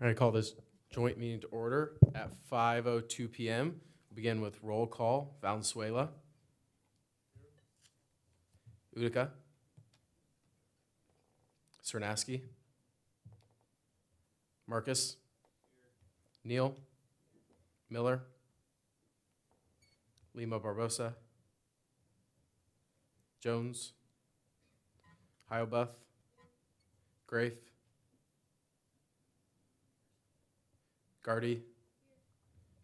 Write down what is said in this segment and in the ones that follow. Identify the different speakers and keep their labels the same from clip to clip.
Speaker 1: I call this joint meeting to order at 5:02 p.m. We'll begin with roll call. Valenzuela. Utica. Cernaski. Marcus. Neal. Miller. Lima Barbosa. Jones. Hyobuff. Grafe. Gardy.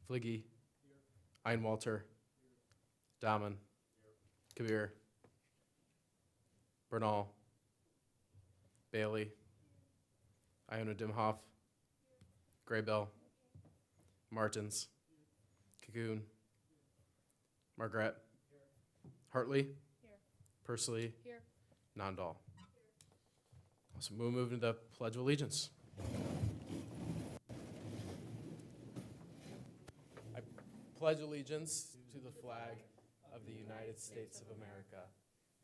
Speaker 1: Fliggy. Einwalter. Dahman. Kabir. Bernal. Bailey. Iona Dimhoff. Graybell. Martins. Cocoon. Margaret. Hartley. Pursley. Nondal. So we'll move into the Pledge of Allegiance. I pledge allegiance to the flag of the United States of America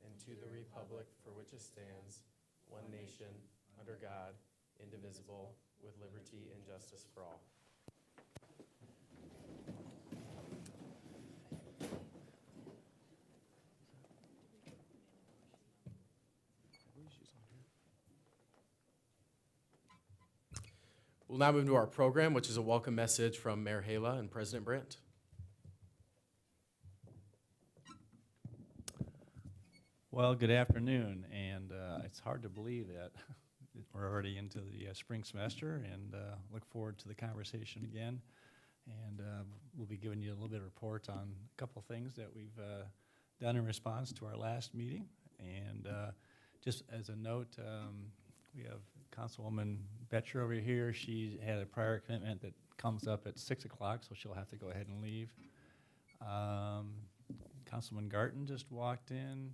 Speaker 1: and to the republic for which it stands, one nation, under God, indivisible, with liberty and justice for all. We'll now move to our program, which is a welcome message from Mayor Hala and President Brandt.
Speaker 2: Well, good afternoon, and it's hard to believe that we're already into the spring semester, and look forward to the conversation again. And we'll be giving you a little bit of report on a couple things that we've done in response to our last meeting. And just as a note, we have Councilwoman Betcher over here. She had a prior commitment that comes up at 6 o'clock, so she'll have to go ahead and leave. Councilman Garten just walked in.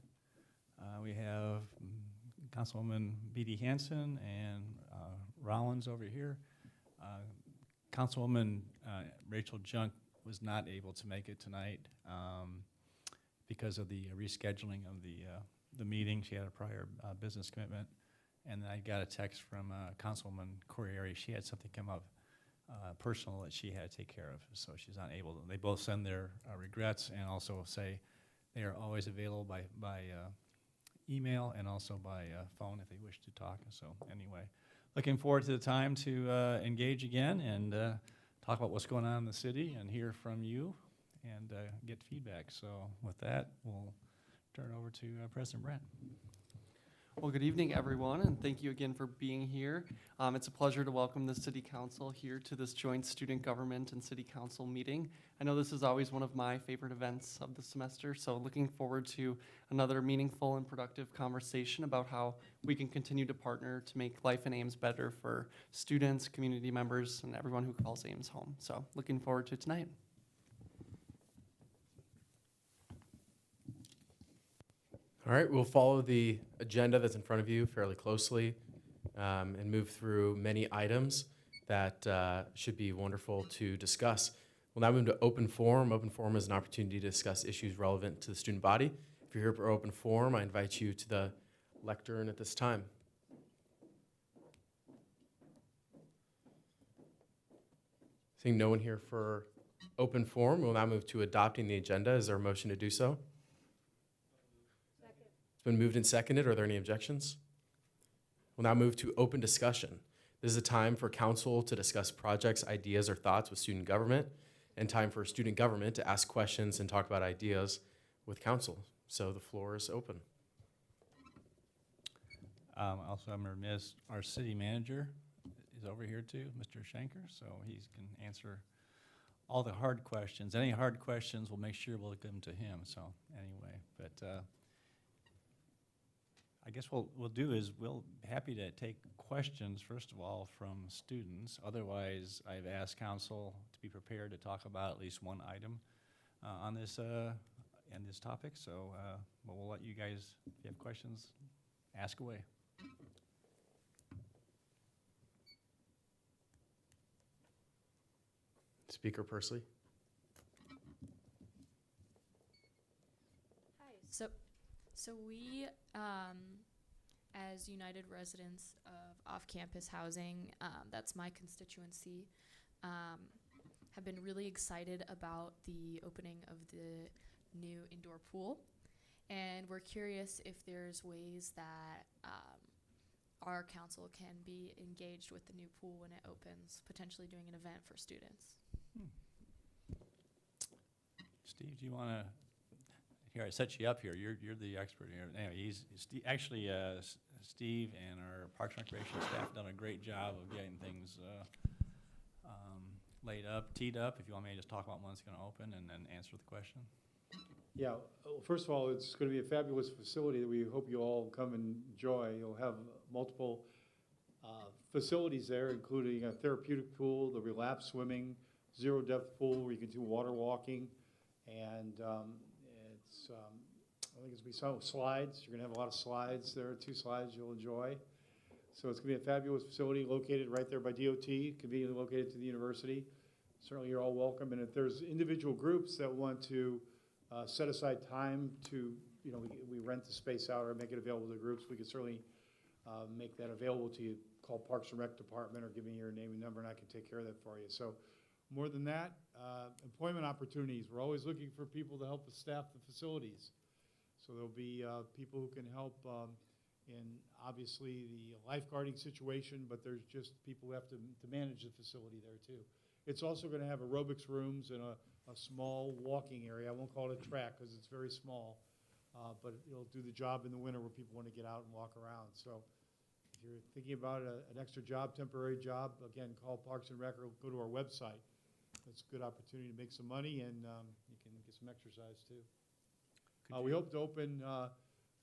Speaker 2: We have Councilwoman B.D. Hansen and Rollins over here. Councilwoman Rachel Junk was not able to make it tonight because of the rescheduling of the meeting. She had a prior business commitment. And I got a text from Councilwoman Corriere. She had something come up personal that she had to take care of, so she's not able to. They both send their regrets and also say they are always available by email and also by phone if they wish to talk. So anyway, looking forward to the time to engage again and talk about what's going on in the city and hear from you and get feedback. So with that, we'll turn it over to President Brandt.
Speaker 3: Well, good evening, everyone, and thank you again for being here. It's a pleasure to welcome the City Council here to this joint student government and City Council meeting. I know this is always one of my favorite events of the semester, so looking forward to another meaningful and productive conversation about how we can continue to partner to make life in Ames better for students, community members, and everyone who calls Ames home. So looking forward to tonight.
Speaker 1: All right, we'll follow the agenda that's in front of you fairly closely and move through many items that should be wonderful to discuss. We'll now move to open forum. Open forum is an opportunity to discuss issues relevant to the student body. If you're here for open forum, I invite you to the lectern at this time. Seeing no one here for open forum, we'll now move to adopting the agenda. Is there a motion to do so? Been moved and seconded. Are there any objections? We'll now move to open discussion. This is a time for council to discuss projects, ideas, or thoughts with student government, and time for student government to ask questions and talk about ideas with council. So the floor is open.
Speaker 2: Also, I'm remiss, our city manager is over here too, Mr. Schenker, so he can answer all the hard questions. Any hard questions, we'll make sure we'll give them to him. So anyway, but I guess what we'll do is we'll be happy to take questions, first of all, from students. Otherwise, I've asked council to be prepared to talk about at least one item on this topic. So we'll let you guys, if you have questions, ask away.
Speaker 1: Speaker Pursley.
Speaker 4: Hi. So we, as United residents of off-campus housing, that's my constituency, have been really excited about the opening of the new indoor pool. And we're curious if there's ways that our council can be engaged with the new pool when it opens, potentially doing an event for students.
Speaker 2: Steve, do you want to? Here, I set you up here. You're the expert here. Anyway, actually Steve and our Parks and Recreation staff have done a great job of getting things laid up, teed up. If you want me to just talk about when it's going to open and then answer the question.
Speaker 5: Yeah, well, first of all, it's going to be a fabulous facility that we hope you all come and enjoy. You'll have multiple facilities there, including a therapeutic pool, the relapse swimming, zero depth pool where you can do water walking, and I think it's going to be some slides. You're going to have a lot of slides there, 2 slides you'll enjoy. So it's going to be a fabulous facility located right there by DOT, conveniently located to the university. Certainly you're all welcome, and if there's individual groups that want to set aside time to, we rent the space out or make it available to groups, we could certainly make that available to you. Call Parks and Rec Department or give me your name and number and I can take care of that for you. So more than that, employment opportunities. We're always looking for people to help us staff the facilities. So there'll be people who can help in obviously the lifeguarding situation, but there's just people who have to manage the facility there too. It's also going to have aerobics rooms and a small walking area. I won't call it a track because it's very small, but it'll do the job in the winter where people want to get out and walk around. So if you're thinking about an extra job, temporary job, again, call Parks and Rec or go to our website. It's a good opportunity to make some money and you can get some exercise too. We hope to open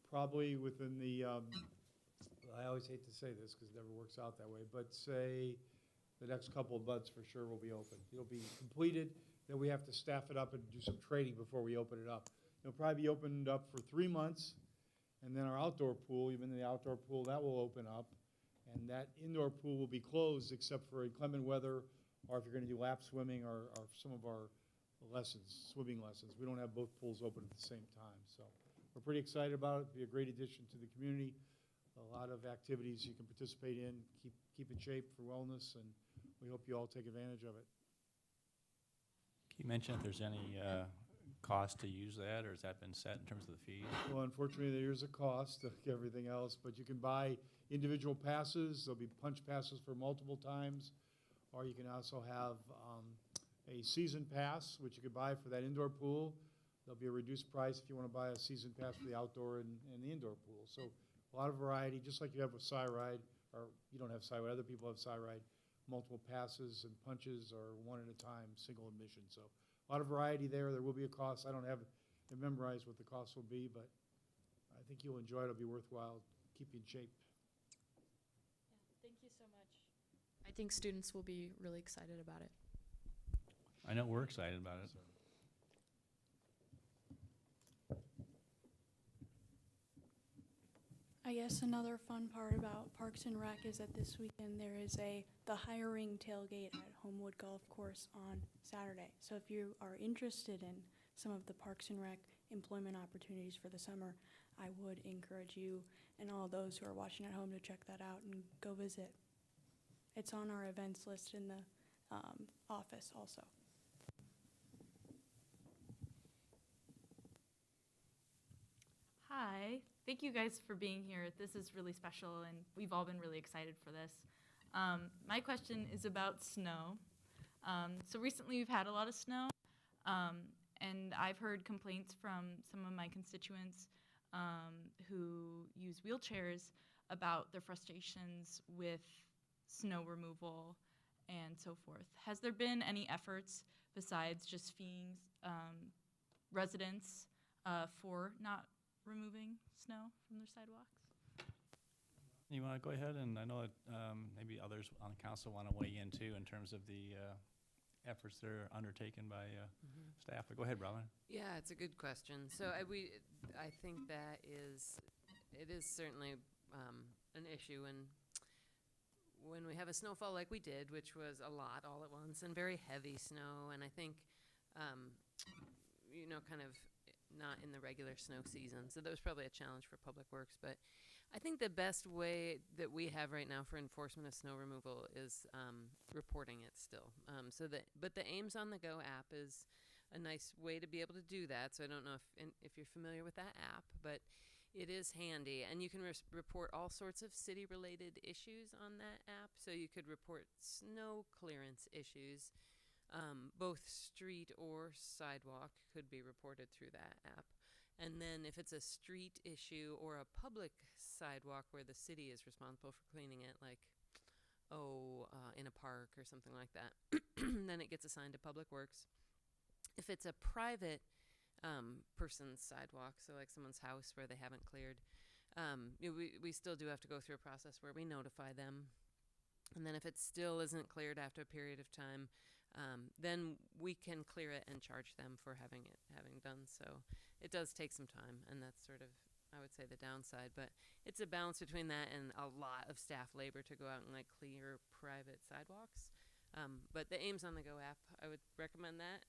Speaker 5: probably within the, I always hate to say this because it never works out that way, but say the next couple of months for sure will be open. It'll be completed, then we have to staff it up and do some training before we open it up. It'll probably be opened up for 3 months, and then our outdoor pool, even the outdoor pool, that will open up, and that indoor pool will be closed except for inclement weather or if you're going to do lap swimming or some of our lessons, swimming lessons. We don't have both pools open at the same time. So we're pretty excited about it. It'll be a great addition to the community. A lot of activities you can participate in, keep in shape for wellness, and we hope you all take advantage of it.
Speaker 2: Can you mention if there's any cost to use that, or has that been set in terms of the fees?
Speaker 5: Well, unfortunately, there is a cost like everything else, but you can buy individual passes. There'll be punch passes for multiple times, or you can also have a season pass, which you could buy for that indoor pool. There'll be a reduced price if you want to buy a season pass for the outdoor and the indoor pool. So a lot of variety, just like you have with Cyride, or you don't have Cyride, other people have Cyride, multiple passes and punches or one at a time, single admission. So a lot of variety there. There will be a cost. I don't have it memorized what the cost will be, but I think you'll enjoy it. It'll be worthwhile. Keep you in shape.
Speaker 4: Yeah, thank you so much. I think students will be really excited about it.
Speaker 2: I know we're excited about it.
Speaker 6: I guess another fun part about Parks and Rec is that this weekend there is the hiring tailgate at Homewood Golf Course on Saturday. So if you are interested in some of the Parks and Rec employment opportunities for the summer, I would encourage you and all those who are watching at home to check that out and go visit. It's on our events list in the office also.
Speaker 7: Hi, thank you guys for being here. This is really special and we've all been really excited for this. My question is about snow. So recently we've had a lot of snow and I've heard complaints from some of my constituents who use wheelchairs about their frustrations with snow removal and so forth. Has there been any efforts besides just feeing residents for not removing snow from their sidewalks?
Speaker 2: You want to go ahead, and I know that maybe others on the council want to weigh in too in terms of the efforts that are undertaken by staff. But go ahead, Robin.
Speaker 8: Yeah, it's a good question. So I think that it is certainly an issue, and when we have a snowfall like we did, which was a lot all at once and very heavy snow, and I think kind of not in the regular snow season. So that was probably a challenge for Public Works. But I think the best way that we have right now for enforcement of snow removal is reporting it still. But the Ames on the Go app is a nice way to be able to do that. So I don't know if you're familiar with that app, but it is handy, and you can report all sorts of city-related issues on that app. So you could report snow clearance issues, both street or sidewalk could be reported through that app. And then if it's a street issue or a public sidewalk where the city is responsible for cleaning it, like, in a park or something like that, then it gets assigned to Public Works. If it's a private person's sidewalk, so like someone's house where they haven't cleared, we still do have to go through a process where we notify them. And then if it still isn't cleared after a period of time, then we can clear it and charge them for having done so. It does take some time, and that's sort of, I would say, the downside. But it's a balance between that and a lot of staff labor to go out and like clear private sidewalks. But the Ames on the Go app, I would recommend that.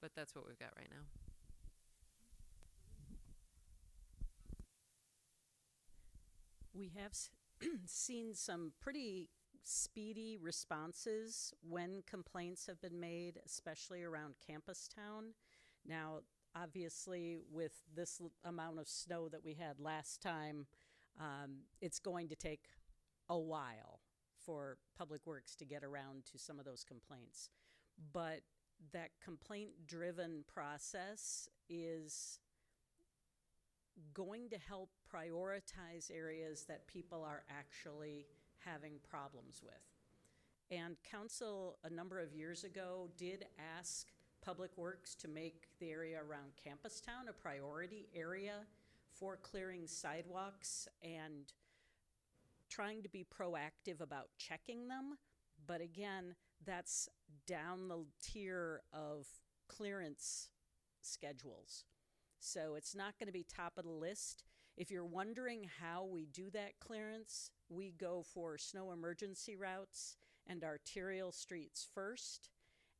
Speaker 8: But that's what we've got right now.
Speaker 9: We have seen some pretty speedy responses when complaints have been made, especially around Campus Town. Now, obviously, with this amount of snow that we had last time, it's going to take a while for Public Works to get around to some of those complaints. But that complaint-driven process is going to help prioritize areas that people are actually having problems with. And council, a number of years ago, did ask Public Works to make the area around Campus Town a priority area for clearing sidewalks and trying to be proactive about checking them. But again, that's down the tier of clearance schedules. So it's not going to be top of the list. If you're wondering how we do that clearance, we go for snow emergency routes and arterial streets first.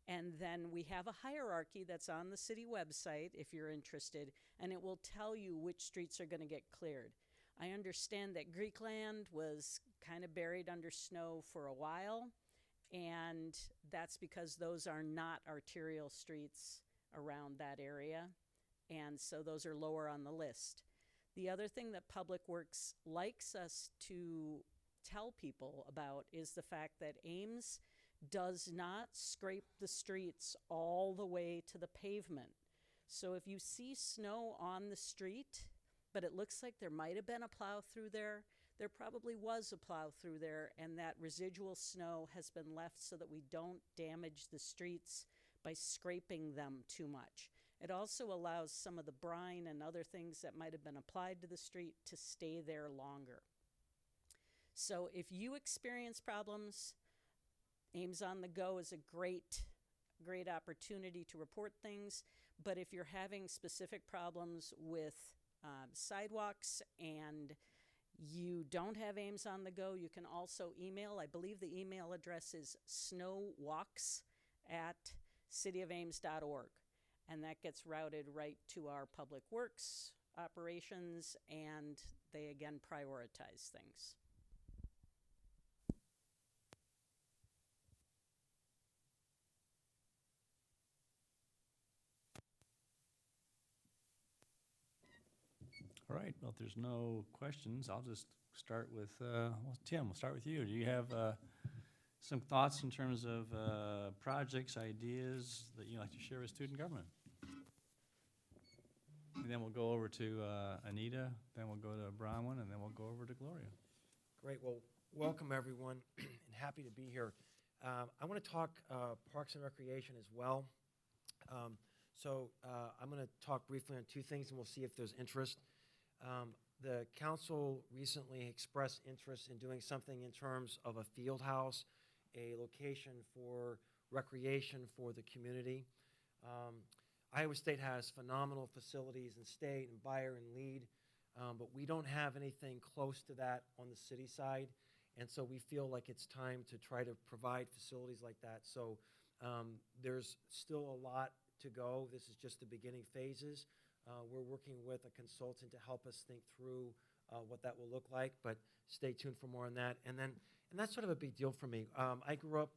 Speaker 9: And then we have a hierarchy that's on the city website if you're interested, and it will tell you which streets are going to get cleared. I understand that Greekland was kind of buried under snow for a while, and that's because those are not arterial streets around that area, and so those are lower on the list. The other thing that Public Works likes us to tell people about is the fact that Ames does not scrape the streets all the way to the pavement. So if you see snow on the street, but it looks like there might have been a plow through there, there probably was a plow through there, and that residual snow has been left so that we don't damage the streets by scraping them too much. It also allows some of the brine and other things that might have been applied to the street to stay there longer. So if you experience problems, Ames on the Go is a great opportunity to report things. But if you're having specific problems with sidewalks and you don't have Ames on the Go, you can also email. I believe the email address is snowwalks@cityofames.org. And that gets routed right to our Public Works operations, and they again prioritize things.
Speaker 2: All right, well, if there's no questions, I'll just start with, Tim, we'll start with you. Do you have some thoughts in terms of projects, ideas that you'd like to share with student government? And then we'll go over to Anita, then we'll go to Bronwyn, and then we'll go over to Gloria.
Speaker 10: Great, well, welcome everyone, and happy to be here. I want to talk Parks and Recreation as well. I'm going to talk briefly on two things, and we'll see if there's interest. The council recently expressed interest in doing something in terms of a field house, a location for recreation for the community. Iowa State has phenomenal facilities in State and Beyer and Lead, but we don't have anything close to that on the city side, and so we feel like it's time to try to provide facilities like that. So there's still a lot to go. This is just the beginning phases. We're working with a consultant to help us think through what that will look like, but stay tuned for more on that. And that's sort of a big deal for me. I grew up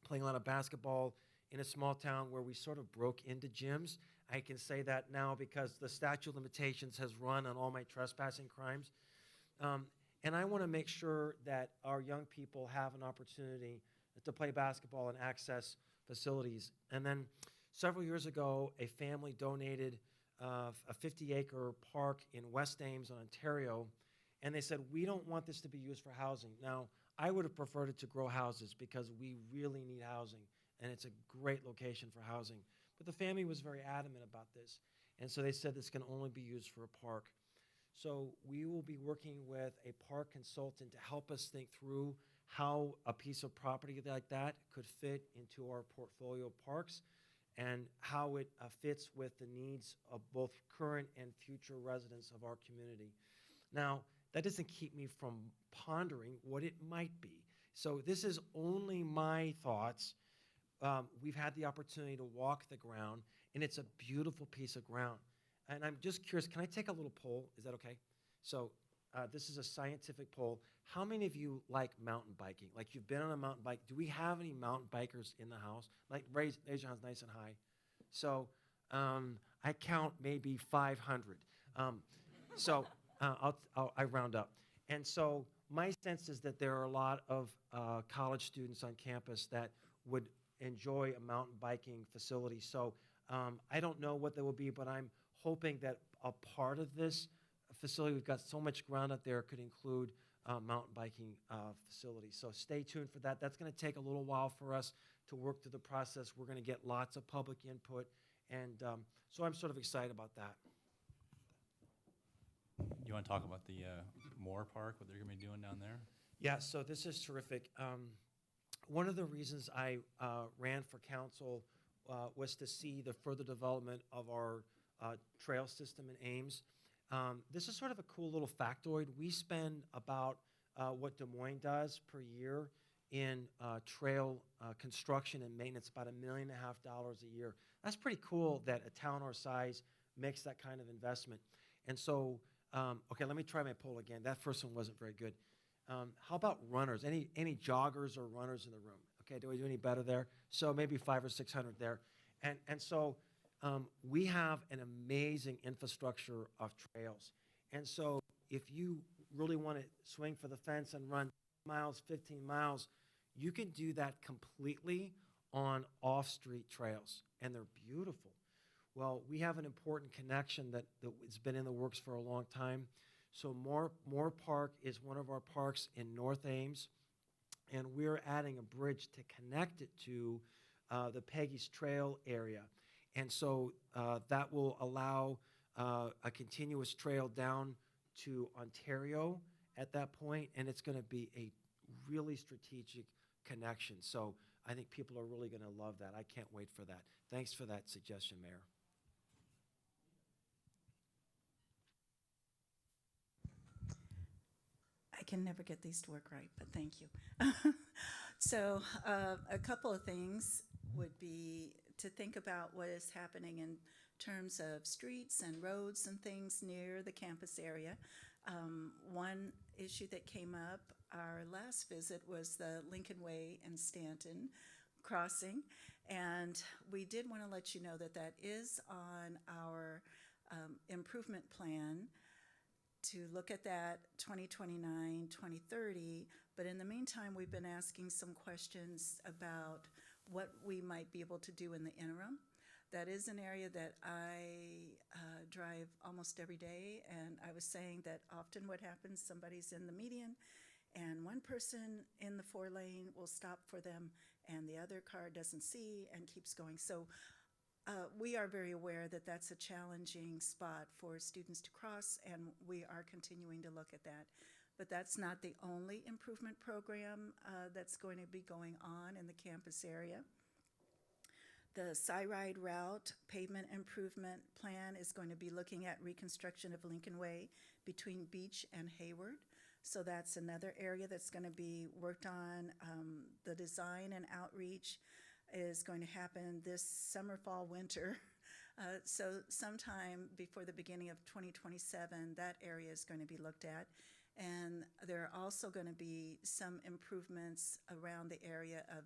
Speaker 10: playing a lot of basketball in a small town where we sort of broke into gyms. I can say that now because the statute of limitations has run on all my trespassing crimes. And I want to make sure that our young people have an opportunity to play basketball and access facilities. And then several years ago, a family donated a 50-acre park in West Ames, Ontario, and they said, we don't want this to be used for housing. Now, I would have preferred it to grow houses because we really need housing, and it's a great location for housing. But the family was very adamant about this, and so they said this can only be used for a park. So we will be working with a park consultant to help us think through how a piece of property like that could fit into our portfolio of parks and how it fits with the needs of both current and future residents of our community. Now, that doesn't keep me from pondering what it might be. So this is only my thoughts. We've had the opportunity to walk the ground, and it's a beautiful piece of ground. And I'm just curious, can I take a little poll? Is that okay? So this is a scientific poll. How many of you like mountain biking? Like you've been on a mountain bike. Do we have any mountain bikers in the house? Like raise your hands nice and high. So I count maybe 500. I round up. And so my sense is that there are a lot of college students on campus that would enjoy a mountain biking facility. So I don't know what that will be, but I'm hoping that a part of this facility, we've got so much ground up there, could include mountain biking facilities. So stay tuned for that. That's going to take a little while for us to work through the process. We're going to get lots of public input, and so I'm sort of excited about that.
Speaker 2: You want to talk about the Moore Park, what they're going to be doing down there?
Speaker 10: Yeah, so this is terrific. One of the reasons I ran for council was to see the further development of our trail system in Ames. This is sort of a cool little factoid. We spend about what Des Moines does per year in trail construction and maintenance, about $1.5 million a year. That's pretty cool that a town our size makes that kind of investment. And so, okay, let me try my poll again. That first one wasn't very good. How about runners? Any joggers or runners in the room? Okay, do we do any better there? So maybe 500 or 600 there. And so we have an amazing infrastructure of trails. And so if you really want to swing for the fence and run miles, 15 miles, you can do that completely on off-street trails, and they're beautiful. Well, we have an important connection that has been in the works for a long time. So Moore Park is one of our parks in North Ames, and we're adding a bridge to connect it to the Peggy's Trail area. And so that will allow a continuous trail down to Ontario at that point, and it's going to be a really strategic connection. So I think people are really going to love that. I can't wait for that. Thanks for that suggestion, Mayor.
Speaker 11: I can never get these to work right, but thank you. So a couple of things would be to think about what is happening in terms of streets and roads and things near the campus area. One issue that came up our last visit was the Lincoln Way and Stanton crossing, and we did want to let you know that that is on our improvement plan to look at that 2029, 2030, but in the meantime, we've been asking some questions about what we might be able to do in the interim. That is an area that I drive almost every day, and I was saying that often what happens, somebody's in the median, and one person in the 4-lane will stop for them, and the other car doesn't see and keeps going. So we are very aware that that's a challenging spot for students to cross, and we are continuing to look at that. But that's not the only improvement program that's going to be going on in the campus area. The Cyride Route Pavement Improvement Plan is going to be looking at reconstruction of Lincoln Way between Beach and Hayward. So that's another area that's going to be worked on. The design and outreach is going to happen this summer, fall, winter. So sometime before the beginning of 2027, that area is going to be looked at. And there are also going to be some improvements around the area of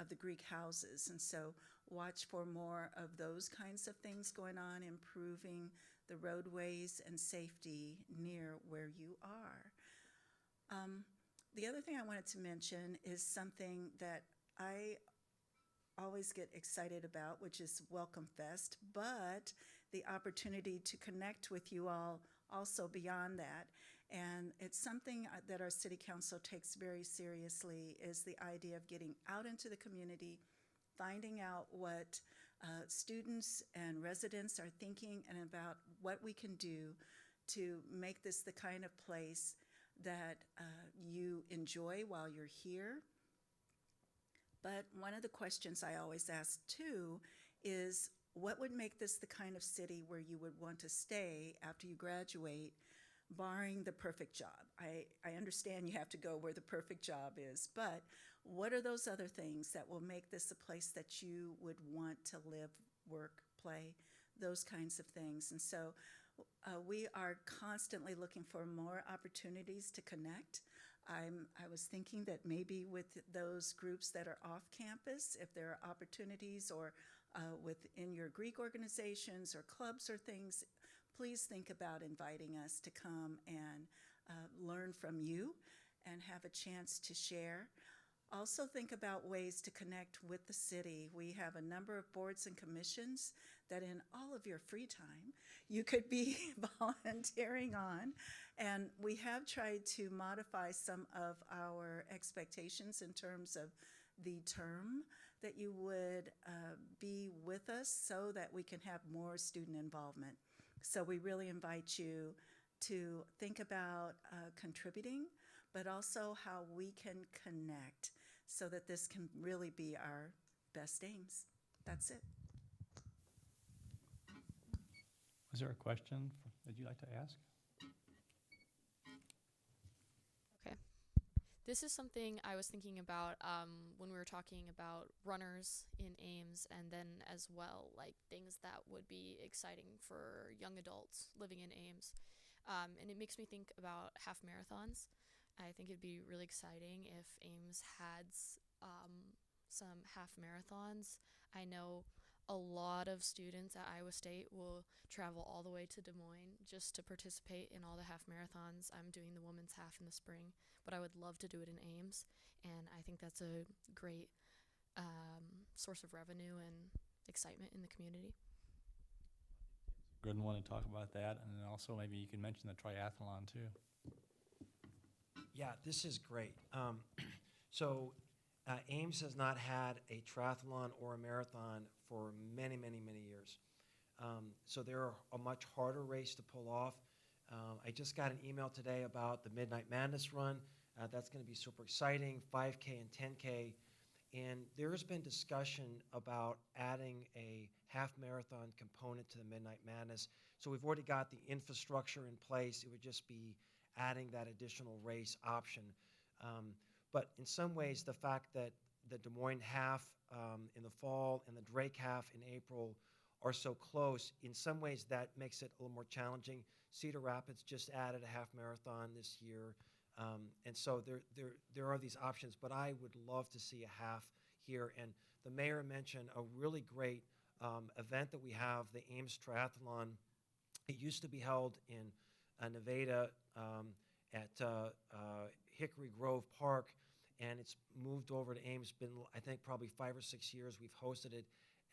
Speaker 11: the Greek houses. And so watch for more of those kinds of things going on, improving the roadways and safety near where you are. The other thing I wanted to mention is something that I always get excited about, which is Welcome Fest, but the opportunity to connect with you all also beyond that. And it's something that our city council takes very seriously, is the idea of getting out into the community, finding out what students and residents are thinking and about what we can do to make this the kind of place that you enjoy while you're here. But one of the questions I always ask too is, what would make this the kind of city where you would want to stay after you graduate, barring the perfect job? I understand you have to go where the perfect job is, but what are those other things that will make this a place that you would want to live, work, play, those kinds of things? And so we are constantly looking for more opportunities to connect. I was thinking that maybe with those groups that are off campus, if there are opportunities, or within your Greek organizations or clubs or things, please think about inviting us to come and learn from you and have a chance to share. Also think about ways to connect with the city. We have a number of boards and commissions that in all of your free time you could be volunteering on. And we have tried to modify some of our expectations in terms of the term that you would be with us, so that we can have more student involvement. So we really invite you to think about contributing, but also how we can connect so that this can really be our best aims. That's it.
Speaker 2: Was there a question that you'd like to ask?
Speaker 4: Okay. This is something I was thinking about when we were talking about runners in Ames, and then as well, like things that would be exciting for young adults living in Ames. And it makes me think about half marathons. I think it'd be really exciting if Ames had some half marathons. I know a lot of students at Iowa State will travel all the way to Des Moines just to participate in all the half marathons. I'm doing the women's half in the spring, but I would love to do it in Ames, and I think that's a great source of revenue and excitement in the community.
Speaker 2: Good one to talk about that, and then also maybe you can mention the triathlon too.
Speaker 10: Yeah, this is great. So Ames has not had a triathlon or a marathon for many, many, many years. So they're a much harder race to pull off. I just got an email today about the Midnight Madness run. That's going to be super exciting, 5K and 10K. And there has been discussion about adding a half marathon component to the Midnight Madness. So we've already got the infrastructure in place. It would just be adding that additional race option. But in some ways, the fact that the Des Moines half in the fall and the Drake half in April are so close, in some ways that makes it a little more challenging. Cedar Rapids just added a half marathon this year. And so there are these options, but I would love to see a half here. And the mayor mentioned a really great event that we have, the Ames Triathlon. It used to be held in Nevada at Hickory Grove Park, and it's moved over to Ames. Been, I think, probably 5 or 6 years. We've hosted it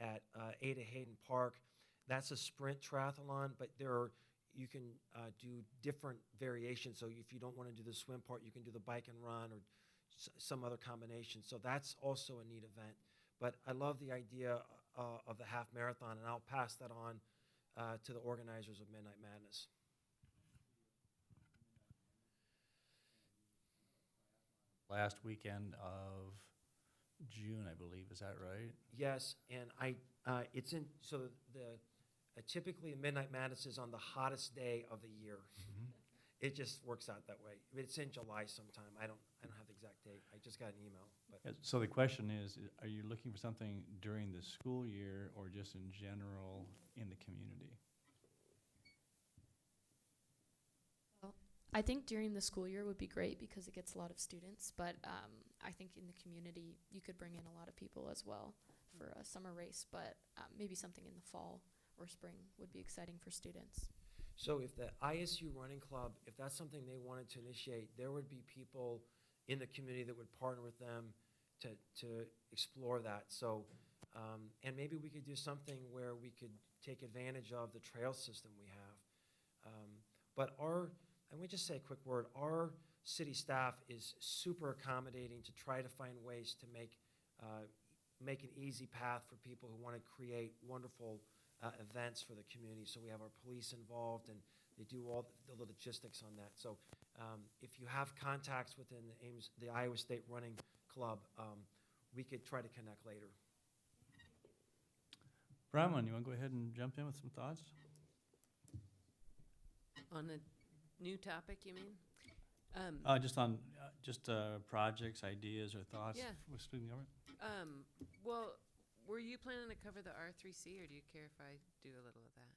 Speaker 10: at Ada Hayden Park. That's a sprint triathlon, but you can do different variations. So if you don't want to do the swim part, you can do the bike and run or some other combination. So that's also a neat event. But I love the idea of the half marathon, and I'll pass that on to the organizers of Midnight Madness.
Speaker 2: Last weekend of June, I believe. Is that right?
Speaker 10: Yes, and it's in, so typically Midnight Madness is on the hottest day of the year.
Speaker 2: Mm-hmm.
Speaker 10: it just works out that way. It's in July sometime. I don't have the exact date. I just got an email. But
Speaker 2: So the question is, are you looking for something during the school year or just in general in the community?
Speaker 4: I think during the school year would be great because it gets a lot of students, but I think in the community you could bring in a lot of people as well for a summer race, but maybe something in the fall or spring would be exciting for students.
Speaker 10: So if the ISU Running Club, if that's something they wanted to initiate, there would be people in the community that would partner with them to explore that. So, and maybe we could do something where we could take advantage of the trail system we have. But let me just say a quick word. Our city staff is super accommodating to try to find ways to make an easy path for people who want to create wonderful events for the community. So we have our police involved, and they do all the logistics on that. So if you have contacts within the Iowa State Running Club, we could try to connect later.
Speaker 2: Bronwyn, you want to go ahead and jump in with some thoughts?
Speaker 8: On a new topic, you mean?
Speaker 2: Just on projects, ideas, or thoughts
Speaker 8: Yeah.
Speaker 2: with student government?
Speaker 8: Well, were you planning to cover the R3C, or do you care if I do a little of that?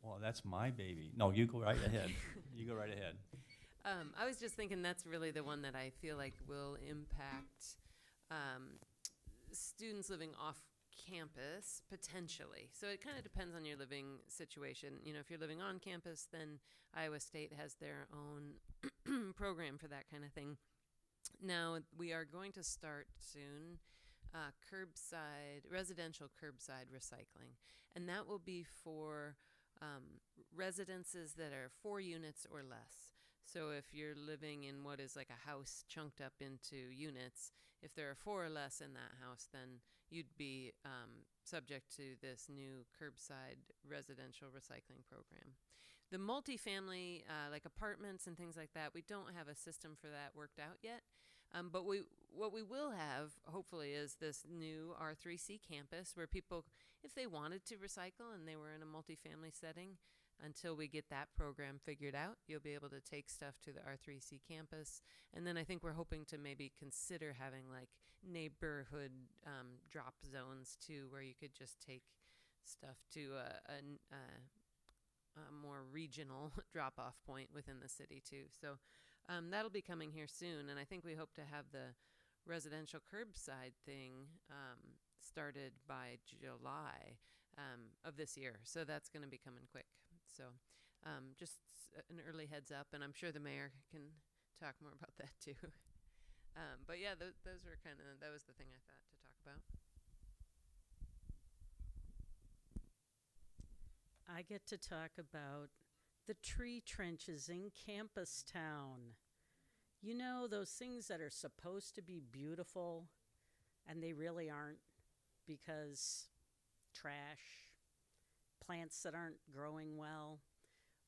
Speaker 2: Well, that's my baby. No, you go right ahead. You go right ahead.
Speaker 8: I was just thinking that's really the one that I feel like will impact students living off campus, potentially. So it kind of depends on your living situation. You know, if you're living on campus, then Iowa State has their own program for that kind of thing. Now, we are going to start soon residential curbside recycling. And that will be for residences that are 4 units or less. So if you're living in what is like a house chunked up into units, if there are 4 or less in that house, then you'd be subject to this new curbside residential recycling program. The multifamily, like apartments and things like that, we don't have a system for that worked out yet. But what we will have, hopefully, is this new R3C campus where people, if they wanted to recycle and they were in a multifamily setting, until we get that program figured out, you'll be able to take stuff to the R3C campus. And then I think we're hoping to maybe consider having like neighborhood drop zones too, where you could just take stuff to a more regional drop-off point within the city too. So that'll be coming here soon, and I think we hope to have the residential curbside thing started by July of this year. So that's going to be coming quick. So just an early heads up, and I'm sure the mayor can talk more about that too. But yeah, those were that was the thing I thought to talk about.
Speaker 9: I get to talk about the tree trenches in Campus Town. You know, those things that are supposed to be beautiful and they really aren't because trash, plants that aren't growing well.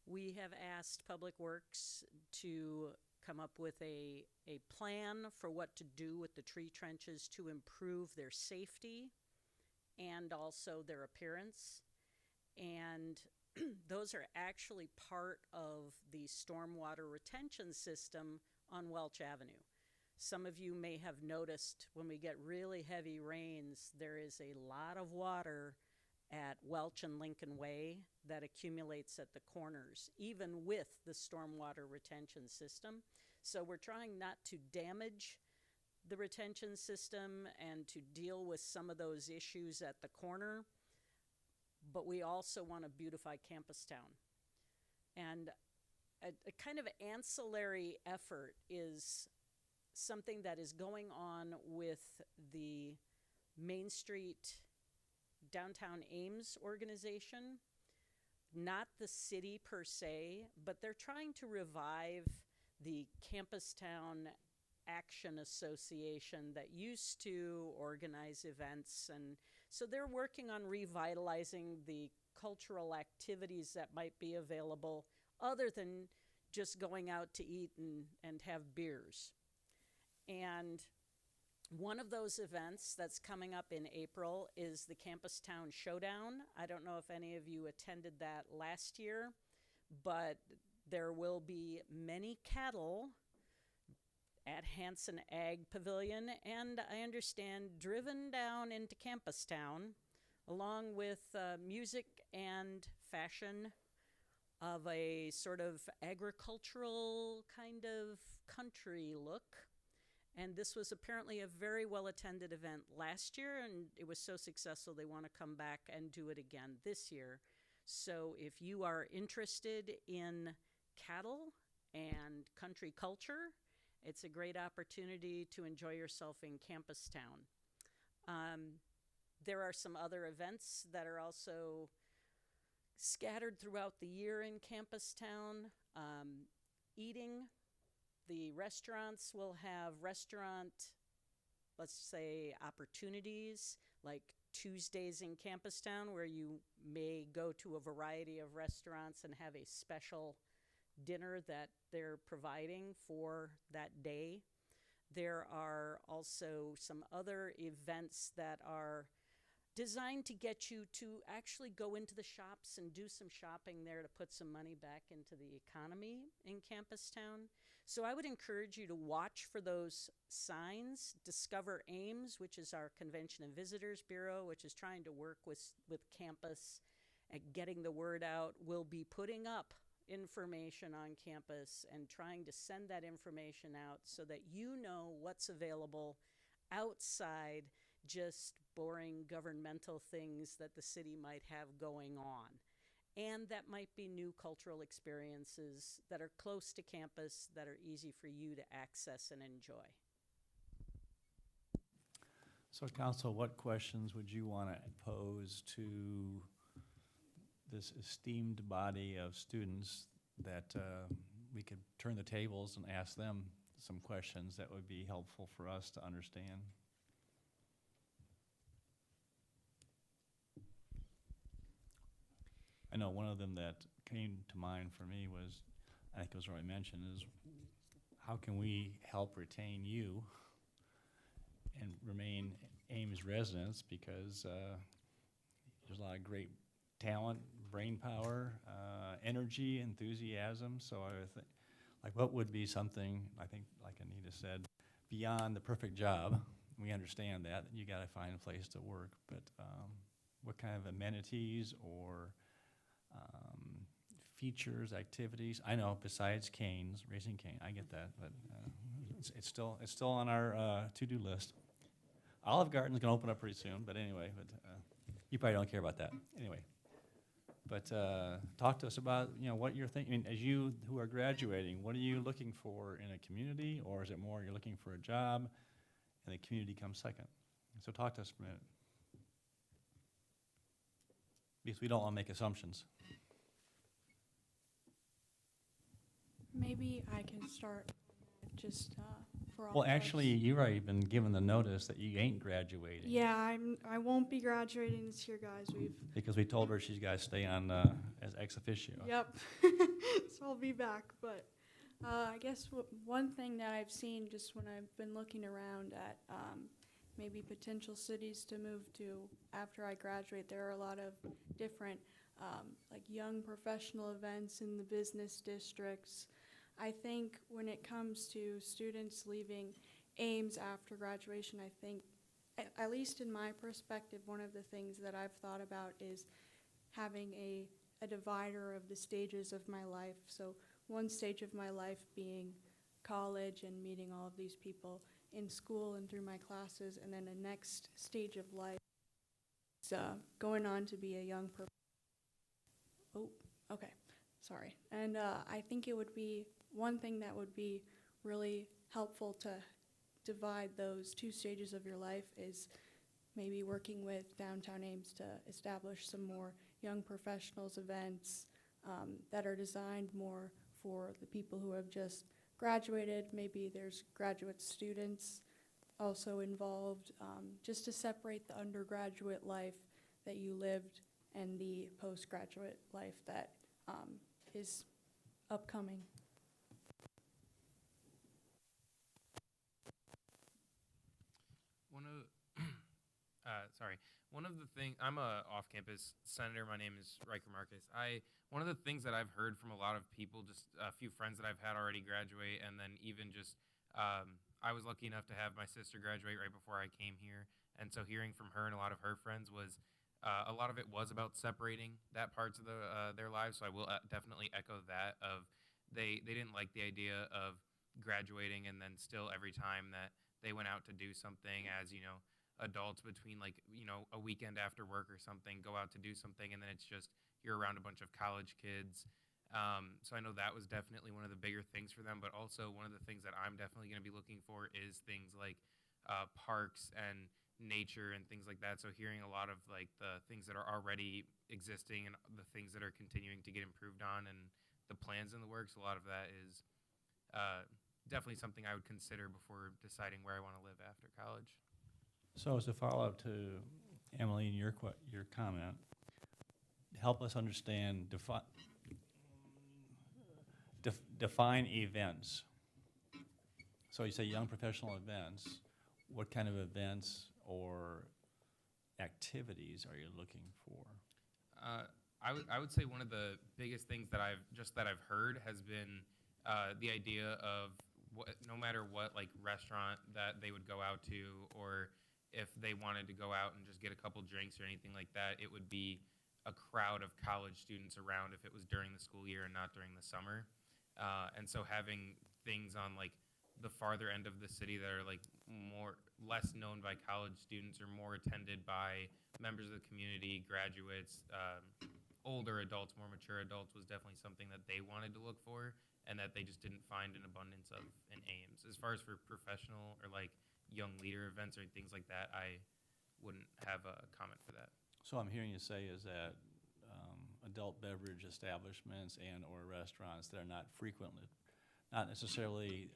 Speaker 9: We have asked Public Works to come up with a plan for what to do with the tree trenches to improve their safety and also their appearance. And those are actually part of the stormwater retention system on Welch Avenue. Some of you may have noticed when we get really heavy rains, there is a lot of water at Welch and Lincoln Way that accumulates at the corners, even with the stormwater retention system. So we're trying not to damage the retention system and to deal with some of those issues at the corner, but we also want to beautify Campus Town. And a kind of ancillary effort is something that is going on with the Main Street Downtown Ames organization. Not the city per se, but they're trying to revive the Campus Town Action Association that used to organize events. And so they're working on revitalizing the cultural activities that might be available other than just going out to eat and have beers. And one of those events that's coming up in April is the Campus Town Showdown. I don't know if any of you attended that last year, but There will be many cattle at Hanson Ag Pavilion, and I understand driven down into Campus Town, along with music and fashion of a sort of agricultural kind of country look. And this was apparently a very well-attended event last year, and it was so successful they want to come back and do it again this year. So if you are interested in cattle and country culture, it's a great opportunity to enjoy yourself in Campus Town. There are some other events that are also scattered throughout the year in Campus Town. Eating. The restaurants will have restaurant, let's say, opportunities, like Tuesdays in Campus Town, where you may go to a variety of restaurants and have a special dinner that they're providing for that day. There are also some other events that are designed to get you to actually go into the shops and do some shopping there to put some money back into the economy in Campus Town. So I would encourage you to watch for those signs. Discover Ames, which is our Convention and Visitors Bureau, which is trying to work with campus at getting the word out, will be putting up information on campus and trying to send that information out so that you know what's available outside just boring governmental things that the city might have going on. And that might be new cultural experiences that are close to campus that are easy for you to access and enjoy.
Speaker 2: So Council, what questions would you want to pose to this esteemed body of students that we could turn the tables and ask them some questions that would be helpful for us to understand? I know one of them that came to mind for me was, I think it was already mentioned, is how can we help retain you and remain Ames residents, because there's a lot of great talent, brain power, energy, enthusiasm. So I think, like, what would be something, I think, like Anita said, beyond the perfect job? We understand that you got to find a place to work, but what kind of amenities or features, activities? I know besides canes, raising cane, I get that, but it's still on our to-do list. Olive Garden's gonna open up pretty soon, but anyway, you probably don't care about that anyway. But talk to us about what you're thinking as you who are graduating. What are you looking for in a community, or is it more you're looking for a job and the community comes second? So talk to us for a minute, because we don't want to make assumptions.
Speaker 6: Maybe I can start just for all
Speaker 2: Well,
Speaker 6: of us.
Speaker 2: actually, you've already been given the notice that you ain't graduating.
Speaker 6: Yeah, I won't be graduating this year, guys.
Speaker 2: Because we told her she's got to stay on as ex officio.
Speaker 6: Yep. So I'll be back. But I guess one thing that I've seen just when I've been looking around at maybe potential cities to move to after I graduate, there are a lot of different like young professional events in the business districts. I think when it comes to students leaving Ames after graduation, I think, at least in my perspective, one of the things that I've thought about is having a divider of the stages of my life. So one stage of my life being college and meeting all of these people in school and through my classes, and then the next stage of life is going on to be a young person. Oh, okay, sorry. And I think it would be one thing that would be really helpful to divide those two stages of your life is maybe working with Downtown Ames to establish some more young professionals events that are designed more for the people who have just graduated. Maybe there's graduate students also involved, just to separate the undergraduate life that you lived and the postgraduate life that is upcoming.
Speaker 12: sorry. One of the things, I'm a off-campus senator. My name is Riker Marcus. One of the things that I've heard from a lot of people, just a few friends that I've had already graduate, and then even just, I was lucky enough to have my sister graduate right before I came here. And so hearing from her and a lot of her friends was, a lot of it was about separating that parts of their lives. So I will definitely echo that of they didn't like the idea of graduating and then still every time that they went out to do something as, adults between like, a weekend after work or something, go out to do something, and then it's just you're around a bunch of college kids. So I know that was definitely one of the bigger things for them, but also one of the things that I'm definitely going to be looking for is things like parks and nature and things like that. So hearing a lot of like the things that are already existing and the things that are continuing to get improved on and the plans in the works, a lot of that is definitely something I would consider before deciding where I want to live after college.
Speaker 2: So as a follow-up to Emily and your comment, help us understand, define events. So you say young professional events. What kind of events or activities are you looking for?
Speaker 12: I would say one of the biggest things that I've heard has been the idea of no matter what like restaurant that they would go out to, or if they wanted to go out and just get a couple drinks or anything like that, it would be a crowd of college students around if it was during the school year and not during the summer. And so having things on like the farther end of the city that are like less known by college students or more attended by members of the community, graduates, older adults, more mature adults, was definitely something that they wanted to look for and that they just didn't find an abundance of in Ames. As far as for professional or like young leader events or things like that, I wouldn't have a comment for that.
Speaker 2: So I'm hearing you say is that adult beverage establishments and or restaurants that are not necessarily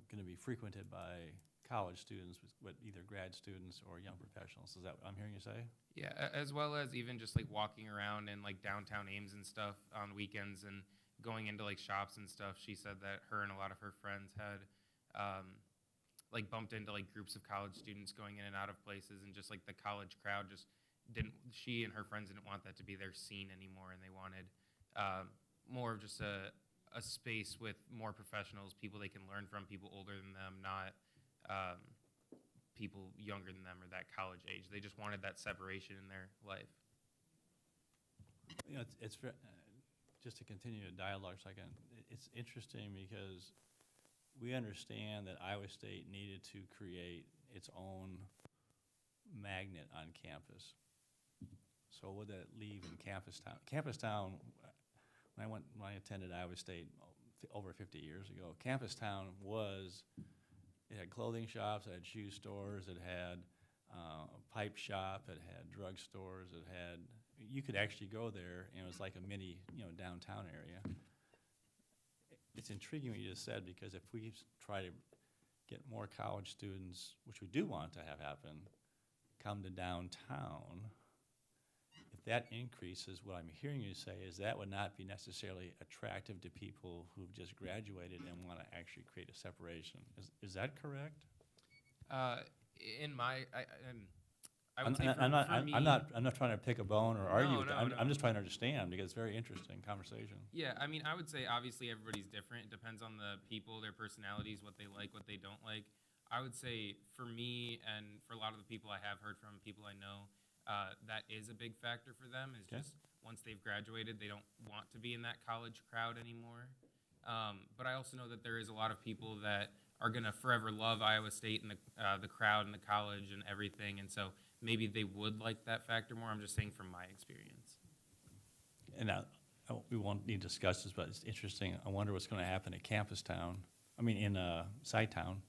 Speaker 2: going to be frequented by college students, but either grad students or young professionals. Is that what I'm hearing you say?
Speaker 12: Yeah, as well as even just like walking around in like downtown Ames and stuff on weekends and going into like shops and stuff. She said that her and a lot of her friends had like bumped into like groups of college students going in and out of places, and just like the college crowd just she and her friends didn't want that to be their scene anymore, and they wanted more of just a space with more professionals, people they can learn from, people older than them, not people younger than them or that college age. They just wanted that separation in their life.
Speaker 2: It's just to continue a dialogue a second, it's interesting because we understand that Iowa State needed to create its own magnet on campus. So what did that leave in Campus Town? Campus Town, when I attended Iowa State over 50 years ago, Campus Town it had clothing shops, it had shoe stores, it had a pipe shop, it had drug stores, you could actually go there and it was like a mini, downtown area. It's intriguing what you just said, because if we try to get more college students, which we do want to have happen, come to downtown, if that increases, what I'm hearing you say is that would not be necessarily attractive to people who've just graduated and want to actually create a separation. Is that correct?
Speaker 12: I would say
Speaker 2: I'm not trying to pick a bone or argue with that.
Speaker 12: No.
Speaker 2: I'm just trying to understand, because it's a very interesting conversation.
Speaker 12: Yeah, I mean, I would say obviously everybody's different. It depends on the people, their personalities, what they like, what they don't like. I would say for me and for a lot of the people I have heard from, people I know, that is a big factor for them, is just once they've graduated, they don't want to be in that college crowd anymore. But I also know that there is a lot of people that are going to forever love Iowa State and the crowd and the college and everything, and so maybe they would like that factor more. I'm just saying from my experience.
Speaker 2: And we won't need to discuss this, but it's interesting. I wonder what's going to happen at Campus Town, in Sci-Town.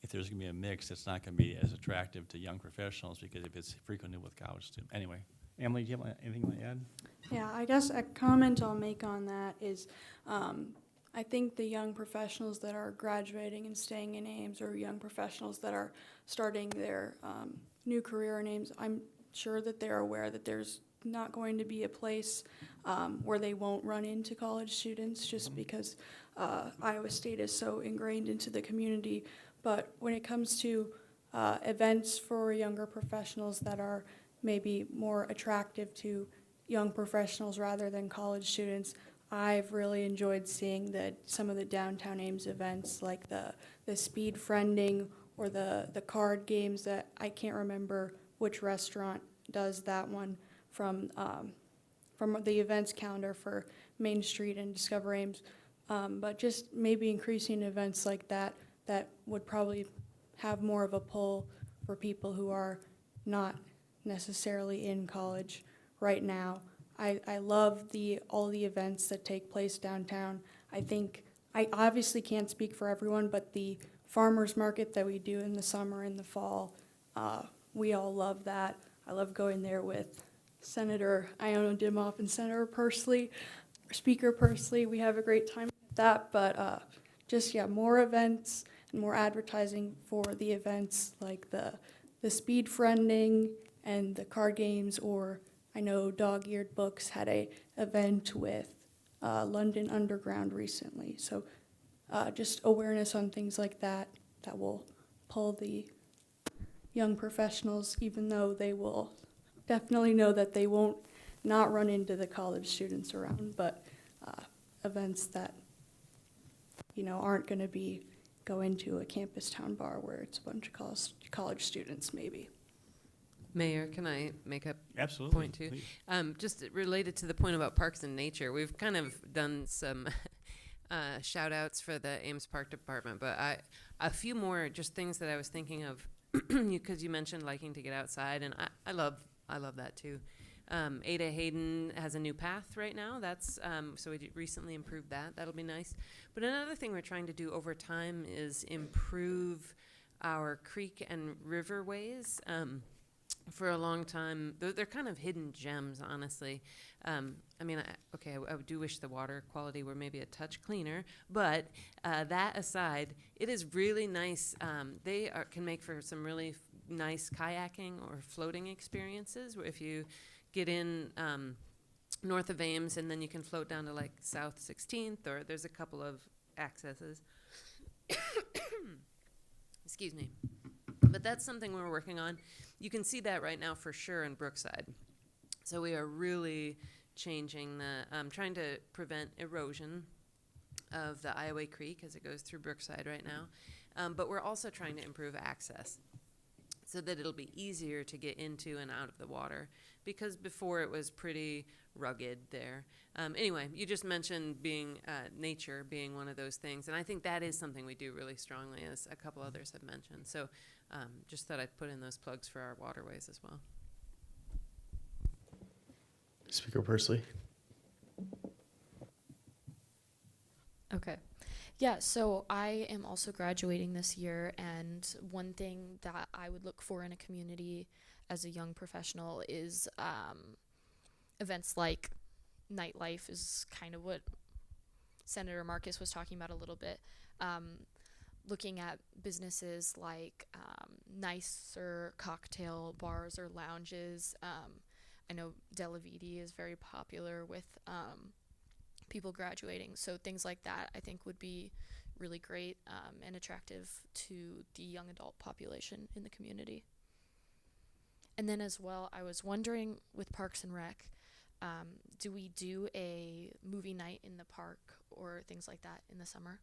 Speaker 2: If there's going to be a mix, it's not going to be as attractive to young professionals, because if it's frequented with college students. Anyway, Emily, do you have anything to add?
Speaker 6: Yeah, I guess a comment I'll make on that is I think the young professionals that are graduating and staying in Ames, or young professionals that are starting their new career in Ames, I'm sure that they're aware that there's not going to be a place where they won't run into college students, just because Iowa State is so ingrained into the community. But when it comes to events for younger professionals that are maybe more attractive to young professionals rather than college students. I've really enjoyed seeing some of the downtown Ames events, like the speed friending or the card games that I can't remember which restaurant does that one from the events calendar for Main Street and Discover Ames. But just maybe increasing events like that would probably have more of a pull for people who are not necessarily in college right now. I love all the events that take place downtown. I think, I obviously can't speak for everyone, but the farmers market that we do in the summer and the fall, we all love that. I love going there with Senator Iona Dimmoff and Senator Pursley, Speaker Pursley. We have a great time with that, but more events and more advertising for the events, like the speed friending and the card games, or I know Dog-Eared Books had a event with London Underground recently. So just awareness on things like that will pull the young professionals, even though they will definitely know that they won't not run into the college students around, but events that, aren't going to be going to a campus town bar where it's a bunch of college students maybe.
Speaker 8: Mayor, can I make a
Speaker 2: Absolutely.
Speaker 8: point too?
Speaker 2: Please.
Speaker 8: Just related to the point about parks and nature, we've kind of done some shout outs for the Ames Park Department, but a few more just things that I was thinking of, because you mentioned liking to get outside, and I love that too. Ada Hayden has a new path right now. That's so we recently improved that. That'll be nice. But another thing we're trying to do over time is improve our creek and riverways. For a long time, they're kind of hidden gems, honestly. I do wish the water quality were maybe a touch cleaner, but that aside, it is really nice. They can make for some really nice kayaking or floating experiences, where if you get in north of Ames and then you can float down to like South 16th, or there's a couple of accesses. Excuse me. But that's something we're working on. You can see that right now for sure in Brookside. So we are really changing trying to prevent erosion of the Iowa Creek as it goes through Brookside right now. But we're also trying to improve access so that it'll be easier to get into and out of the water, because before it was pretty rugged there. Anyway, you just mentioned nature being one of those things, and I think that is something we do really strongly, as a couple others have mentioned. So just thought I'd put in those plugs for our waterways as well.
Speaker 1: Speaker Pursley.
Speaker 4: Okay. Yeah, so I am also graduating this year, and one thing that I would look for in a community as a young professional is events like nightlife is kind of what Senator Marcus was talking about a little bit. Looking at businesses like nicer cocktail bars or lounges. I know Della Vidi is very popular with people graduating, so things like that I think would be really great and attractive to the young adult population in the community. And then as well, I was wondering with Parks and Rec, do we do a movie night in the park or things like that in the summer?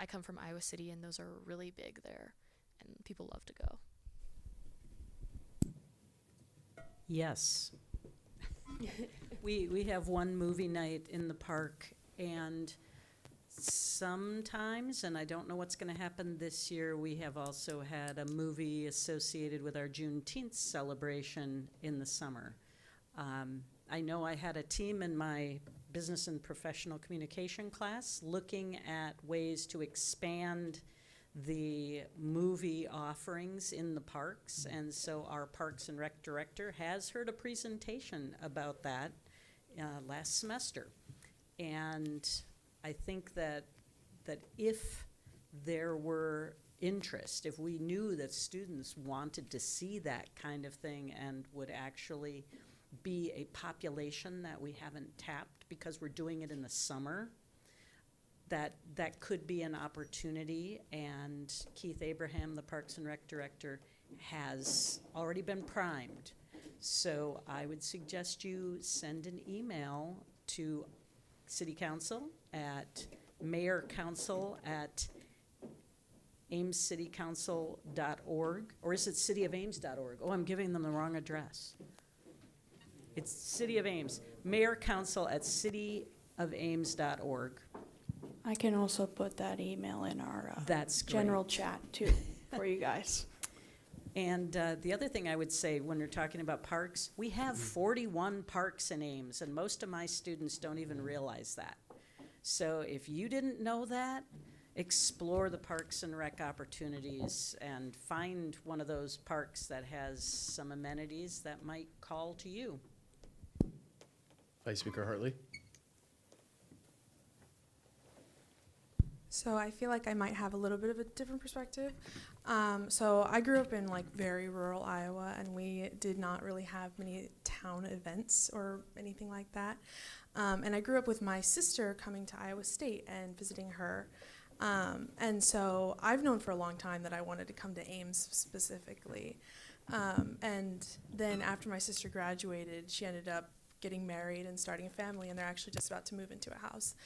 Speaker 4: I come from Iowa City, and those are really big there, and people love to go.
Speaker 9: Yes. We have one movie night in the park, and sometimes, and I don't know what's going to happen this year, we have also had a movie associated with our Juneteenth celebration in the summer. I know I had a team in my business and professional communication class looking at ways to expand the movie offerings in the parks, and so our Parks and Rec director has heard a presentation about that last semester. And I think that if there were interest, if we knew that students wanted to see that kind of thing and would actually be a population that we haven't tapped because we're doing it in the summer, that could be an opportunity, and Keith Abraham, the Parks and Rec Director, has already been primed. So I would suggest you send an email to City Council at mayorcouncil@amescitycouncil.org, or is it cityofames.org? Oh, I'm giving them the wrong address. It's City of Ames, mayorcouncil@cityofames.org.
Speaker 6: I can also put that email in our
Speaker 9: That's great.
Speaker 6: general chat too for you guys.
Speaker 9: And the other thing I would say when we're talking about parks, we have 41 parks in Ames, and most of my students don't even realize that. So if you didn't know that, explore the Parks and Rec opportunities and find one of those parks that has some amenities that might call to you.
Speaker 1: Vice Speaker Hartley.
Speaker 13: So I feel like I might have a little bit of a different perspective. So I grew up in like very rural Iowa, and we did not really have many town events or anything like that. And I grew up with my sister coming to Iowa State and visiting her. And so I've known for a long time that I wanted to come to Ames specifically. And then after my sister graduated, she ended up getting married and starting a family, and they're actually just about to move into a house.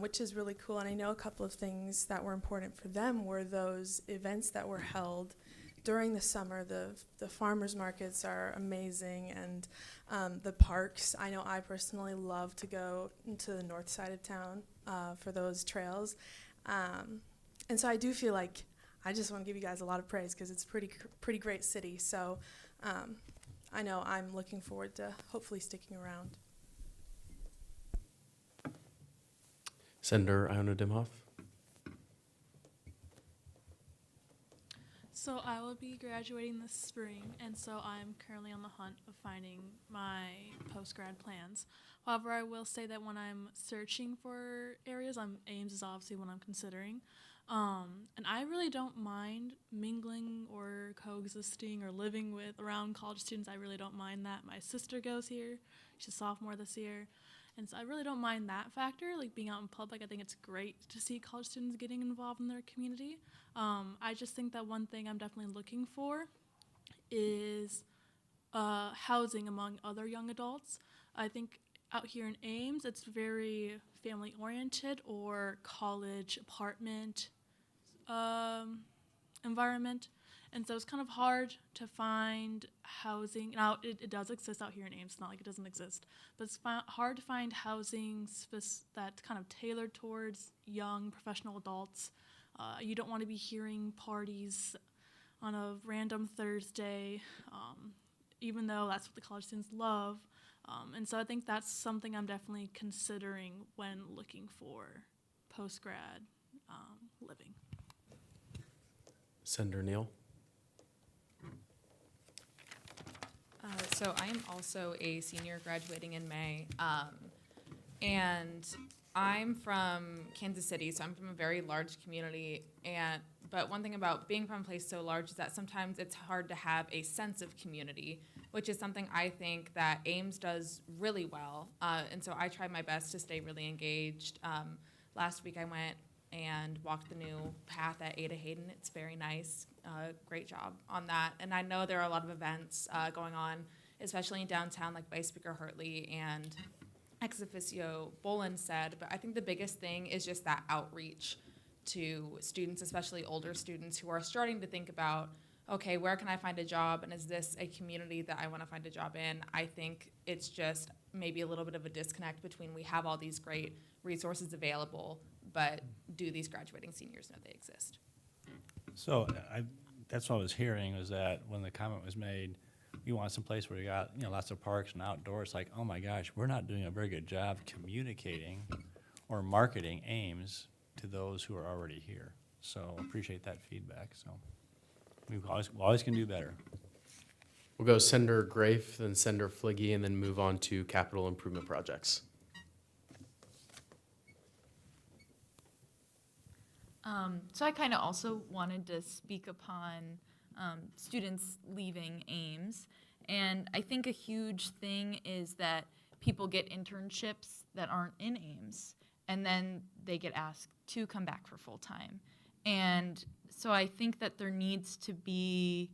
Speaker 13: Which is really cool. And I know a couple of things that were important for them were those events that were held during the summer. The farmers markets are amazing, and the parks. I know I personally love to go to the north side of town for those trails. And so I do feel like I just want to give you guys a lot of praise because it's pretty great city. So I know I'm looking forward to hopefully sticking around.
Speaker 1: Senator Iona Dimhoff.
Speaker 14: So I will be graduating this spring, and so I'm currently on the hunt of finding my post-grad plans. However, I will say that when I'm searching for areas, Ames is obviously one I'm considering. And I really don't mind mingling or coexisting or living with around college students. I really don't mind that. My sister goes here. She's a sophomore this year. And so I really don't mind that factor, like being out in public. I think it's great to see college students getting involved in their community. I just think that one thing I'm definitely looking for is housing among other young adults. I think out here in Ames, it's very family-oriented or college apartment environment. And so it's kind of hard to find housing. Now, it does exist out here in Ames. It's not like it doesn't exist. But it's hard to find housing that's kind of tailored towards young professional adults. You don't want to be hearing parties on a random Thursday, even though that's what the college students love. And so I think that's something I'm definitely considering when looking for post-grad living.
Speaker 1: Senator Neal.
Speaker 15: So I am also a senior graduating in May, and I'm from Kansas City, so I'm from a very large community. But one thing about being from a place so large is that sometimes it's hard to have a sense of community, which is something I think that Ames does really well. And so I try my best to stay really engaged. Last week I went and walked the new path at Ada Hayden. It's very nice. Great job on that. And I know there are a lot of events going on, especially in downtown, like Vice Speaker Hartley and ex officio Bolin said. But I think the biggest thing is just that outreach to students, especially older students who are starting to think about, okay, where can I find a job, and is this a community that I want to find a job in? I think it's just maybe a little bit of a disconnect between we have all these great resources available, but do these graduating seniors know they exist?
Speaker 2: So that's what I was hearing, was that when the comment was made, we want some place where we got lots of parks and outdoors. Like, oh my gosh, we're not doing a very good job communicating or marketing Ames to those who are already here. So appreciate that feedback. So we always can do better.
Speaker 1: We'll go Senator Grafe, then Senator Fliggy, and then move on to capital improvement projects.
Speaker 7: So I kind of also wanted to speak upon students leaving Ames. And I think a huge thing is that people get internships that aren't in Ames. and then they get asked to come back for full time. And so I think that there needs to be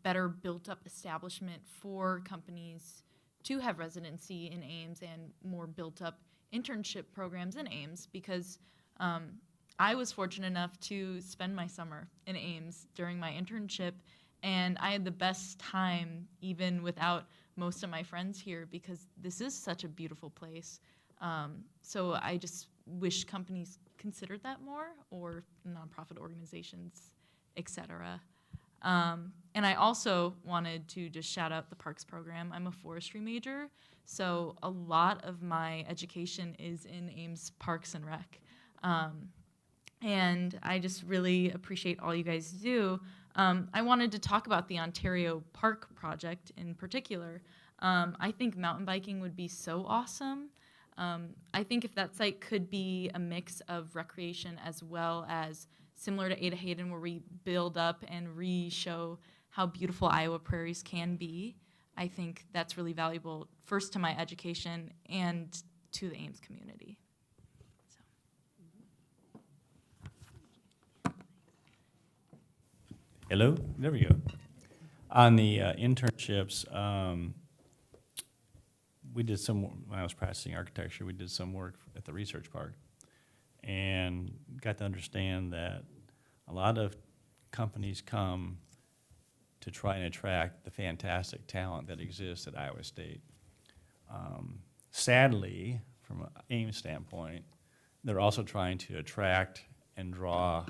Speaker 7: better built up establishment for companies to have residency in Ames and more built up internship programs in Ames, because I was fortunate enough to spend my summer in Ames during my internship, and I had the best time even without most of my friends here, because this is such a beautiful place. So I just wish companies considered that more, or nonprofit organizations, etc. And I also wanted to just shout out the Parks program. I'm a forestry major, so a lot of my education is in Ames Parks and Rec. And I just really appreciate all you guys do. I wanted to talk about the Ontario Park project in particular. I think mountain biking would be so awesome. I think if that site could be a mix of recreation as well as similar to Ada Hayden, where we build up and re-show how beautiful Iowa prairies can be, I think that's really valuable, first to my education and to the Ames community.
Speaker 2: Hello, there we go. On the internships, we did some, when I was practicing architecture, we did some work at the research park and got to understand that a lot of companies come to try and attract the fantastic talent that exists at Iowa State. Sadly, from an Ames standpoint, they're also trying to attract and draw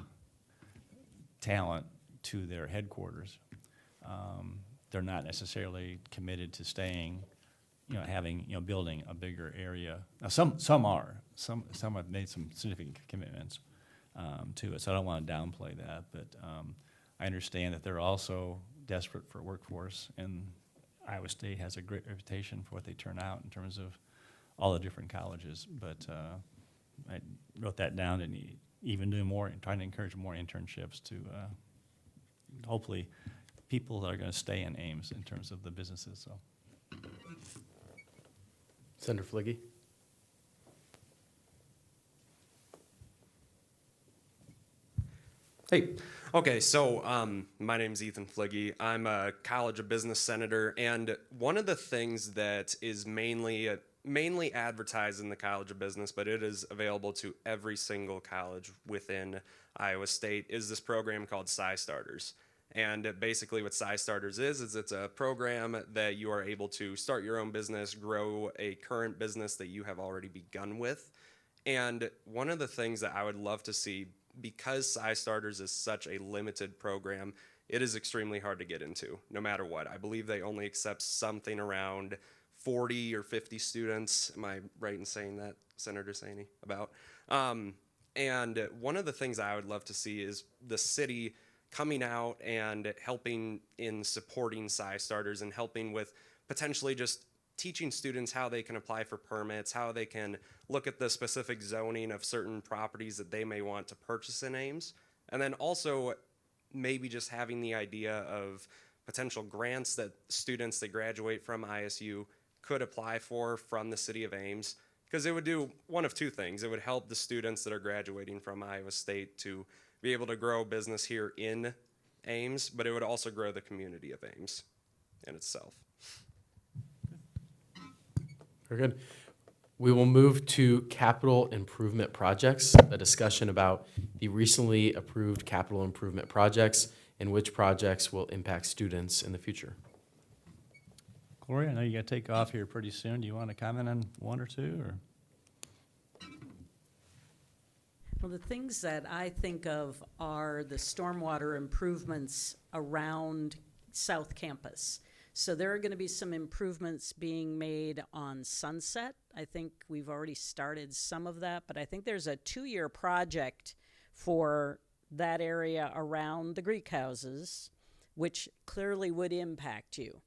Speaker 2: talent to their headquarters. They're not necessarily committed to staying, having, building a bigger area. Now, some are. Some have made some significant commitments to it, so I don't want to downplay that, but I understand that they're also desperate for workforce, and Iowa State has a great reputation for what they turn out in terms of all the different colleges, but I wrote that down, and even doing more and trying to encourage more internships to hopefully people that are going to stay in Ames in terms of the businesses. So,
Speaker 1: Senator Fligge.
Speaker 16: Hey, okay, so my name's Ethan Fligge. I'm a College of Business senator, and one of the things that is mainly advertised in the College of Business, but it is available to every single college within Iowa State, is this program called SciStarters. And basically what SciStarters is it's a program that you are able to start your own business, grow a current business that you have already begun with. And one of the things that I would love to see, because SciStarters is such a limited program, it is extremely hard to get into, no matter what. I believe they only accept something around 40 or 50 students. Am I right in saying that, Senator Saney, about? And one of the things I would love to see is the city coming out and helping in supporting SciStarters and helping with potentially just teaching students how they can apply for permits, how they can look at the specific zoning of certain properties that they may want to purchase in Ames, and then also maybe just having the idea of potential grants that students that graduate from ISU could apply for from the city of Ames, because it would do one of two things. It would help the students that are graduating from Iowa State to be able to grow business here in Ames, but it would also grow the community of Ames in itself.
Speaker 1: Very good. We will move to capital improvement projects, a discussion about the recently approved capital improvement projects and which projects will impact students in the future.
Speaker 2: Gloria, I know you got to take off here pretty soon. Do you want to comment on one or two? Or?
Speaker 9: Well, the things that I think of are the stormwater improvements around South Campus. So there are going to be some improvements being made on Sunset. I think we've already started some of that, but I think there's a 2-year project for that area around the Greek houses, which clearly would impact you.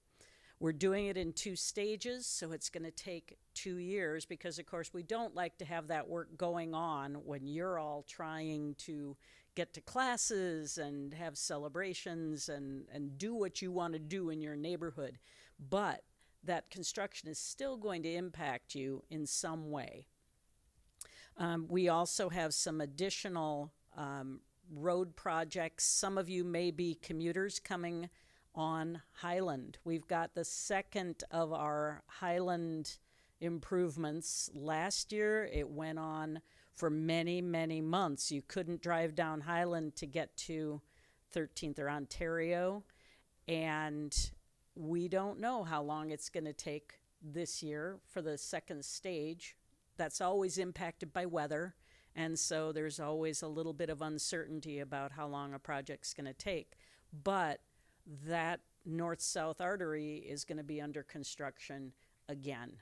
Speaker 9: We're doing it in 2 stages, so it's going to take 2 years because, of course, we don't like to have that work going on when you're all trying to get to classes and have celebrations and do what you want to do in your neighborhood. But that construction is still going to impact you in some way. We also have some additional road projects. Some of you may be commuters coming on Highland. We've got the second of our Highland improvements. Last year, it went on for many, many months. You couldn't drive down Highland to get to 13th or Ontario, and we don't know how long it's going to take this year for the second stage. That's always impacted by weather, and so there's always a little bit of uncertainty about how long a project's going to take. But that north-south artery is going to be under construction again.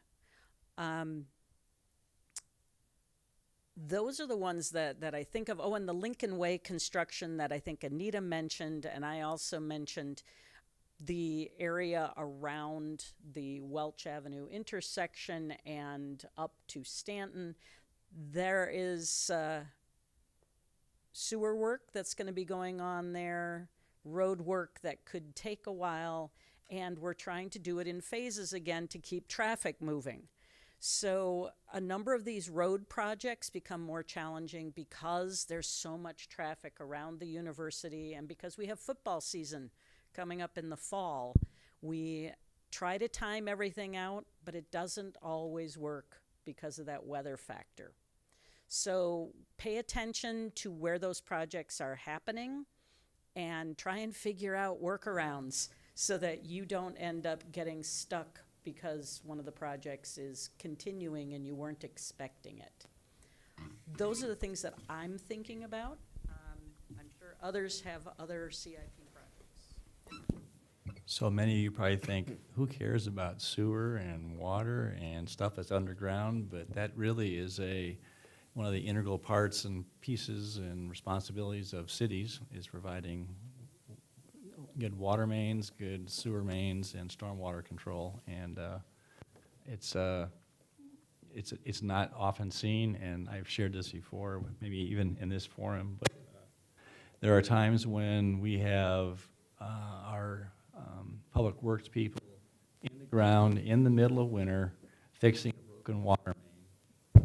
Speaker 9: Those are the ones that I think of. Oh, and the Lincoln Way construction that I think Anita mentioned, and I also mentioned the area around the Welch Avenue intersection and up to Stanton. There is sewer work that's going to be going on there, road work that could take a while, and we're trying to do it in phases again to keep traffic moving. So a number of these road projects become more challenging because there's so much traffic around the university, and because we have football season coming up in the fall. We try to time everything out, but it doesn't always work because of that weather factor. So pay attention to where those projects are happening and try and figure out workarounds so that you don't end up getting stuck because one of the projects is continuing and you weren't expecting it. Those are the things that I'm thinking about. I'm sure others have other CIP projects.
Speaker 2: So many of you probably think, who cares about sewer and water and stuff that's underground? But that really is one of the integral parts and pieces and responsibilities of cities, is providing good water mains, good sewer mains, and stormwater control. And it's not often seen, and I've shared this before, maybe even in this forum, but there are times when we have our public works people in the ground in the middle of winter fixing a broken water main.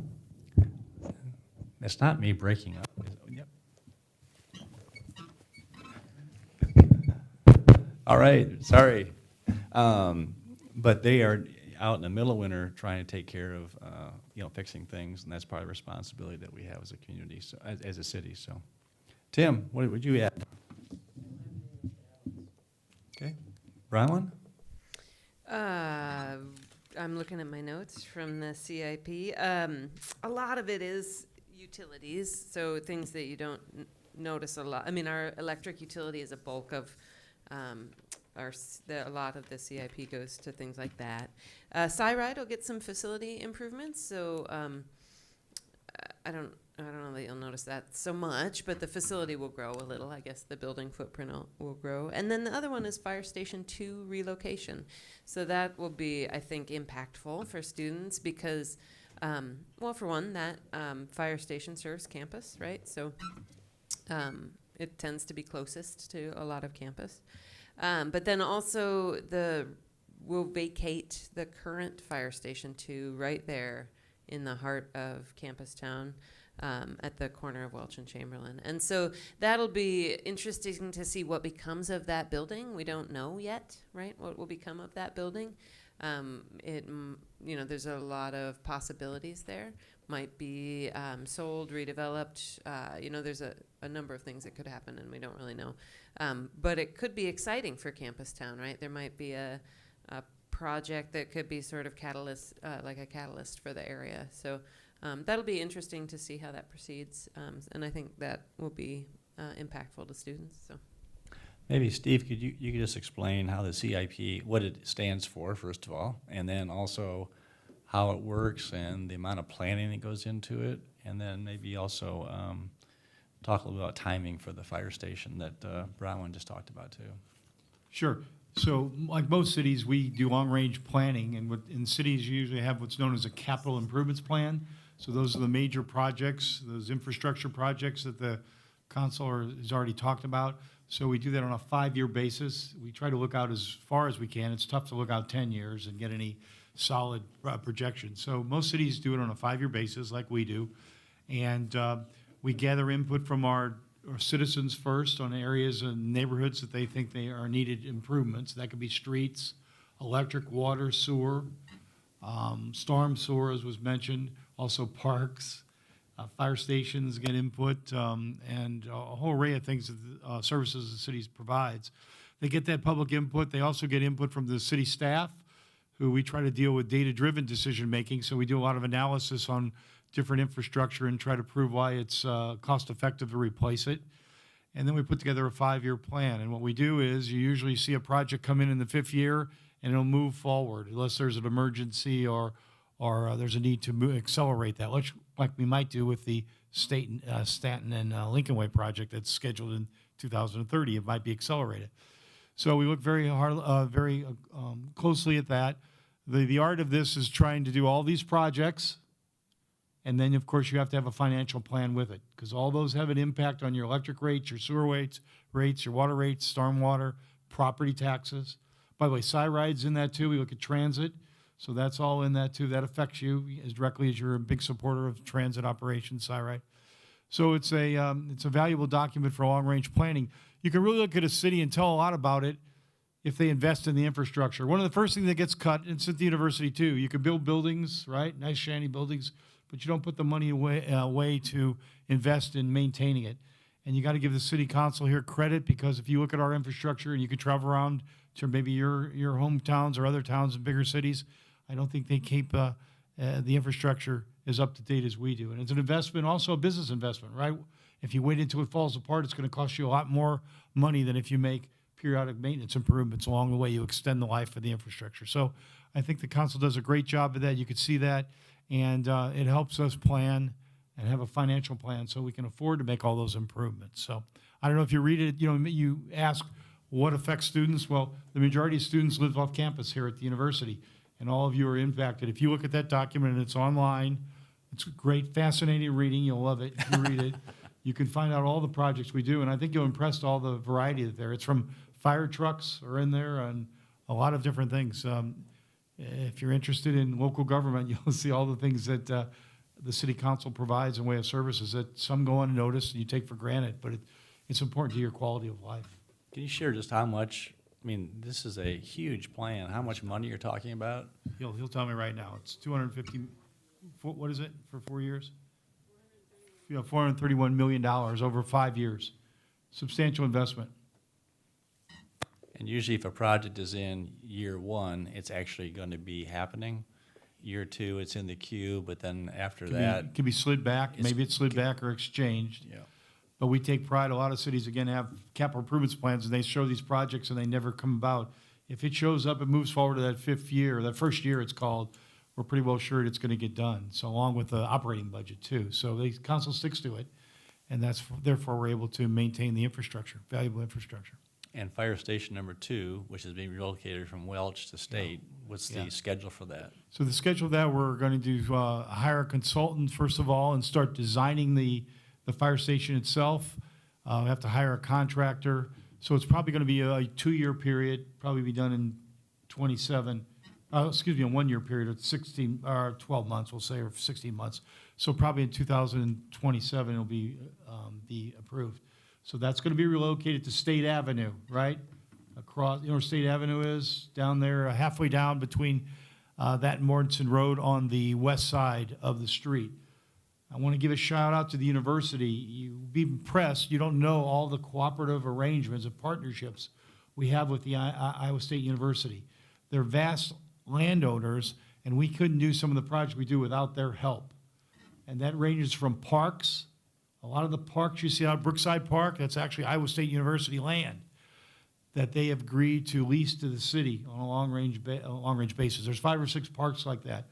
Speaker 2: That's not me breaking up. Yep. All right, sorry. But they are out in the middle of winter trying to take care of, fixing things, and that's part of the responsibility that we have as a community, so as a city. So, Tim, what would you add? Okay, Bronwyn?
Speaker 8: I'm looking at my notes from the CIP. A lot of it is utilities, so things that you don't notice a lot. I mean, our electric utility is a bulk of a lot of the CIP goes to things like that. SciRide will get some facility improvements, so I don't know that you'll notice that so much, but the facility will grow a little. I guess the building footprint will grow. And then the other one is Fire Station 2 relocation. So that will be, I think, impactful for students because, well, for one, that fire station serves campus, right? So it tends to be closest to a lot of campus. But then also we'll vacate the current Fire Station 2 right there in the heart of campus town. At the corner of Welch and Chamberlain. And so that'll be interesting to see what becomes of that building. We don't know yet, right, what will become of that building. There's a lot of possibilities there. Might be sold, redeveloped. There's a number of things that could happen, and we don't really know. But it could be exciting for campus town, right? There might be a project that could be sort of like a catalyst for the area. So that'll be interesting to see how that proceeds, and I think that will be impactful to students. So,
Speaker 2: maybe Steve, could you could just explain how the CIP, what it stands for, first of all, and then also how it works and the amount of planning that goes into it, and then maybe also talk a little about timing for the fire station that Bronwyn just talked about too.
Speaker 5: Sure. So like most cities, we do long-range planning, and in cities you usually have what's known as a capital improvements plan. So those are the major projects, those infrastructure projects that the council has already talked about. So we do that on a 5-year basis. We try to look out as far as we can. It's tough to look out 10 years and get any solid projections. So most cities do it on a 5-year basis like we do. And we gather input from our citizens first on areas and neighborhoods that they think they are needed improvements. That could be streets, electric, water, sewer, storm sewer, as was mentioned, also parks, fire stations get input, and a whole array of things, that services the city provides. They get that public input. They also get input from the city staff, who we try to deal with data-driven decision-making. So we do a lot of analysis on different infrastructure and try to prove why it's cost-effective to replace it. And then we put together a 5-year plan. And what we do is you usually see a project come in the 5th year, and it'll move forward unless there's an emergency or there's a need to accelerate that, like we might do with the Stanton and Lincoln Way project that's scheduled in 2030. It might be accelerated. So we look very closely at that. The art of this is trying to do all these projects, and then, of course, you have to have a financial plan with it, because all those have an impact on your electric rates, your sewer rates, your water rates, stormwater, property taxes. By the way, SIRIDE's in that too. We look at transit, so that's all in that too. That affects you as directly as you're a big supporter of transit operations, SIRIDE. So it's a valuable document for long-range planning. You can really look at a city and tell a lot about it if they invest in the infrastructure. One of the first things that gets cut, and it's at the university too, you can build buildings, right? Nice, shiny buildings, but you don't put the money away to invest in maintaining it. And you got to give the city council here credit, because if you look at our infrastructure and you could travel around to maybe your hometowns or other towns in bigger cities, I don't think they keep the infrastructure as up to date as we do. And it's an investment, also a business investment, right? If you wait until it falls apart, it's going to cost you a lot more money than if you make periodic maintenance improvements along the way. You extend the life of the infrastructure. So I think the council does a great job of that. You could see that, and it helps us plan and have a financial plan so we can afford to make all those improvements. So I don't know if you read it, you ask what affects students. Well, the majority of students live off campus here at the university, and all of you are impacted. If you look at that document, and it's online, it's great, fascinating reading. You'll love it if you read it. You can find out all the projects we do, and I think you'll impress all the variety there. It's from fire trucks are in there and a lot of different things. If you're interested in local government, you'll see all the things that the city council provides in way of services that some go unnoticed and you take for granted, but it's important to your quality of life.
Speaker 2: Can you share just how much, this is a huge plan, how much money you're talking about?
Speaker 5: He'll tell me right now. It's 250, what is it, for 4 years? $431 million over 5 years. Substantial investment.
Speaker 2: And usually if a project is in year 1, it's actually going to be happening. Year 2, it's in the queue, but then after that...
Speaker 5: It can be slid back. Maybe it's slid back or exchanged.
Speaker 2: Yeah.
Speaker 5: But we take pride. A lot of cities, again, have capital improvements plans, and they show these projects, and they never come about. If it shows up, it moves forward to that 5th year, or that 1st year it's called, we're pretty well sure it's going to get done. So along with the operating budget, too. So the council sticks to it, and therefore we're able to maintain the infrastructure, valuable infrastructure.
Speaker 2: And fire station number 2, which is being relocated from Welch to State, what's the schedule for that?
Speaker 5: So the schedule of that, we're going to do hire a consultant, first of all, and start designing the fire station itself. We have to hire a contractor. So it's probably going to be a 2-year period, probably be done in 27, a 1-year period of 16 or 12 months, we'll say, or 16 months. So probably in 2027 it'll be approved. So that's going to be relocated to State Avenue, right? Across, where State Avenue is, down there, halfway down between that and Mortensen Road on the west side of the street. I want to give a shout out to the university. You'd be impressed. You don't know all the cooperative arrangements and partnerships we have with the Iowa State University. They're vast landowners, and we couldn't do some of the projects we do without their help. And that ranges from parks. A lot of the parks you see out at Brookside Park, that's actually Iowa State University land that they have agreed to lease to the city on a long-range basis. There's 5 or 6 parks like that.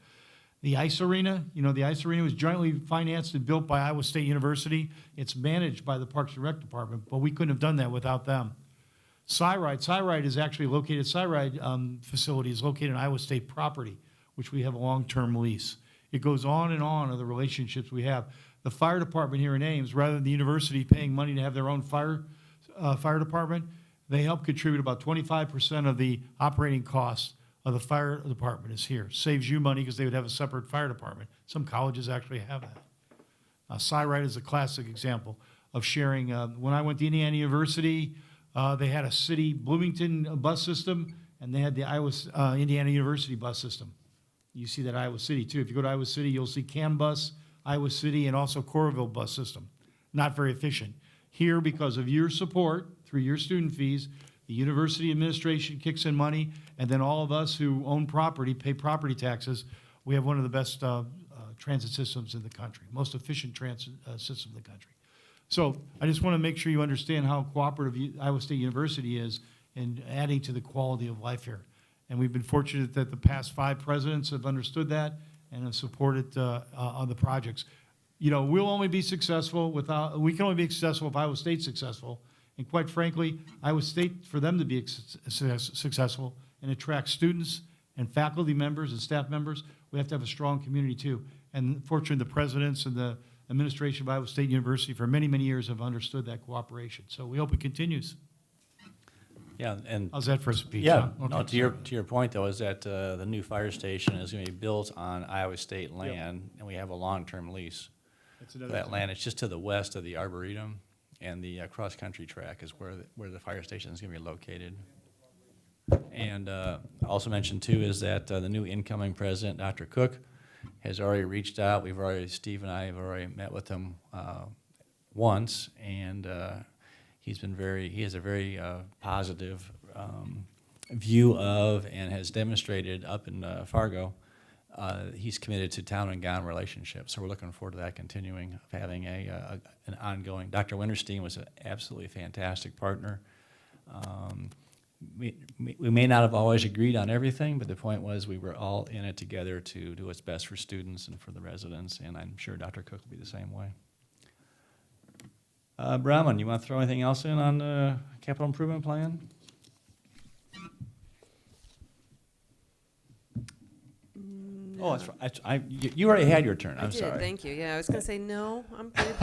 Speaker 5: The ice arena, the ice arena was jointly financed and built by Iowa State University. It's managed by the Parks and Rec Department, but we couldn't have done that without them. SIRIDE is actually located, SIRIDE facility is located in Iowa State property, which we have a long-term lease. It goes on and on of the relationships we have. The fire department here in Ames, rather than the university paying money to have their own fire department, they help contribute about 25% of the operating costs of the fire department is here. Saves you money because they would have a separate fire department. Some colleges actually have that. SciRide is a classic example of sharing. When I went to Indiana University, they had a city Bloomington bus system, and they had the Indiana University bus system. You see that Iowa City too. If you go to Iowa City, you'll see CAMBus, Iowa City, and also Coralville bus system. Not very efficient. Here, because of your support through your student fees, the university administration kicks in money, and then all of us who own property pay property taxes. We have one of the best transit systems in the country, most efficient transit system in the country. So I just want to make sure you understand how cooperative Iowa State University is in adding to the quality of life here. And we've been fortunate that the past 5 presidents have understood that and have supported on the projects. You know, we can only be successful if Iowa State's successful. And quite frankly, Iowa State, for them to be successful and attract students and faculty members and staff members, we have to have a strong community too. And fortunately, the presidents and the administration of Iowa State University for many, many years have understood that cooperation. So we hope it continues.
Speaker 2: Yeah, and
Speaker 5: how's that for a speech?
Speaker 2: Yeah,
Speaker 5: Okay.
Speaker 2: no, to your point though, is that the new fire station is going to be built on Iowa State land, and we have a long-term lease for that land. It's just to the west of the Arboretum, and the cross-country track is where the fire station is going to be located. And also mentioned too is that the new incoming president, Dr. Cook, has already reached out. Steve and I have already met with him once, and he has a very positive view of and has demonstrated up in Fargo. He's committed to town and gown relationships, so we're looking forward to that continuing, of having an ongoing. Dr. Winterstein was an absolutely fantastic partner. We may not have always agreed on everything, but the point was we were all in it together to do what's best for students and for the residents, and I'm sure Dr. Cook will be the same way. Brahman, you want to throw anything else in on the capital improvement plan?
Speaker 8: No.
Speaker 2: Oh, that's right. You already had your turn. I'm
Speaker 8: I did,
Speaker 2: sorry.
Speaker 8: thank you. Yeah, I was going to say no, I'm good.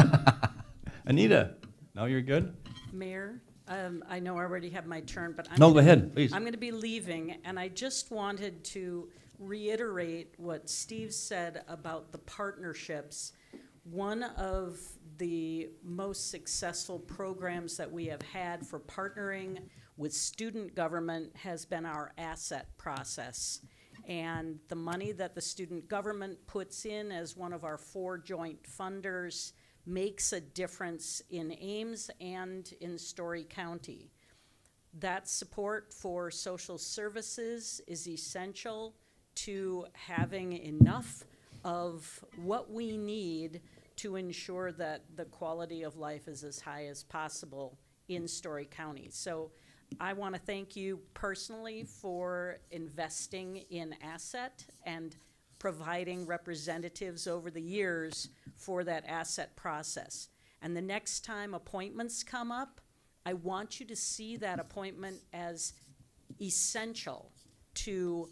Speaker 2: Anita, no, you're good?
Speaker 9: Mayor, I know I already have my turn, but
Speaker 2: No, go ahead, please.
Speaker 9: I'm going to be leaving, and I just wanted to reiterate what Steve said about the partnerships. One of the most successful programs that we have had for partnering with student government has been our asset process. And the money that the student government puts in as one of our 4 joint funders makes a difference in Ames and in Story County. That support for social services is essential to having enough of what we need to ensure that the quality of life is as high as possible in Story County. So I want to thank you personally for investing in asset and providing representatives over the years for that asset process. And the next time appointments come up, I want you to see that appointment as essential to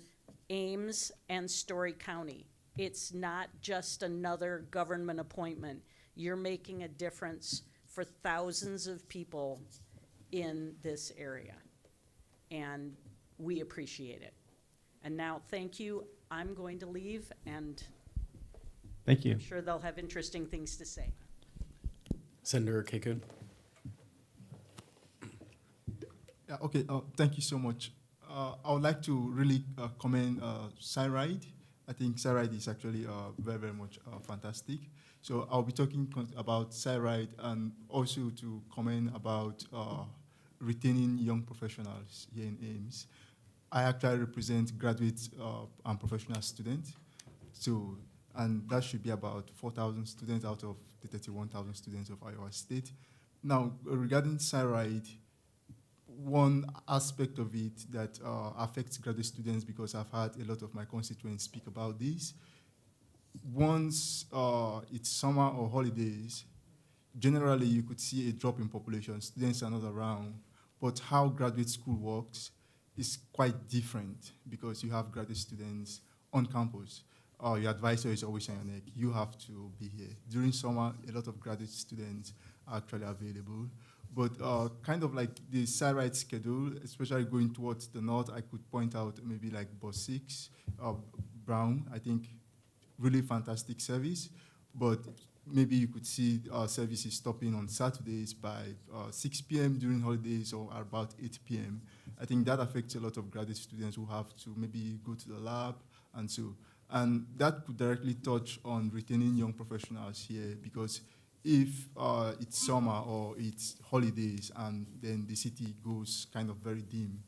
Speaker 9: Ames and Story County. It's not just another government appointment. You're making a difference for thousands of people in this area, and we appreciate it. And now, thank you. I'm going to leave, and
Speaker 2: thank you.
Speaker 9: I'm sure they'll have interesting things to say.
Speaker 1: Senator Kekun.
Speaker 17: Yeah, okay, thank you so much. I would like to really commend SciRide. I think SciRide is actually very, very much fantastic. So I'll be talking about SciRide and also to comment about retaining young professionals here in Ames. I actually represent graduate and professional students. So, and that should be about 4,000 students out of the 31,000 students of Iowa State. Now, regarding SciRide, one aspect of it that affects graduate students, because I've had a lot of my constituents speak about this, once it's summer or holidays, generally you could see a drop in population. Students are not around. But how graduate school works is quite different, because you have graduate students on campus. Your advisor is always on your neck. You have to be here. During summer, a lot of graduate students are actually available. But kind of like the SciRide schedule, especially going towards the north, I could point out maybe like Bus 6, Brown, I think really fantastic service. But maybe you could see services stopping on Saturdays by 6 p.m. during holidays or about 8 p.m. I think that affects a lot of graduate students who have to maybe go to the lab and so. And that could directly touch on retaining young professionals here, because if it's summer or it's holidays and then the city goes kind of very dim,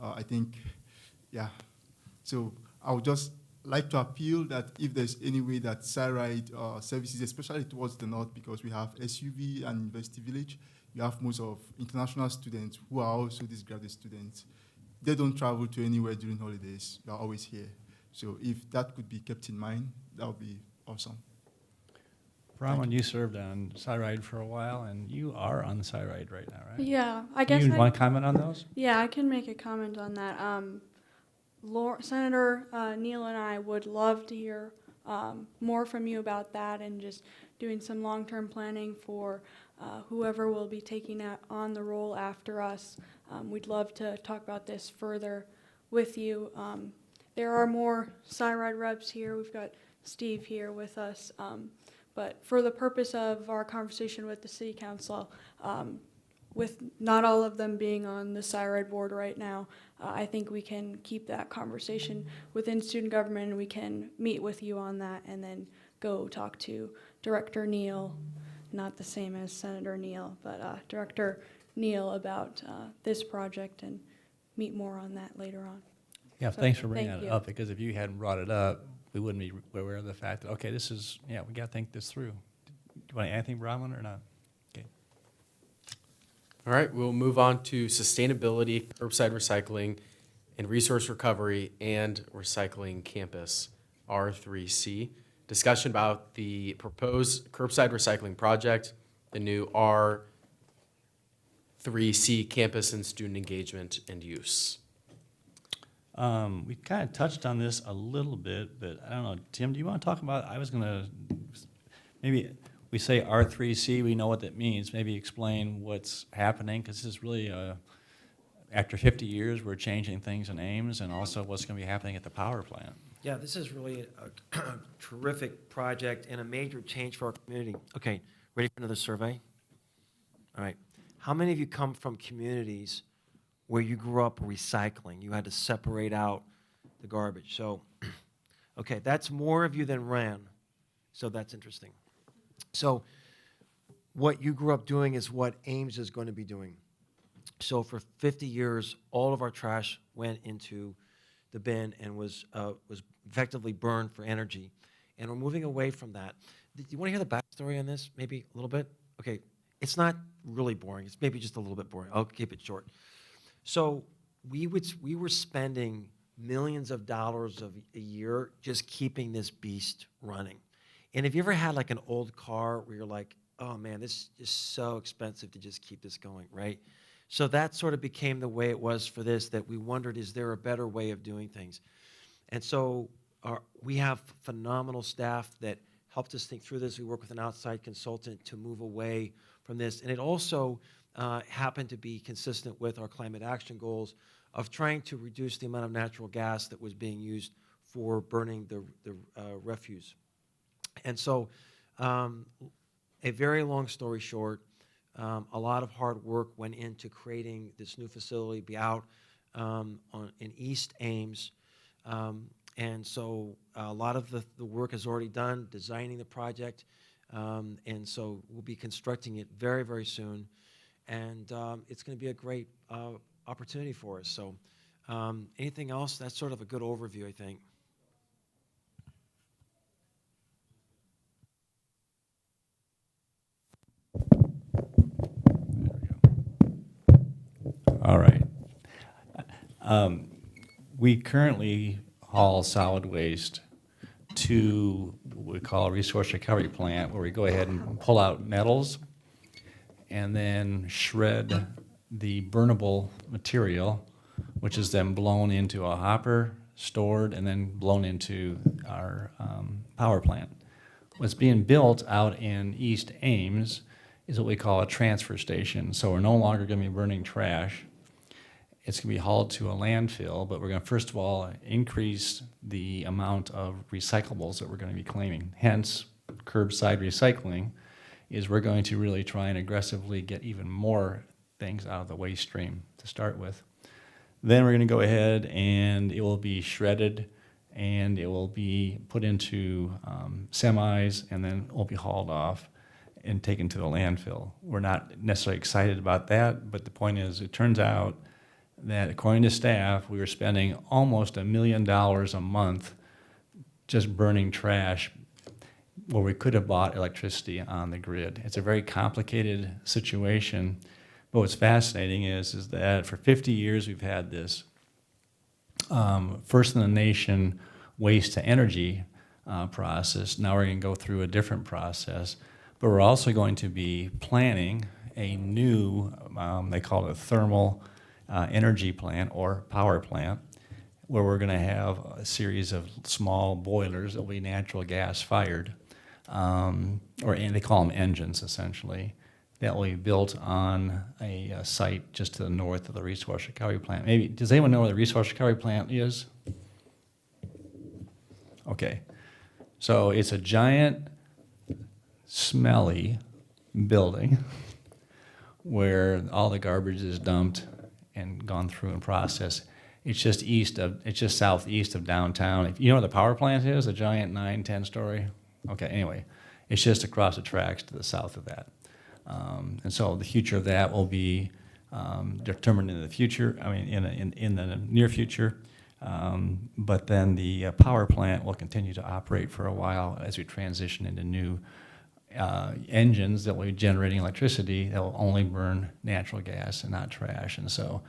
Speaker 17: I think, yeah. So I would just like to appeal that if there's any way that SciRide services, especially towards the north, because we have SUV and University Village, you have most of international students who are also these graduate students. They don't travel to anywhere during holidays. They're always here. So if that could be kept in mind, that would be awesome.
Speaker 2: Brahman, you served on SciRide for a while, and you are on SciRide right now, right?
Speaker 6: Yeah, I guess.
Speaker 2: You want to comment on those?
Speaker 6: Yeah, I can make a comment on that. Senator Neal and I would love to hear more from you about that, and just doing some long-term planning for whoever will be taking on the role after us. We'd love to talk about this further with you. There are more SciRide reps here. We've got Steve here with us. But for the purpose of our conversation with the City Council, with not all of them being on the SciRide board right now, I think we can keep that conversation within student government, and we can meet with you on that and then go talk to Director Neal, not the same as Senator Neal, but Director Neal about this project, and meet more on that later on.
Speaker 2: Yeah,
Speaker 6: So,
Speaker 2: thanks for bringing
Speaker 6: thank
Speaker 2: that
Speaker 6: you.
Speaker 2: up, because if you hadn't brought it up, we wouldn't be aware of the fact that, okay, this is, yeah, we got to think this through. Do you want to add anything, Brahman, or not? Okay.
Speaker 1: All right, we'll move on to sustainability, curbside recycling, and resource recovery and recycling campus, R3C. Discussion about the proposed curbside recycling project, the new R3C campus and student engagement and use.
Speaker 2: We kind of touched on this a little bit, but I don't know. Tim, do you want to talk about, I was going to, maybe we say R3C, we know what that means. Maybe explain what's happening, because this is really, after 50 years, we're changing things in Ames, and also what's going to be happening at the power plant.
Speaker 10: Yeah, this is really a terrific project and a major change for our community. Okay, ready for another survey? All right. How many of you come from communities where you grew up recycling? You had to separate out the garbage. So, okay, that's more of you than ran. So that's interesting. So what you grew up doing is what Ames is going to be doing. So for 50 years, all of our trash went into the bin and was effectively burned for energy. And we're moving away from that. Do you want to hear the backstory on this, maybe a little bit? Okay, it's not really boring. It's maybe just a little bit boring. I'll keep it short. So we were spending millions of dollars a year just keeping this beast running. And have you ever had like an old car where you're like, oh man, this is so expensive to just keep this going, right? So that sort of became the way it was for this, that we wondered, is there a better way of doing things? And so we have phenomenal staff that helped us think through this. We work with an outside consultant to move away from this. And it also happened to be consistent with our climate action goals of trying to reduce the amount of natural gas that was being used for burning the refuse. And so a very long story short, a lot of hard work went into creating this new facility, be out in East Ames. And so a lot of the work is already done, designing the project. And so we'll be constructing it very, very soon. And it's going to be a great opportunity for us. So anything else? That's sort of a good overview, I think.
Speaker 2: All right. We currently haul solid waste to what we call a resource recovery plant, where we go ahead and pull out metals and then shred the burnable material, which is then blown into a hopper, stored, and then blown into our power plant. What's being built out in East Ames is what we call a transfer station. So we're no longer going to be burning trash. It's going to be hauled to a landfill, but we're going to, first of all, increase the amount of recyclables that we're going to be claiming. Hence, curbside recycling is we're going to really try and aggressively get even more things out of the waste stream to start with. Then we're going to go ahead and it will be shredded and it will be put into semis and then will be hauled off and taken to the landfill. We're not necessarily excited about that, but the point is it turns out that according to staff, we were spending almost $1 million a month just burning trash where we could have bought electricity on the grid. It's a very complicated situation, but what's fascinating is that for 50 years we've had this first in the nation waste to energy process. Now we're going to go through a different process, but we're also going to be planning a new, they call it a thermal energy plant or power plant, where we're going to have a series of small boilers that will be natural gas fired, and they call them engines essentially, that will be built on a site just to the north of the resource recovery plant. Maybe, does anyone know where the resource recovery plant is? Okay, so it's a giant, smelly building where all the garbage is dumped and gone through and processed. It's just southeast of downtown. If you know where the power plant is, a giant 9, 10-story? Okay, anyway, it's just across the tracks to the south of that. And so the future of that will be determined in the future, in the near future. But then the power plant will continue to operate for a while as we transition into new engines that will be generating electricity that will only burn natural gas and not trash. And so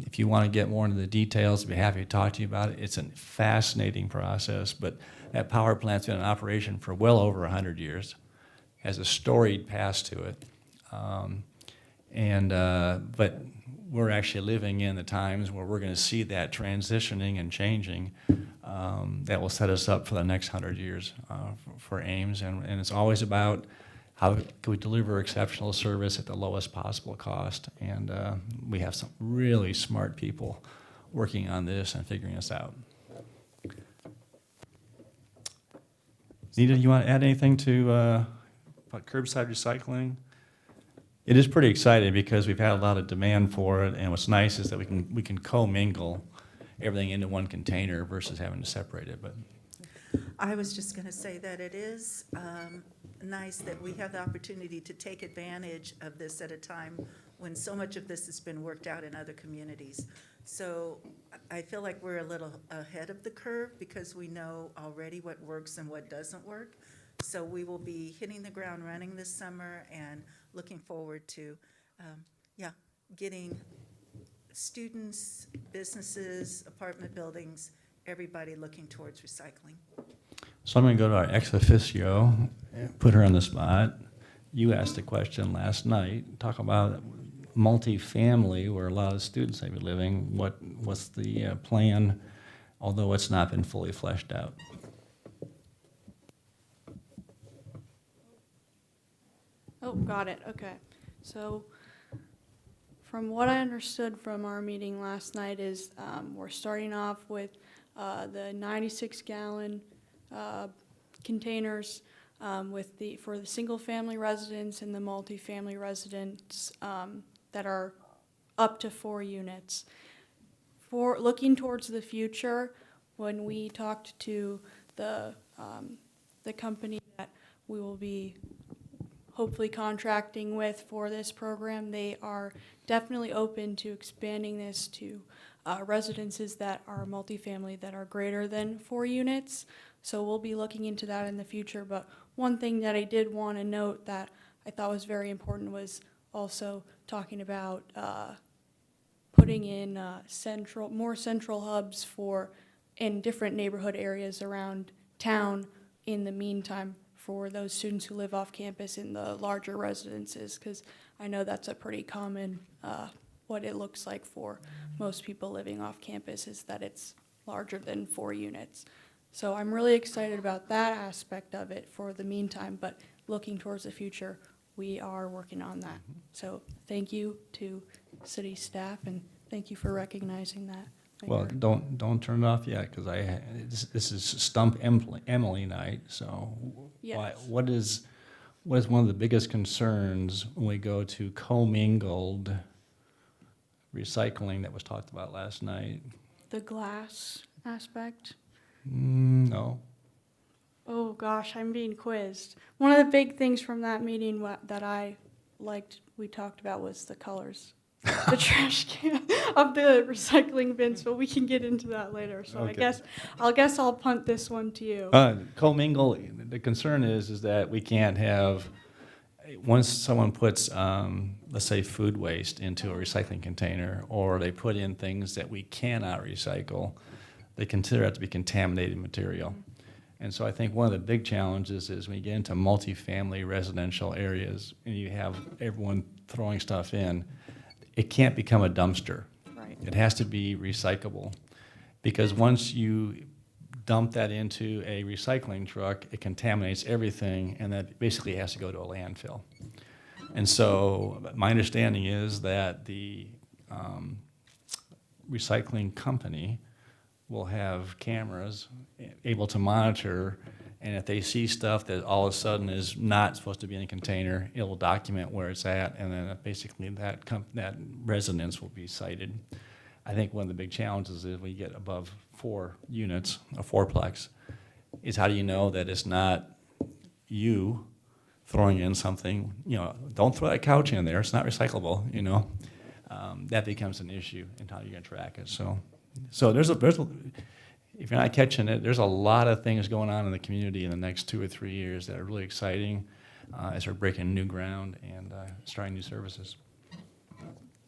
Speaker 2: if you want to get more into the details, I'd be happy to talk to you about it. It's a fascinating process, but that power plant's been in operation for well over 100 years, has a storied past to it. But we're actually living in the times where we're going to see that transitioning and changing that will set us up for the next 100 years for Ames. And it's always about how can we deliver exceptional service at the lowest possible cost. And we have some really smart people working on this and figuring this out. Nita, you want to add anything to about curbside recycling? It is pretty exciting because we've had a lot of demand for it, and what's nice is that we can co-mingle everything into one container versus having to separate it. But
Speaker 11: I was just going to say that it is nice that we have the opportunity to take advantage of this at a time when so much of this has been worked out in other communities. So I feel like we're a little ahead of the curve because we know already what works and what doesn't work. So we will be hitting the ground running this summer and looking forward to, getting students, businesses, apartment buildings, everybody looking towards recycling.
Speaker 2: So I'm going to go to our ex officio and put her on the spot. You asked a question last night. Talk about multifamily, where a lot of students may be living. What's the plan, although it's not been fully fleshed out?
Speaker 6: Oh, got it. Okay. So from what I understood from our meeting last night is we're starting off with the 96-gallon containers for the single-family residents and the multifamily residents that are up to 4 units. For looking towards the future, when we talked to the company that we will be hopefully contracting with for this program, they are definitely open to expanding this to residences that are multifamily that are greater than 4 units. So we'll be looking into that in the future. But one thing that I did want to note that I thought was very important was also talking about putting in more central hubs in different neighborhood areas around town in the meantime for those students who live off campus in the larger residences, because I know that's a pretty common, what it looks like for most people living off campus is that it's larger than 4 units. So I'm really excited about that aspect of it for the meantime, but looking towards the future, we are working on that. So thank you to city staff, and thank you for recognizing that.
Speaker 2: Well, don't turn it off yet, because this is Stump Emily night. So,
Speaker 6: Yes.
Speaker 2: what is one of the biggest concerns when we go to commingled recycling that was talked about last night?
Speaker 6: The glass aspect.
Speaker 2: No.
Speaker 6: Oh gosh, I'm being quizzed. One of the big things from that meeting that I liked, we talked about, was the colors, the trash can of the recycling bins. But we can get into that later. So
Speaker 2: Okay.
Speaker 6: I guess I'll punt this one to you.
Speaker 2: Commingle. The concern is that we can't have, once someone puts, let's say, food waste into a recycling container, or they put in things that we cannot recycle, they consider it to be contaminated material. And so I think one of the big challenges is when you get into multifamily residential areas and you have everyone throwing stuff in, it can't become a dumpster.
Speaker 6: Right.
Speaker 2: It has to be recyclable, because once you dump that into a recycling truck, it contaminates everything, and that basically has to go to a landfill. And so my understanding is that the recycling company will have cameras able to monitor, and if they see stuff that all of a sudden is not supposed to be in a container, it will document where it's at, and then basically that residence will be cited. I think one of the big challenges is when you get above 4 units, a fourplex, is how do you know that it's not you throwing in something, don't throw that couch in there, it's not recyclable, that becomes an issue in how you're gonna track it. So there's a, if you're not catching it, there's a lot of things going on in the community in the next 2 or 3 years that are really exciting as we're breaking new ground and starting new services.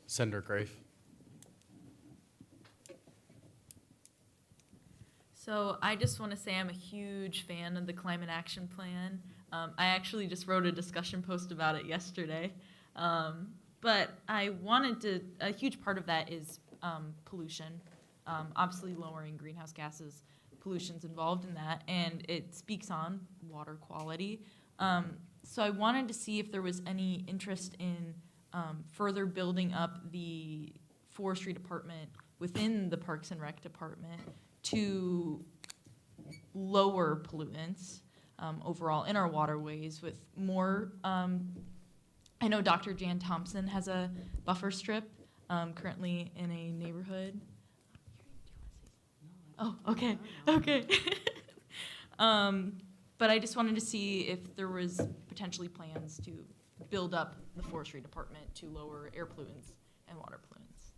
Speaker 1: Senator Grafe.
Speaker 7: So I just want to say I'm a huge fan of the Climate Action Plan. I actually just wrote a discussion post about it yesterday. But I wanted to, a huge part of that is pollution. Obviously lowering greenhouse gases, pollution's involved in that, and it speaks on water quality. So I wanted to see if there was any interest in further building up the forestry department within the Parks and Rec department to lower pollutants overall in our waterways with more. I know Dr. Jan Thompson has a buffer strip currently in a neighborhood. Oh, okay, okay. But I just wanted to see if there was potentially plans to build up the forestry department to lower air pollutants and water pollutants.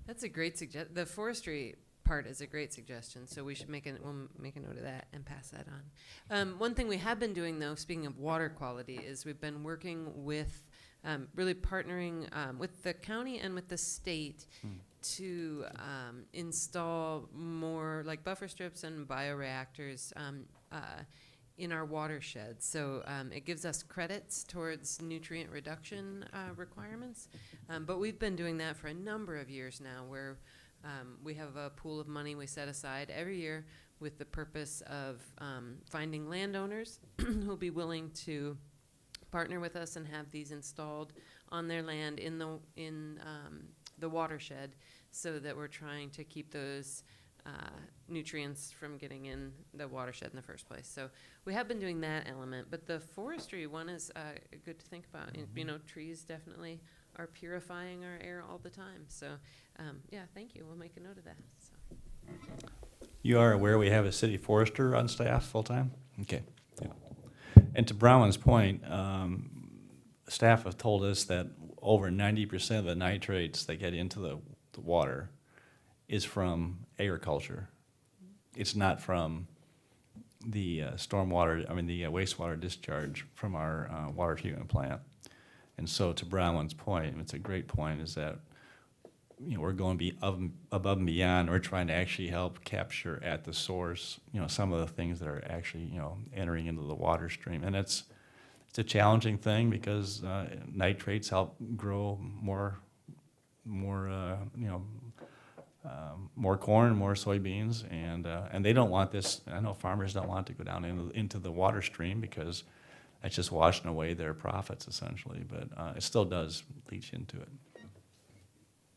Speaker 8: That's a great suggestion. The forestry part is a great suggestion, so we'll make a note of that and pass that on. One thing we have been doing, though, speaking of water quality, is we've been working with, really partnering with the county and with the state to install more like buffer strips and bioreactors in our watershed. So it gives us credits towards nutrient reduction requirements. But we've been doing that for a number of years now, where we have a pool of money we set aside every year with the purpose of finding landowners who'll be willing to partner with us and have these installed on their land in the watershed, so that we're trying to keep those nutrients from getting in the watershed in the first place. So we have been doing that element, but the forestry one is good to think about. Trees definitely are purifying our air all the time. So yeah, thank you. We'll make a note of that. So.
Speaker 2: You are aware we have a city forester on staff full-time? Okay. Yeah. And to Brown's point, staff have told us that over 90% of the nitrates that get into the water is from agriculture. It's not from the the wastewater discharge from our water treatment plant. And so to Brown's point, and it's a great point, is that we're going above and beyond. We're trying to actually help capture at the source, some of the things that are actually, entering into the water stream. And it's a challenging thing because nitrates help grow more corn, more soybeans, and they don't want this. I know farmers don't want to go down into the water stream because it's just washing away their profits essentially. But it still does leach into it.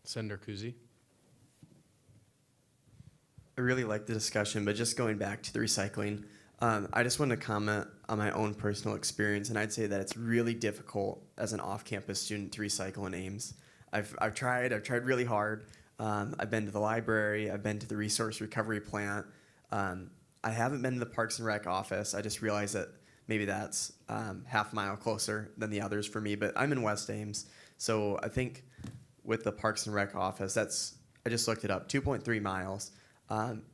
Speaker 1: Senator Kuzi.
Speaker 18: I really like the discussion, but just going back to the recycling, I just want to comment on my own personal experience, and I'd say that it's really difficult as an off-campus student to recycle in Ames. I've tried really hard. I've been to the library, I've been to the resource recovery plant. I haven't been to the Parks and Rec office. I just realized that maybe that's half a mile closer than the others for me, but I'm in West Ames. So I think with the Parks and Rec office, I just looked it up, 2.3 miles.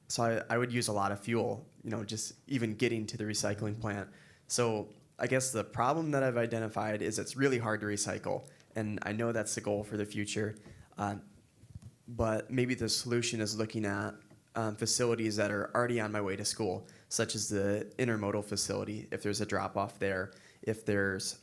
Speaker 18: So I would use a lot of fuel, just even getting to the recycling plant. So I guess the problem that I've identified is it's really hard to recycle, and I know that's the goal for the future. But maybe the solution is looking at facilities that are already on my way to school, such as the intermodal facility, if there's a drop-off there. If there's,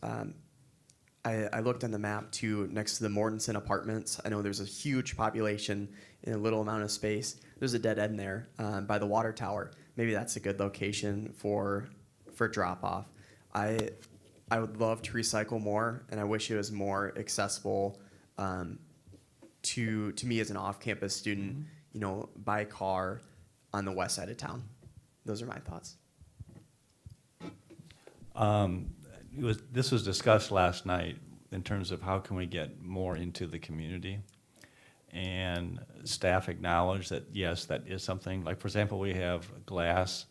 Speaker 18: I looked on the map too, next to the Mortensen apartments. I know there's a huge population in a little amount of space. There's a dead end there by the water tower. Maybe that's a good location for drop-off. I would love to recycle more, and I wish it was more accessible to me as an off-campus student, by car on the west side of town. Those are my thoughts.
Speaker 2: This was discussed last night in terms of how can we get more into the community. And staff acknowledged that, yes, that is something. Like, for example, we have glass,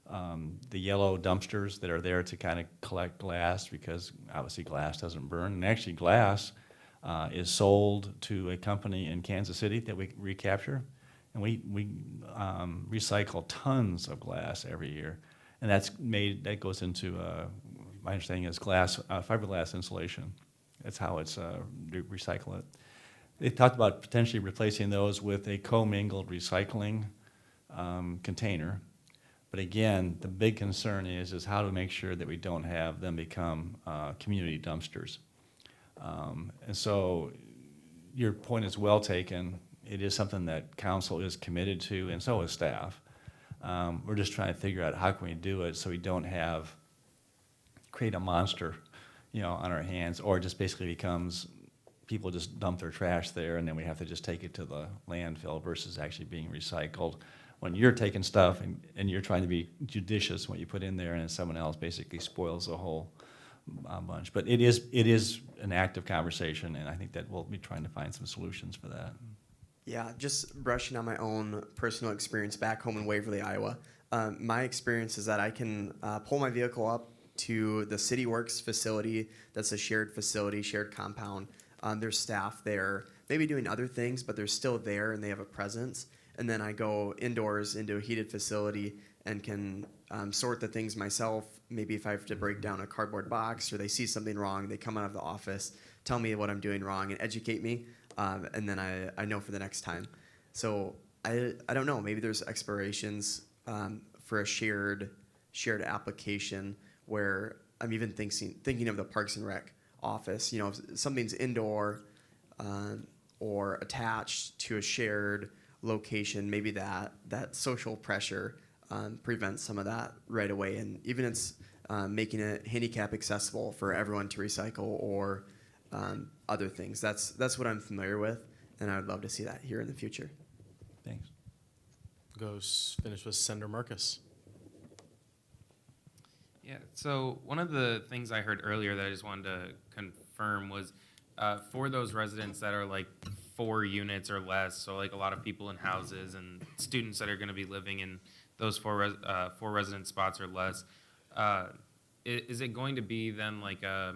Speaker 2: the yellow dumpsters that are there to kind of collect glass, because obviously glass doesn't burn. And actually glass is sold to a company in Kansas City that we recapture. And we recycle tons of glass every year. And that goes into, my understanding is fiberglass insulation. That's how it's recycle it. They talked about potentially replacing those with a commingled recycling container. But again, the big concern is how to make sure that we don't have them become community dumpsters. And so your point is well taken. It is something that council is committed to, and so is staff. We're just trying to figure out how can we do it so we don't create a monster, on our hands, or it just basically becomes people just dump their trash there and then we have to just take it to the landfill versus actually being recycled. When you're taking stuff and you're trying to be judicious what you put in there, and then someone else basically spoils the whole bunch. But it is an active conversation, and I think that we'll be trying to find some solutions for that.
Speaker 18: Yeah, just brushing on my own personal experience back home in Waverly, Iowa. My experience is that I can pull my vehicle up to the City Works facility. That's a shared facility, shared compound. There's staff there, maybe doing other things, but they're still there and they have a presence. And then I go indoors into a heated facility and can sort the things myself. Maybe if I have to break down a cardboard box or they see something wrong, they come out of the office, tell me what I'm doing wrong, and educate me. And then I know for the next time. So I don't know, maybe there's explorations for a shared application where I'm even thinking of the Parks and Rec office. If something's indoor or attached to a shared location, maybe that social pressure prevents some of that right away. And even it's making it handicap accessible for everyone to recycle or other things. That's what I'm familiar with, and I would love to see that here in the future.
Speaker 2: Thanks.
Speaker 1: Finish with Senator Marcus.
Speaker 12: Yeah, so one of the things I heard earlier that I just wanted to confirm was for those residents that are like 4 units or less, so like a lot of people in houses and students that are going to be living in those four resident spots or less, is it going to be then like a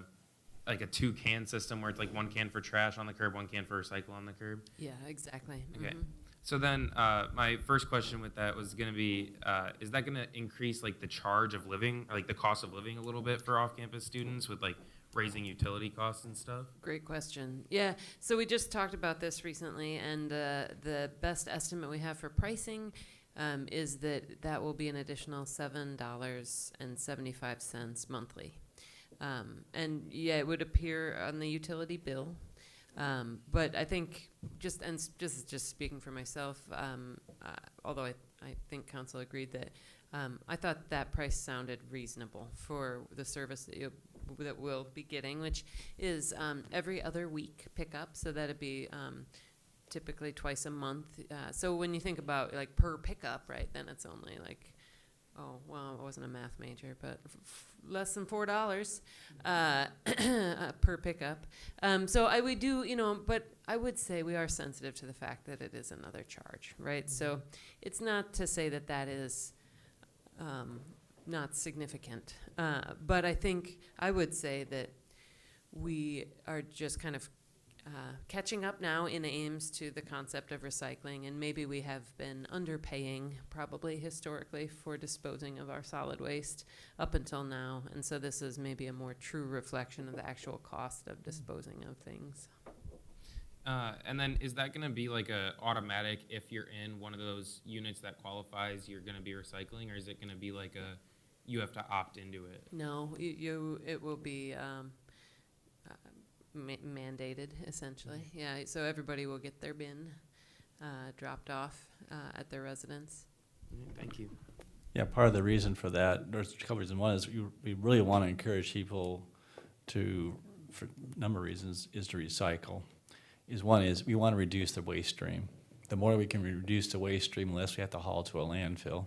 Speaker 12: 2-can system where it's like 1 can for trash on the curb, 1 can for recycle on the curb?
Speaker 8: Yeah, exactly.
Speaker 12: Okay. So then my first question with that was going to be, is that going to increase like the charge of living, or like the cost of living a little bit for off-campus students with like raising utility costs and stuff?
Speaker 8: Great question. Yeah, so we just talked about this recently, and the best estimate we have for pricing is that will be an additional $7.75 monthly. And yeah, it would appear on the utility bill. But I think, just speaking for myself, although I think council agreed that, I thought that price sounded reasonable for the service that we'll be getting, which is every other week pickup, so that'd be typically twice a month. So when you think about like per pickup, right, then it's only like, oh, well, I wasn't a math major, but less than $4 per pickup. So we do, but I would say we are sensitive to the fact that it is another charge, right? So it's not to say that that is not significant. But I think I would say that we are just kind of catching up now in Ames to the concept of recycling, and maybe we have been underpaying probably historically for disposing of our solid waste up until now, and so this is maybe a more true reflection of the actual cost of disposing of things.
Speaker 12: And then is that going to be like a automatic, if you're in one of those units that qualifies, you're going to be recycling, or is it going to be like you have to opt into it?
Speaker 8: No, it will be mandated, essentially. Yeah, so everybody will get their bin dropped off at their residence.
Speaker 12: Thank you.
Speaker 2: Yeah, part of the reason for that, there's a couple reasons. One is we really want to encourage people to, for a number of reasons, is to recycle. One is we want to reduce the waste stream. The more we can reduce the waste stream, the less we have to haul to a landfill.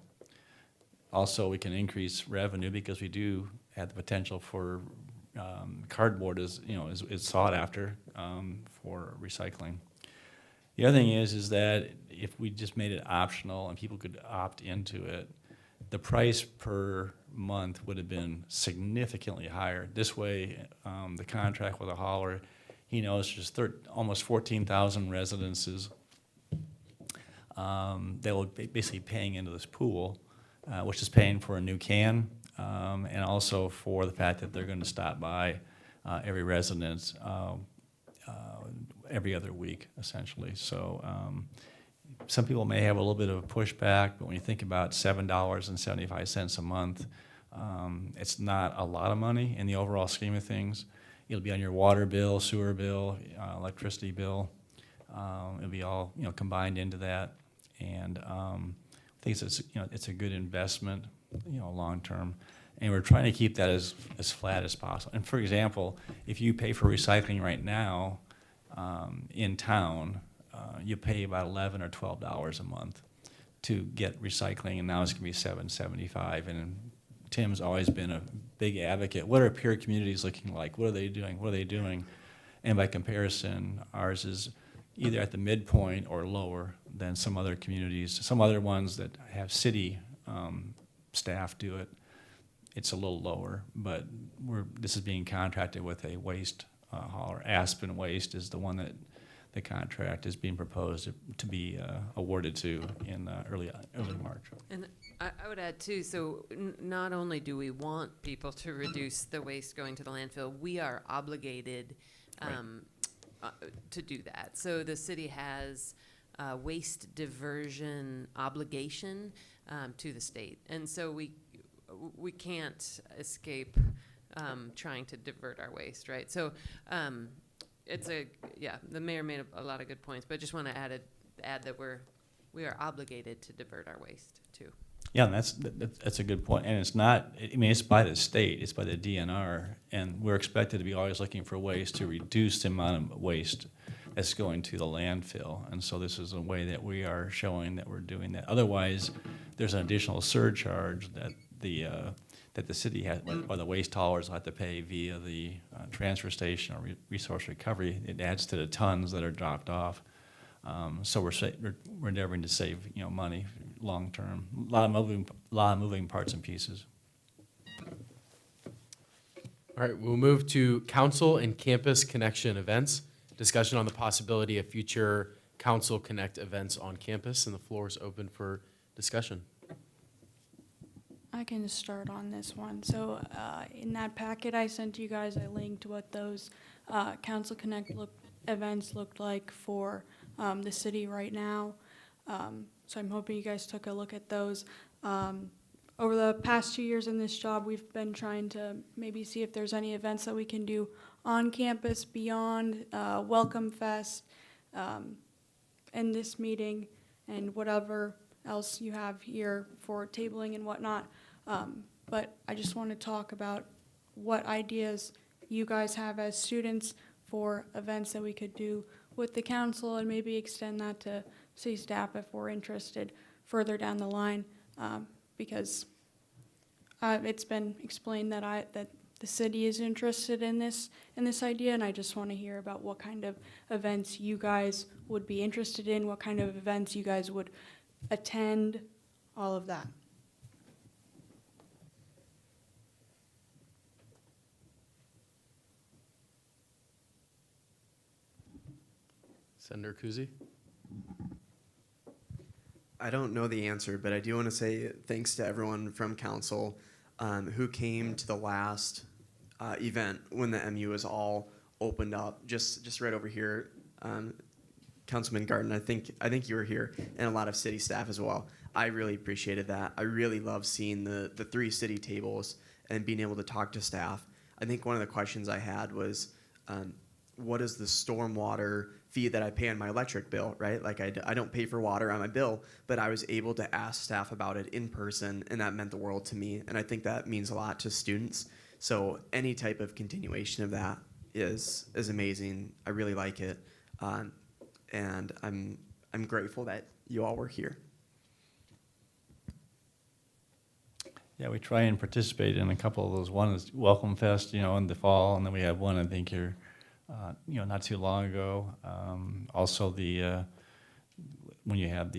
Speaker 2: Also, we can increase revenue because we do have the potential for cardboard is sought after for recycling. The other thing is that if we just made it optional and people could opt into it, the price per month would have been significantly higher. This way, the contract with a hauler, he knows there's almost 14,000 residences that will be basically paying into this pool, which is paying for a new can, and also for the fact that they're going to stop by every residence every other week, essentially. So some people may have a little bit of a pushback, but when you think about $7.75 a month, it's not a lot of money in the overall scheme of things. It'll be on your water bill, sewer bill, electricity bill. It'll be all combined into that, and I think it's a good investment, long term. And we're trying to keep that as flat as possible. And for example, if you pay for recycling right now in town, you pay about $11 or $12 a month to get recycling, and now it's going to be $7.75. And Tim's always been a big advocate. What are peer communities looking like? What are they doing? What are they doing? And by comparison, ours is either at the midpoint or lower than some other communities. Some other ones that have city staff do it, it's a little lower, but this is being contracted with a waste hauler. Aspen Waste is the one that the contract is being proposed to be awarded to in early March.
Speaker 8: And I would add too, so not only do we want people to reduce the waste going to the landfill, we are obligated to do that. So the city has a waste diversion obligation to the state, and so we can't escape trying to divert our waste, right? So the mayor made a lot of good points, but I just want to add that we are obligated to divert our waste too.
Speaker 2: Yeah, and that's a good point. And it's not, it's by the state, it's by the DNR, and we're expected to be always looking for ways to reduce the amount of waste that's going to the landfill. And so this is a way that we are showing that we're doing that. Otherwise, there's an additional surcharge that the city has, or the waste haulers have to pay via the transfer station or resource recovery. It adds to the tons that are dropped off. So we're endeavoring to save money long term. A lot of moving parts and pieces.
Speaker 1: All right, we'll move to council and campus connection events. Discussion on the possibility of future council connect events on campus, and the floor is open for discussion.
Speaker 6: I can start on this one. So in that packet I sent you guys, I linked what those Council Connect events looked like for the city right now. So I'm hoping you guys took a look at those. Over the past 2 years in this job, we've been trying to maybe see if there's any events that we can do on campus beyond Welcome Fest and this meeting and whatever else you have here for tabling and whatnot. But I just want to talk about what ideas you guys have as students for events that we could do with the council and maybe extend that to city staff if we're interested further down the line, because it's been explained that the city is interested in this idea, and I just want to hear about what kind of events you guys would be interested in, what kind of events you guys would attend, all of that.
Speaker 1: Senator Kuzi?
Speaker 18: I don't know the answer, but I do want to say thanks to everyone from council who came to the last event when the MU was all opened up. Just right over here, Councilman Garden, I think you were here, and a lot of city staff as well. I really appreciated that. I really love seeing the 3 city tables and being able to talk to staff. I think one of the questions I had was, what is the stormwater fee that I pay on my electric bill, right? Like I don't pay for water on my bill, but I was able to ask staff about it in person, and that meant the world to me. And I think that means a lot to students. So any type of continuation of that is amazing. I really like it, and I'm grateful that you all were here.
Speaker 2: Yeah, we try and participate in a couple of those. One is Welcome Fest, in the fall, and then we have one, I think, here, not too long ago. Also, when you have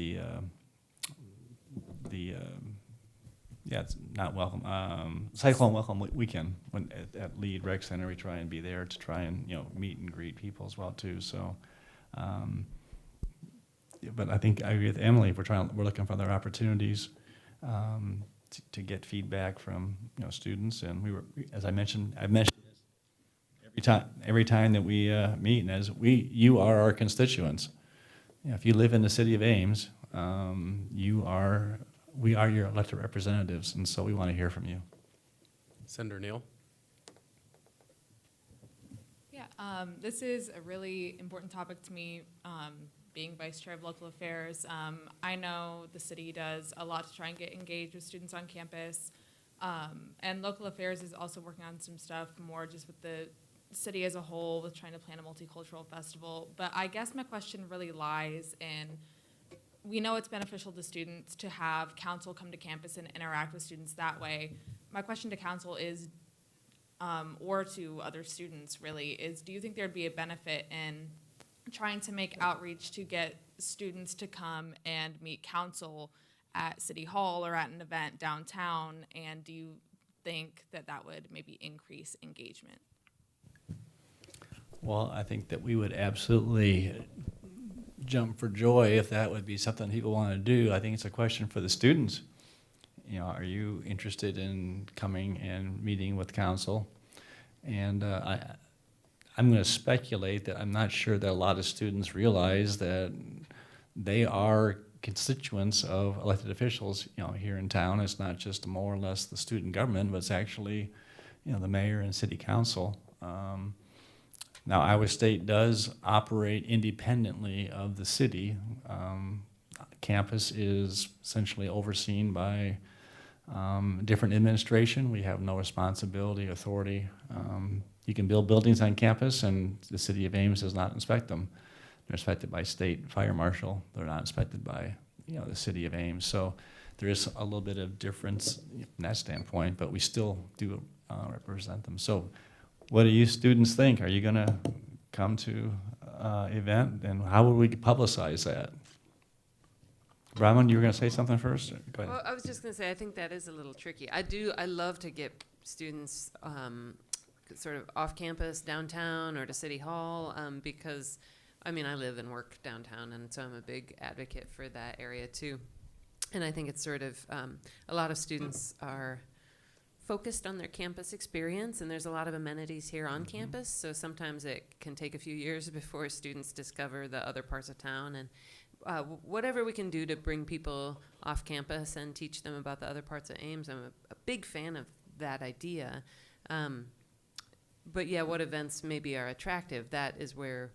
Speaker 2: it's not welcome, Cyclone Welcome Weekend at Lead Rec Center, we try and be there to try and, meet and greet people as well, too. So, but I think I agree with Emily. We're looking for other opportunities to get feedback from students, and as I've mentioned this every time that we meet, and you are our constituents. If you live in the city of Ames, we are your elected representatives, and so we want to hear from you.
Speaker 1: Senator Neal?
Speaker 15: Yeah, this is a really important topic to me. Being Vice Chair of Local Affairs, I know the city does a lot to try and get engaged with students on campus, and Local Affairs is also working on some stuff more just with the city as a whole, with trying to plan a multicultural festival. But I guess my question really lies in, we know it's beneficial to students to have council come to campus and interact with students that way. My question to council is, or to other students really, is do you think there'd be a benefit in trying to make outreach to get students to come and meet council at City Hall or at an event downtown, and do you think that would maybe increase engagement?
Speaker 2: Well, I think that we would absolutely jump for joy if that would be something people want to do. I think it's a question for the students. Are you interested in coming and meeting with council? And I'm going to speculate that I'm not sure that a lot of students realize that they are constituents of elected officials, here in town. It's not just more or less the student government, but it's actually, the mayor and city council. Now, Iowa State does operate independently of the city. Campus is essentially overseen by different administration. We have no responsibility, authority. You can build buildings on campus, and the city of Ames does not inspect them. They're inspected by state fire marshal. They're not inspected by, the city of Ames. So there is a little bit of difference from that standpoint, but we still do represent them. So what do you students think? Are you going to come to event, and how would we publicize that? Brahman, you were going to say something first? Go ahead.
Speaker 8: Well, I was just going to say, I think that is a little tricky. I love to get students sort of off campus, downtown, or to City Hall, because, I live and work downtown, and so I'm a big advocate for that area too. And I think it's sort of, a lot of students are focused on their campus experience, and there's a lot of amenities here on campus, so sometimes it can take a few years before students discover the other parts of town. And whatever we can do to bring people off campus and teach them about the other parts of Ames, I'm a big fan of that idea. But yeah, what events maybe are attractive, that is where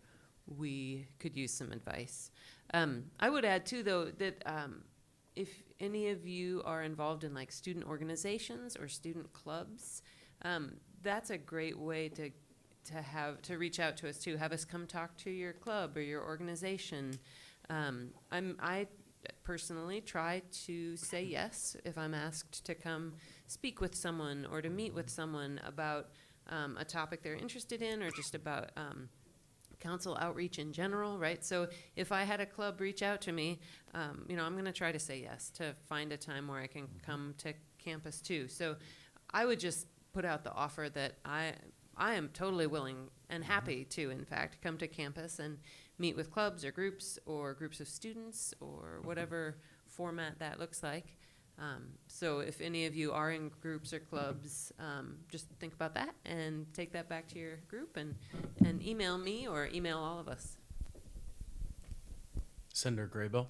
Speaker 8: we could use some advice. I would add too, though, that if any of you are involved in like student organizations or student clubs, that's a great way to to reach out to us too, have us come talk to your club or your organization. I personally try to say yes if I'm asked to come speak with someone or to meet with someone about a topic they're interested in, or just about council outreach in general, right? So if I had a club reach out to me, I'm going to try to say yes to find a time where I can come to campus too. So I would just put out the offer that I am totally willing and happy to, in fact, come to campus and meet with clubs or groups of students, or whatever format that looks like. So if any of you are in groups or clubs, just think about that and take that back to your group and email me or email all of us.
Speaker 1: Senator Graybill.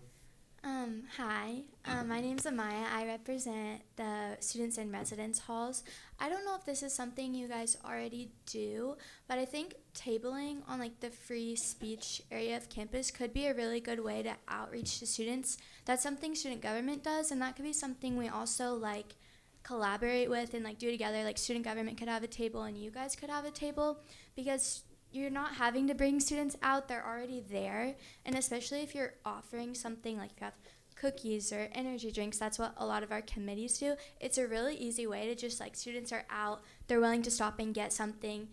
Speaker 19: Hi, my name's Amaya. I represent the students in residence halls. I don't know if this is something you guys already do, but I think tabling on like the free speech area of campus could be a really good way to outreach to students. That's something student government does, and that could be something we also like collaborate with and like do together. Like student government could have a table and you guys could have a table, because you're not having to bring students out, they're already there. And especially if you're offering something like you have cookies or energy drinks, that's what a lot of our committees do. It's a really easy way to just like, students are out, they're willing to stop and get something.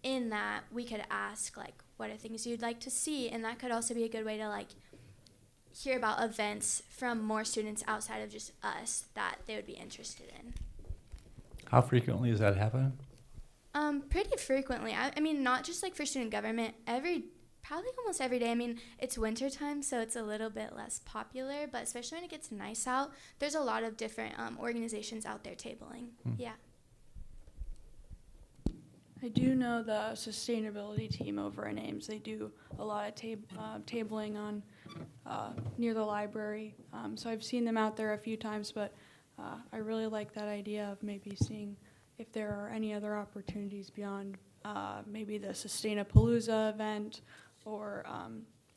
Speaker 19: In that we could ask like, what are things you'd like to see? And that could also be a good way to like hear about events from more students outside of just us that they would be interested in.
Speaker 2: How frequently does that happen?
Speaker 19: Pretty frequently. I mean, not just like for student government, probably almost every day. I mean, it's winter time, so it's a little bit less popular, but especially when it gets nice out, there's a lot of different organizations out there tabling. Yeah.
Speaker 6: I do know the sustainability team over in Ames. They do a lot of tabling on near the library. So I've seen them out there a few times, but I really like that idea of maybe seeing if there are any other opportunities beyond maybe the Sustainapalooza event or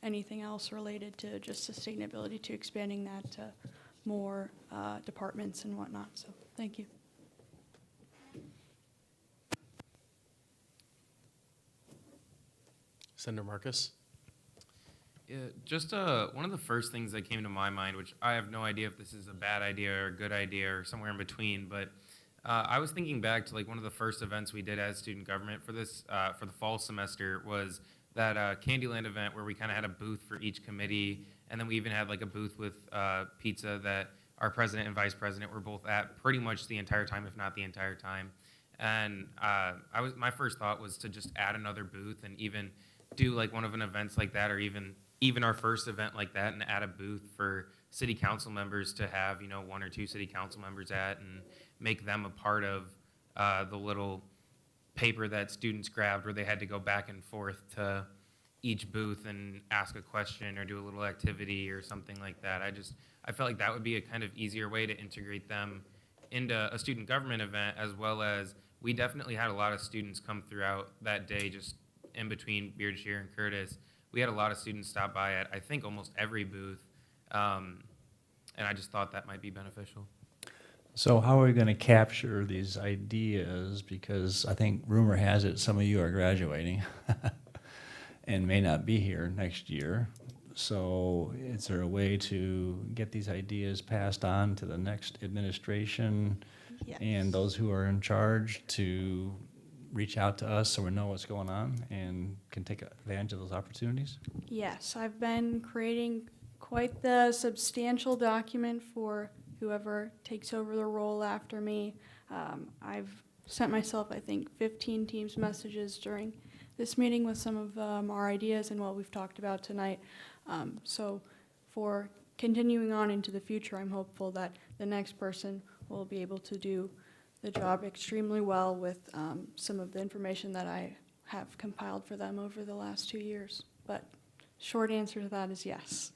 Speaker 6: anything else related to just sustainability, to expanding that to more departments and whatnot. So thank you.
Speaker 1: Senator Marcus.
Speaker 12: Yeah, just one of the first things that came to my mind, which I have no idea if this is a bad idea or a good idea or somewhere in between, but I was thinking back to like one of the first events we did as student government for this for the fall semester was that Candyland event where we kind of had a booth for each committee, and then we even had like a booth with pizza that our president and vice president were both at pretty much the entire time, if not the entire time. And my first thought was to just add another booth and even do like one of an events like that, or even our first event like that, and add a booth for city council members to have, one or two city council members at, and make them a part of the little paper that students grabbed where they had to go back and forth to each booth and ask a question or do a little activity or something like that. I felt like that would be a kind of easier way to integrate them into a student government event, as well as we definitely had a lot of students come throughout that day, just in between Beard Shear and Curtis. We had a lot of students stop by at, I think, almost every booth, and I just thought that might be beneficial.
Speaker 2: So how are we going to capture these ideas? Because I think rumor has it some of you are graduating and may not be here next year. So is there a way to get these ideas passed on to the next administration and those who are in charge to reach out to us so we know what's going on and can take advantage of those opportunities?
Speaker 6: Yes, I've been creating quite the substantial document for whoever takes over the role after me. I've sent myself, I think, 15 Teams messages during this meeting with some of our ideas and what we've talked about tonight. So for continuing on into the future, I'm hopeful that the next person will be able to do the job extremely well with some of the information that I have compiled for them over the last 2 years. But short answer to that is yes.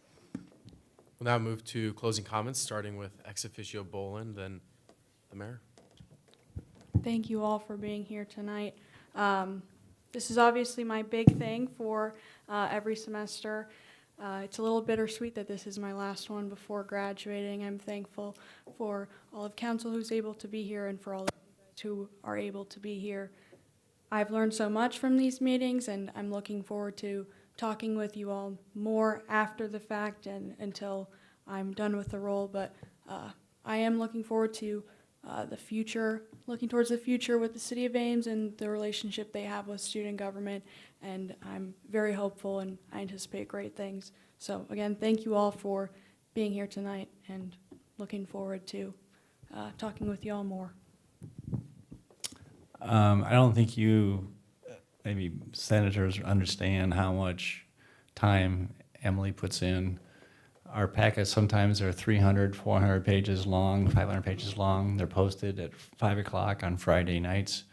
Speaker 1: We'll now move to closing comments, starting with ex officio Boland, then the mayor.
Speaker 6: Thank you all for being here tonight. This is obviously my big thing for every semester. It's a little bittersweet that this is my last one before graduating. I'm thankful for all of council who's able to be here and for all of you guys who are able to be here. I've learned so much from these meetings, and I'm looking forward to talking with you all more after the fact and until I'm done with the role. But I am looking forward to the future, looking towards the future with the City of Ames and the relationship they have with student government. And I'm very hopeful, and I anticipate great things. So again, thank you all for being here tonight, and looking forward to talking with you all more.
Speaker 2: I don't think you, maybe senators, understand how much time Emily puts in. Our packets sometimes are 300, 400 pages long, 500 pages long. They're posted at 5 o'clock on Friday nights.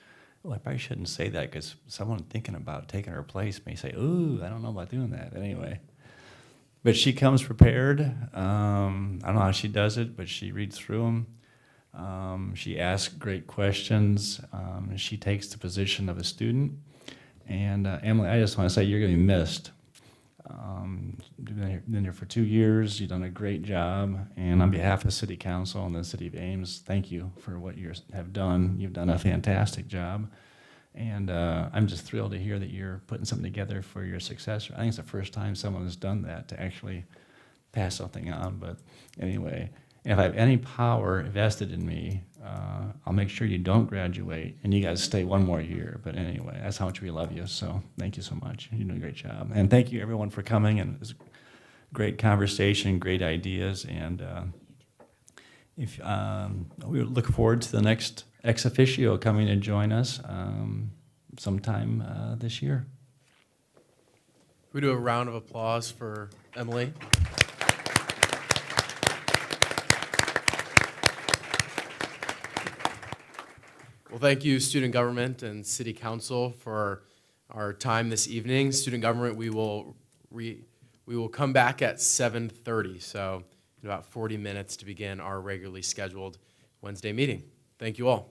Speaker 2: Well, I probably shouldn't say that because someone thinking about taking her place may say, ooh, I don't know about doing that. Anyway. But she comes prepared. I don't know how she does it, but she reads through them. She asks great questions. She takes the position of a student. And Emily, I just want to say you're going to be missed. You've been here for 2 years. You've done a great job. And on behalf of City Council and the City of Ames, thank you for what you have done. You've done a fantastic job. And I'm just thrilled to hear that you're putting something together for your successor. I think it's the first time someone has done that, to actually pass something on. But anyway, if I have any power vested in me, I'll make sure you don't graduate and you guys stay one more year. But anyway, that's how much we love you. So thank you so much. You're doing a great job. And thank you everyone for coming. And it was a great conversation, great ideas. And if we look forward to the next ex officio coming to join us sometime this year.
Speaker 1: We do a round of applause for Emily. Well, thank you, Student Government and City Council, for our time this evening. Student Government, we will come back at 7:30, so in about 40 minutes to begin our regularly scheduled Wednesday meeting. Thank you all.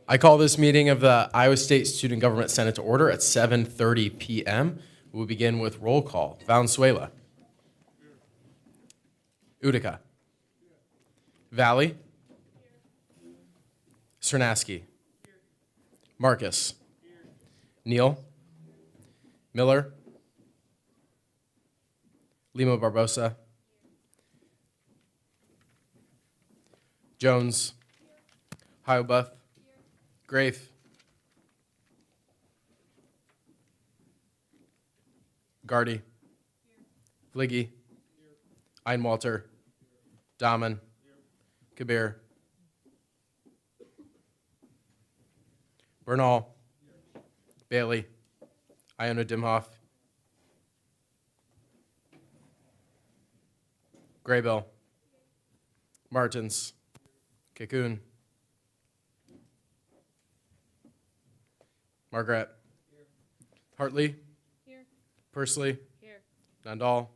Speaker 1: I call this meeting of the Iowa State Student Government Senate to order at 7:30 p.m. We'll begin with roll call. Valenzuela. Utica. Valley. Cernaski. Marcus. Neal. Miller. Lima Barbosa. Jones. Hiobuth. Grafe. Gardy. Fliggy. Einwalter. Dahman. Kabir. Bernal. Bailey. Iona Dimhoff. Graybill. Martins. Cocoon. Margaret. Hartley.
Speaker 7: Here.
Speaker 1: Pursley.
Speaker 7: Here.
Speaker 1: Nandal.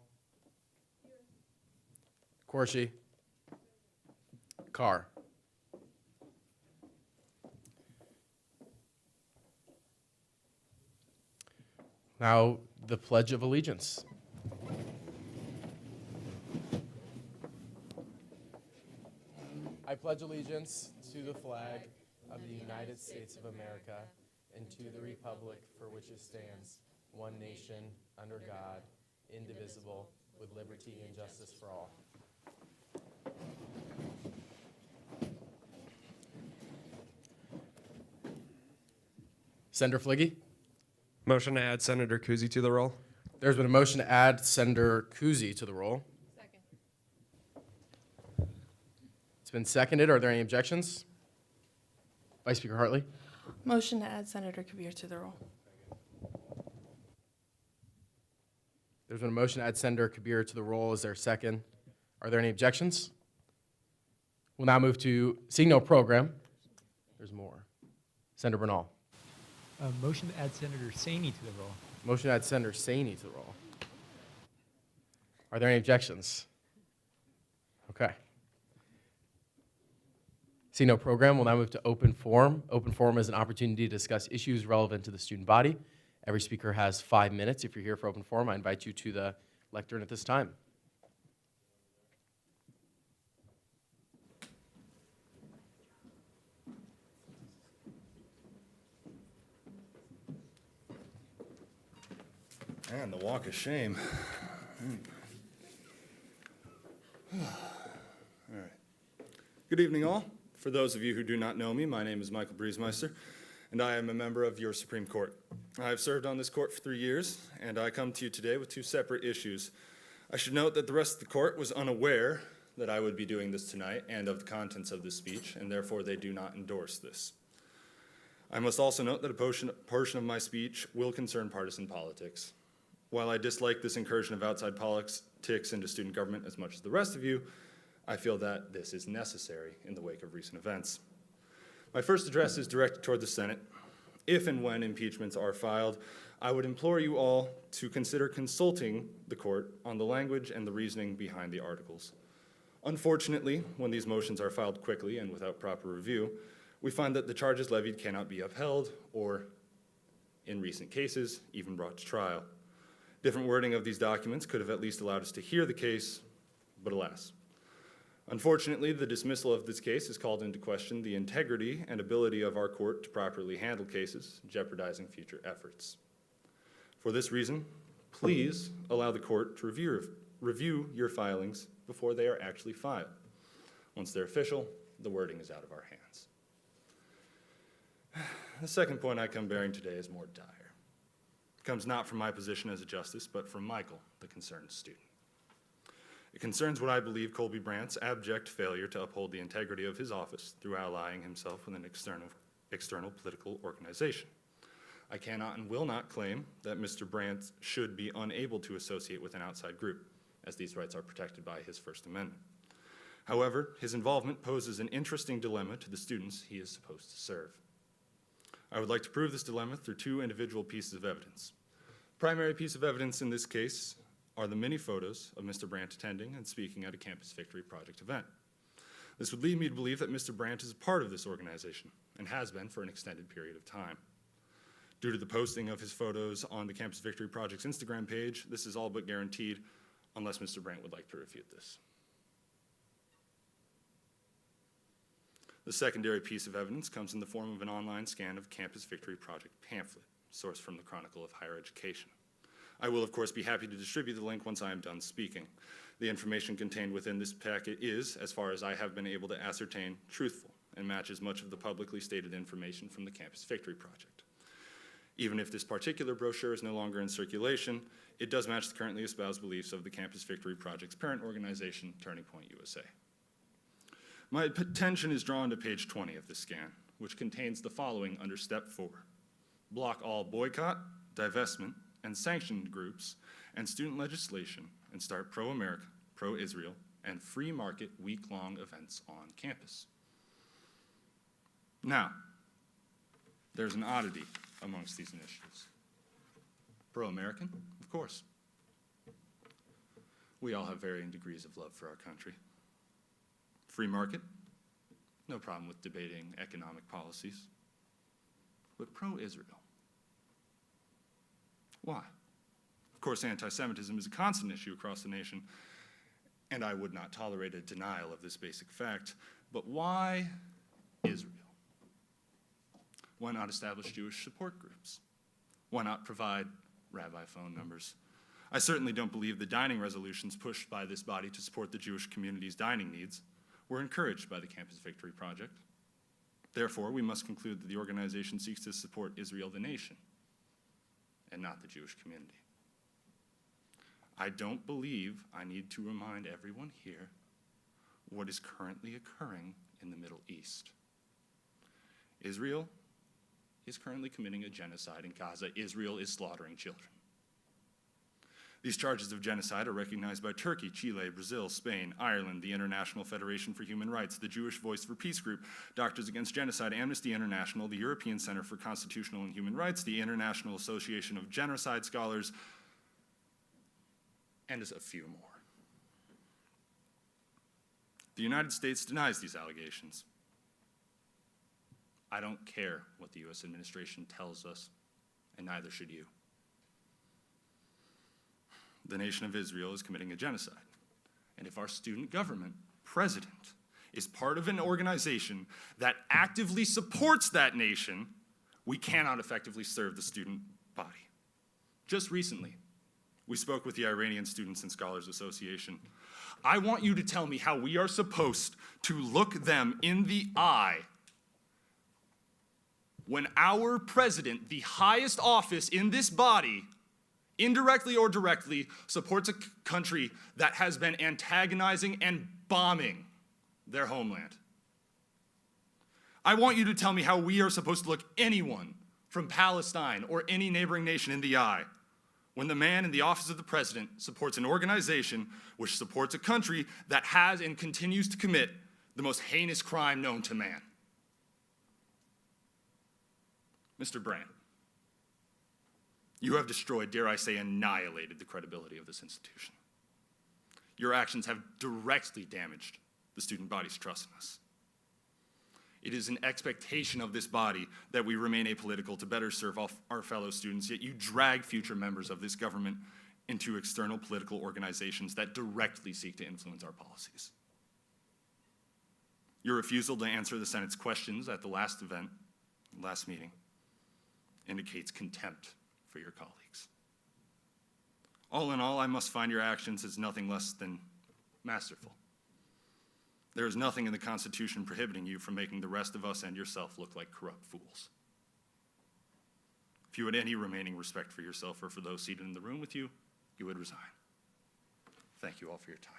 Speaker 1: Corshi. Carr. Now, the Pledge of Allegiance. I pledge allegiance to the flag of the United States of America and to the republic for which it stands, one nation, under God, indivisible, with liberty and justice for all. Senator Fliggy?
Speaker 16: Motion to add Senator Kuzi to the roll.
Speaker 1: There's been a motion to add Senator Kuzi to the roll.
Speaker 7: Second.
Speaker 1: It's been seconded. Are there any objections? Vice Speaker Hartley?
Speaker 13: Motion to add Senator Kabir to the roll.
Speaker 1: There's been a motion to add Senator Kabir to the roll. Is there a second? Are there any objections? We'll now move to seeing no program. There's more. Senator Bernal.
Speaker 20: Motion to add Senator Saini to the roll.
Speaker 1: Motion to add Senator Saini to the roll. Are there any objections? Okay. Seeing no program, we'll now move to open forum. Open forum is an opportunity to discuss issues relevant to the student body. Every speaker has 5 minutes. If you're here for open forum, I invite you to the lectern at this time.
Speaker 21: And the walk of shame. All right. Good evening, all. For those of you who do not know me, my name is Michael Briesmeister, and I am a member of your Supreme Court. I have served on this court for 3 years, and I come to you today with two separate issues. I should note that the rest of the court was unaware that I would be doing this tonight and of the contents of this speech, and therefore they do not endorse this. I must also note that a portion of my speech will concern partisan politics. While I dislike this incursion of outside politics into student government as much as the rest of you, I feel that this is necessary in the wake of recent events. My first address is directed toward the Senate. If and when impeachments are filed, I would implore you all to consider consulting the court on the language and the reasoning behind the articles. Unfortunately, when these motions are filed quickly and without proper review, we find that the charges levied cannot be upheld or, in recent cases, even brought to trial. Different wording of these documents could have at least allowed us to hear the case, but alas. Unfortunately, the dismissal of this case has called into question the integrity and ability of our court to properly handle cases, jeopardizing future efforts. For this reason, please allow the court to review your filings before they are actually filed. Once they're official, the wording is out of our hands. The second point I come bearing today is more dire. It comes not from my position as a justice, but from Michael, the concerned student. It concerns what I believe Colby Brandt's abject failure to uphold the integrity of his office through allying himself with an external political organization. I cannot and will not claim that Mr. Brandt should be unable to associate with an outside group, as these rights are protected by his First Amendment. However, his involvement poses an interesting dilemma to the students he is supposed to serve. I would like to prove this dilemma through two individual pieces of evidence. The primary piece of evidence in this case are the many photos of Mr. Brandt attending and speaking at a Campus Victory Project event. This would lead me to believe that Mr. Brandt is a part of this organization and has been for an extended period of time. Due to the posting of his photos on the Campus Victory Project's Instagram page, this is all but guaranteed, unless Mr. Brandt would like to refute this. The secondary piece of evidence comes in the form of an online scan of Campus Victory Project pamphlet, sourced from the Chronicle of Higher Education. I will, of course, be happy to distribute the link once I am done speaking. The information contained within this packet is, as far as I have been able to ascertain, truthful and matches much of the publicly stated information from the Campus Victory Project. Even if this particular brochure is no longer in circulation, it does match the currently espoused beliefs of the Campus Victory Project's parent organization, Turning Point USA. My attention is drawn to page 20 of the scan, which contains the following under step 4. Block all boycott, divestment, and sanctioned groups and student legislation and start pro-America, pro-Israel, and free market week-long events on campus. Now, there's an oddity amongst these initiatives. Pro-American, of course. We all have varying degrees of love for our country. Free market, no problem with debating economic policies. But pro-Israel, why? Of course, anti-Semitism is a constant issue across the nation, and I would not tolerate a denial of this basic fact, but why Israel? Why not establish Jewish support groups? Why not provide rabbi phone numbers? I certainly don't believe the dining resolutions pushed by this body to support the Jewish community's dining needs were encouraged by the Campus Victory Project. Therefore, we must conclude that the organization seeks to support Israel the nation and not the Jewish community. I don't believe I need to remind everyone here what is currently occurring in the Middle East. Israel is currently committing a genocide in Gaza. Israel is slaughtering children. These charges of genocide are recognized by Turkey, Chile, Brazil, Spain, Ireland, the International Federation for Human Rights, the Jewish Voice for Peace Group, Doctors Against Genocide, Amnesty International, the European Center for Constitutional and Human Rights, the International Association of Genocide Scholars, and a few more. The United States denies these allegations. I don't care what the U.S. administration tells us, and neither should you. The nation of Israel is committing a genocide. And if our student government president is part of an organization that actively supports that nation, we cannot effectively serve the student body. Just recently, we spoke with the Iranian Students and Scholars Association. I want you to tell me how we are supposed to look them in the eye when our president, the highest office in this body, indirectly or directly, supports a country that has been antagonizing and bombing their homeland. I want you to tell me how we are supposed to look anyone from Palestine or any neighboring nation in the eye when the man in the office of the president supports an organization which supports a country that has and continues to commit the most heinous crime known to man. Mr. Brandt, you have destroyed, dare I say, annihilated the credibility of this institution. Your actions have directly damaged the student body's trust in us. It is an expectation of this body that we remain apolitical to better serve our fellow students, yet you drag future members of this government into external political organizations that directly seek to influence our policies. Your refusal to answer the Senate's questions at the last meeting, indicates contempt for your colleagues. All in all, I must find your actions as nothing less than masterful. There is nothing in the Constitution prohibiting you from making the rest of us and yourself look like corrupt fools. If you had any remaining respect for yourself or for those seated in the room with you, you would resign. Thank you all for your time.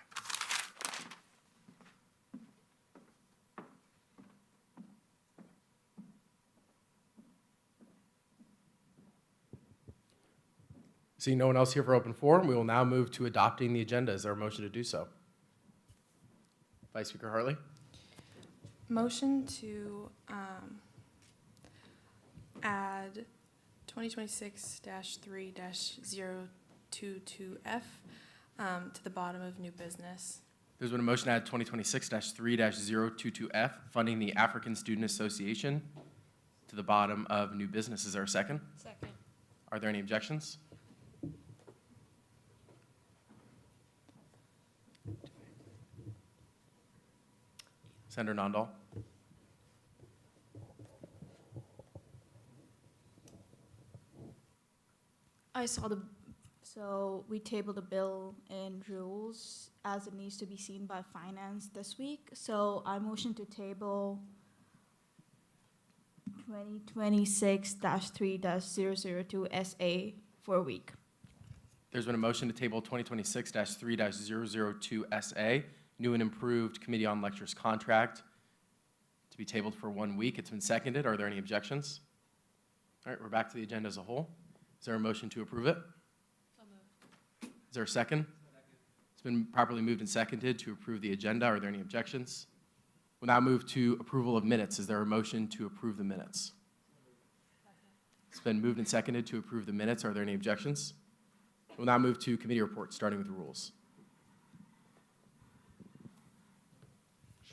Speaker 1: Seeing no one else here for open forum, we will now move to adopting the agenda. Is there a motion to do so? Vice Speaker Hartley?
Speaker 13: Motion to add 2026-3-022F to the bottom of new business.
Speaker 1: There's been a motion to add 2026-3-022F, funding the African Student Association, to the bottom of new business. Is there a second?
Speaker 4: Second.
Speaker 1: Are there any objections? Senator Nondal.
Speaker 3: I saw so we tabled the bill and rules as it needs to be seen by finance this week. So I motion to table 2026-3-002 SA for a week.
Speaker 1: There's been a motion to table 2026-3-002 SA, new and improved Committee on Lectures contract, to be tabled for 1 week. It's been seconded. Are there any objections? All right, we're back to the agenda as a whole. Is there a motion to approve it?
Speaker 4: So moved.
Speaker 1: Is there a second? It's been properly moved and seconded to approve the agenda. Are there any objections? We'll now move to approval of minutes. Is there a motion to approve the minutes? It's been moved and seconded to approve the minutes. Are there any objections? We'll now move to committee reports, starting with the rules.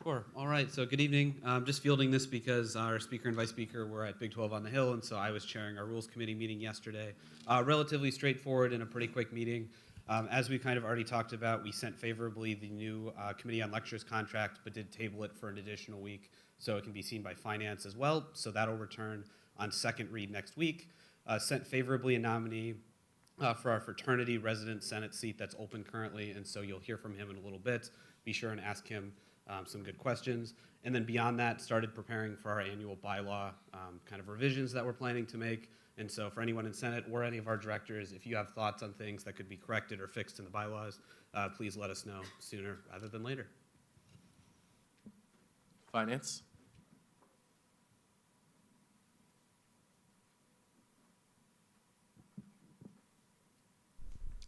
Speaker 22: Sure. All right. So good evening. Just fielding this because our speaker and vice speaker were at Big 12 on the Hill, and so I was chairing our rules committee meeting yesterday. Relatively straightforward and a pretty quick meeting. As we kind of already talked about, we sent favorably the new Committee on Lectures contract, but did table it for an additional week so it can be seen by finance as well. So that'll return on second read next week. Sent favorably a nominee for our fraternity resident Senate seat that's open currently, and so you'll hear from him in a little bit. Be sure and ask him some good questions. And then beyond that, started preparing for our annual bylaw kind of revisions that we're planning to make. And so for anyone in Senate or any of our directors, if you have thoughts on things that could be corrected or fixed in the bylaws, please let us know sooner rather than later.
Speaker 1: Finance.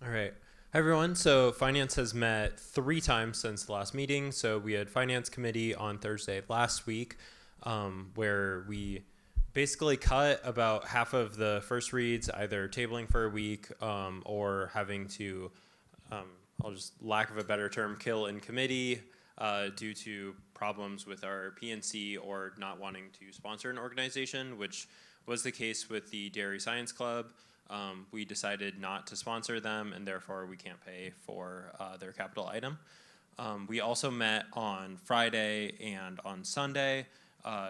Speaker 23: All right. Hi, everyone. So Finance has met 3 times since the last meeting. So we had Finance Committee on Thursday of last week, where we basically cut about half of the first reads, either tabling for a week or having to, I'll just, lack of a better term, kill in committee due to problems with our PNC or not wanting to sponsor an organization, which was the case with the Dairy Science Club. We decided not to sponsor them, and therefore we can't pay for their capital item. We also met on Friday and on Sunday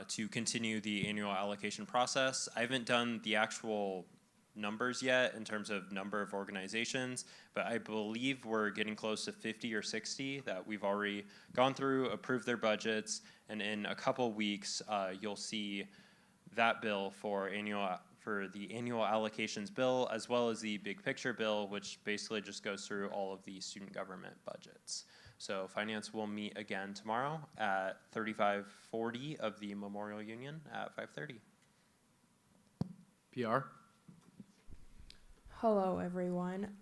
Speaker 23: to continue the annual allocation process. I haven't done the actual numbers yet in terms of number of organizations, but I believe we're getting close to 50 or 60 that we've already gone through, approved their budgets, and in a couple weeks you'll see that bill for the annual allocations bill, as well as the big picture bill, which basically just goes through all of the student government budgets. So Finance will meet again tomorrow at 3540 of the Memorial Union at 5:30.
Speaker 1: PR.
Speaker 13: Hello, everyone.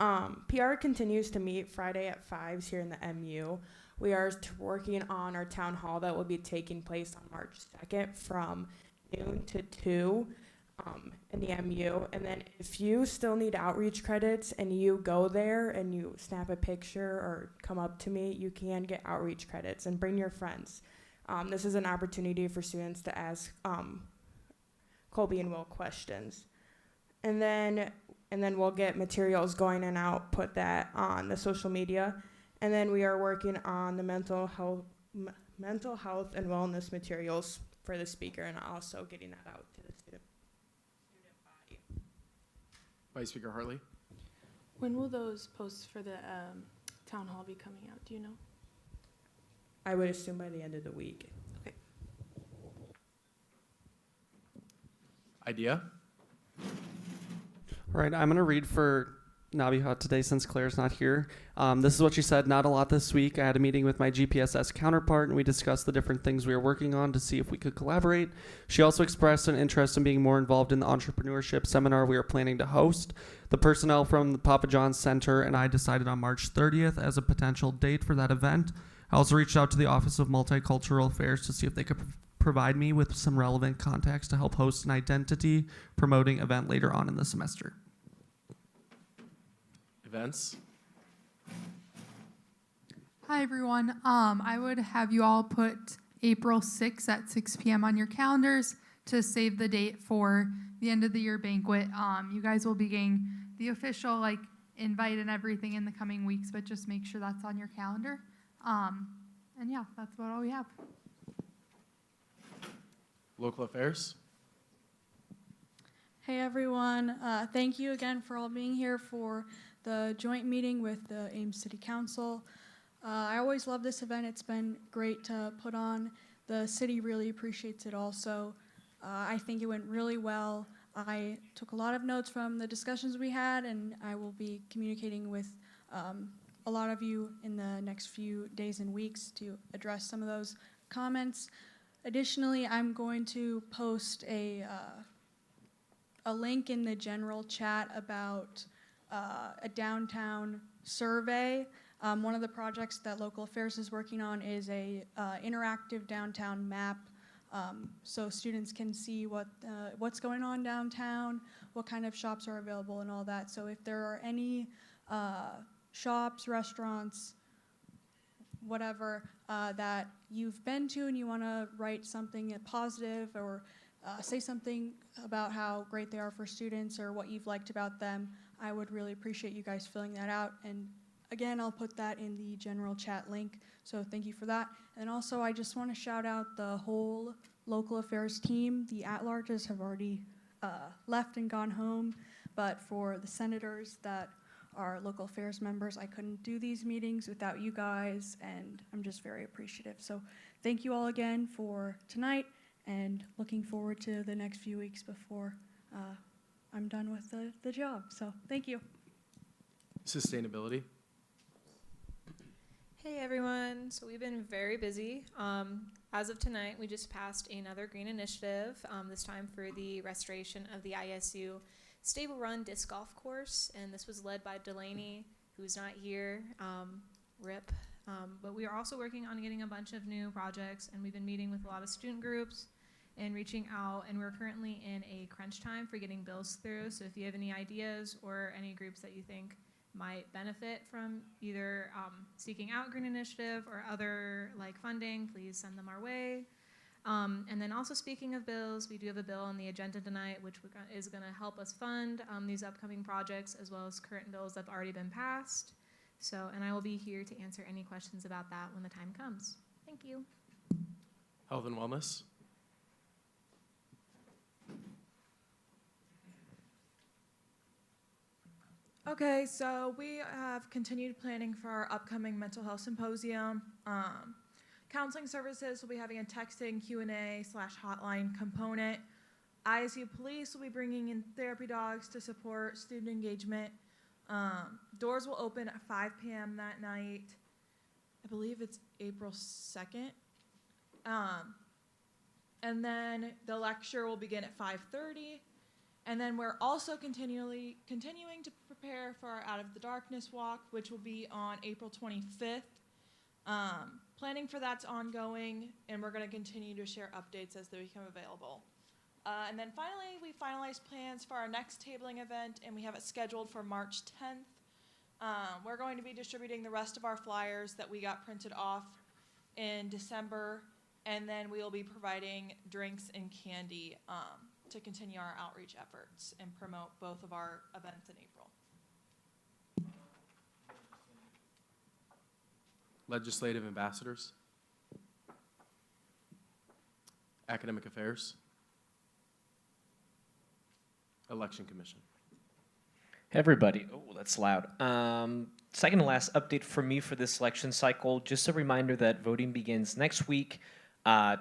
Speaker 13: PR continues to meet Friday at 5s here in the MU. We are working on our town hall that will be taking place on March 2nd from noon to 2 in the MU. And then if you still need outreach credits and you go there and you snap a picture or come up to me, you can get outreach credits, and bring your friends. This is an opportunity for students to ask Colby and Will questions. And then we'll get materials going and out, put that on the social media. And then we are working on the mental health and wellness materials for the speaker, and also getting that out to the student body.
Speaker 1: Vice Speaker Hartley.
Speaker 13: When will those posts for the town hall be coming out? Do you know? I would assume by the end of the week. Okay.
Speaker 1: Idea.
Speaker 24: All right, I'm going to read for Nabiha today since Claire's not here. This is what she said. Not a lot this week. I had a meeting with my GPSS counterpart, and we discussed the different things we were working on to see if we could collaborate. She also expressed an interest in being more involved in the entrepreneurship seminar we are planning to host. The personnel from the Papa John's Center and I decided on March 30th as a potential date for that event. I also reached out to the Office of Multicultural Affairs to see if they could provide me with some relevant contacts to help host an identity promoting event later on in the semester.
Speaker 1: Events.
Speaker 5: Hi, everyone. I would have you all put April 6th at 6 p.m. on your calendars to save the date for the end of the year banquet. You guys will be getting the official invite and everything in the coming weeks, but just make sure that's on your calendar. And yeah, that's about all we have.
Speaker 1: Local affairs.
Speaker 6: Hey everyone, thank you again for all being here for the joint meeting with the Ames City Council. I always love this event. It's been great to put on. The city really appreciates it also. I think it went really well. I took a lot of notes from the discussions we had, and I will be communicating with a lot of you in the next few days and weeks to address some of those comments. Additionally, I'm going to post a link in the general chat about a downtown survey. One of the projects that Local Affairs is working on is a interactive downtown map, so students can see what's going on downtown, what kind of shops are available and all that. So if there are any shops, restaurants, whatever, that you've been to and you want to write something positive or say something about how great they are for students or what you've liked about them, I would really appreciate you guys filling that out. And again, I'll put that in the general chat link, so thank you for that. And also, I just want to shout out the whole local affairs team. The at-larges have already left and gone home, but for the senators that are local affairs members, I couldn't do these meetings without you guys, and I'm just very appreciative. So thank you all again for tonight, and looking forward to the next few weeks before I'm done with the job. So thank you.
Speaker 1: Sustainability.
Speaker 9: Hey everyone, so we've been very busy. As of tonight, we just passed another green initiative, this time for the restoration of the ISU Stable Run disc golf course, and this was led by Delaney, who's not here, RIP. But we are also working on getting a bunch of new projects, and we've been meeting with a lot of student groups and reaching out, and we're currently in a crunch time for getting bills through, so if you have any ideas or any groups that you think might benefit from either seeking out Green Initiative or other funding, please send them our way. And then also speaking of bills, we do have a bill on the agenda tonight which is going to help us fund these upcoming projects as well as current bills that have already been passed. So, and I will be here to answer any questions about that when the time comes. Thank you.
Speaker 1: Health and wellness.
Speaker 14: Okay, so we have continued planning for our upcoming mental health symposium. Counseling services will be having a texting Q&A/hotline component. ISU Police will be bringing in therapy dogs to support student engagement. Doors will open at 5 p.m. that night. I believe it's April 2nd. And then the lecture will begin at 5:30. And then we're also continuing to prepare for our Out of the Darkness walk, which will be on April 25th. Planning for that's ongoing, and we're going to continue to share updates as they become available. And then finally, we finalized plans for our next tabling event, and we have it scheduled for March 10th. We're going to be distributing the rest of our flyers that we got printed off in December, and then we will be providing drinks and candy to continue our outreach efforts and promote both of our events in April.
Speaker 1: Legislative ambassadors. Academic affairs. Election Commission.
Speaker 17: Hey everybody. Oh, that's loud. Second to last update for me for this election cycle. Just a reminder that voting begins next week.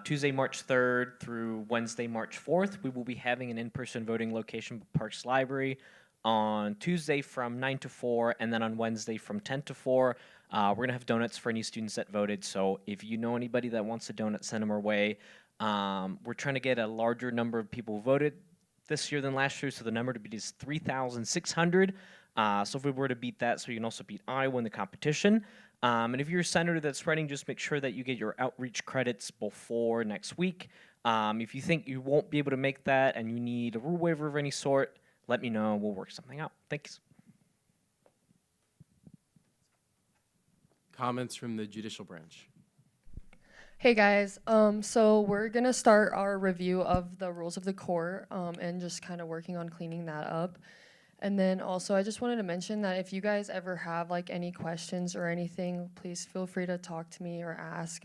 Speaker 17: Tuesday, March 3rd through Wednesday, March 4th, we will be having an in-person voting location at Parks Library on Tuesday from 9 to 4, and then on Wednesday from 10 to 4. We're going to have donuts for any students that voted, so if you know anybody that wants a donut, send them our way. We're trying to get a larger number of people voted this year than last year, so the number to beat is 3,600. So if we were to beat that, so you can also beat Iowa in the competition. And if you're a senator that's running, just make sure that you get your outreach credits before next week. If you think you won't be able to make that and you need a rule waiver of any sort, let me know. We'll work something out. Thanks.
Speaker 1: Comments from the judicial branch.
Speaker 10: Hey guys, so we're gonna start our review of the rules of the court and just kind of working on cleaning that up. And then also I just wanted to mention that if you guys ever have like any questions or anything, please feel free to talk to me or ask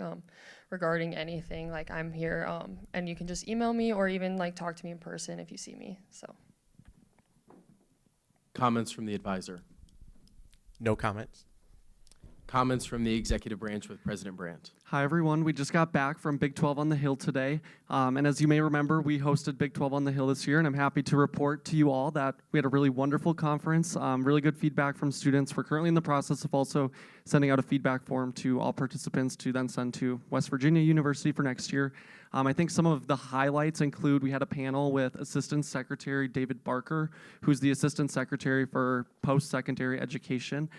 Speaker 10: regarding anything. Like I'm here and you can just email me or even like talk to me in person if you see me, so.
Speaker 1: Comments from the advisor.
Speaker 11: No comments.
Speaker 1: Comments from the executive branch with President Brandt.
Speaker 24: Hi, everyone. We just got back from Big 12 on the Hill today. And as you may remember, we hosted Big 12 on the Hill this year, and I'm happy to report to you all that we had a really wonderful conference, really good feedback from students. We're currently in the process of also sending out a feedback form to all participants to then send to West Virginia University for next year. I think some of the highlights include we had a panel with Assistant Secretary David Barker, who's the Assistant Secretary for Post-Secondary Education.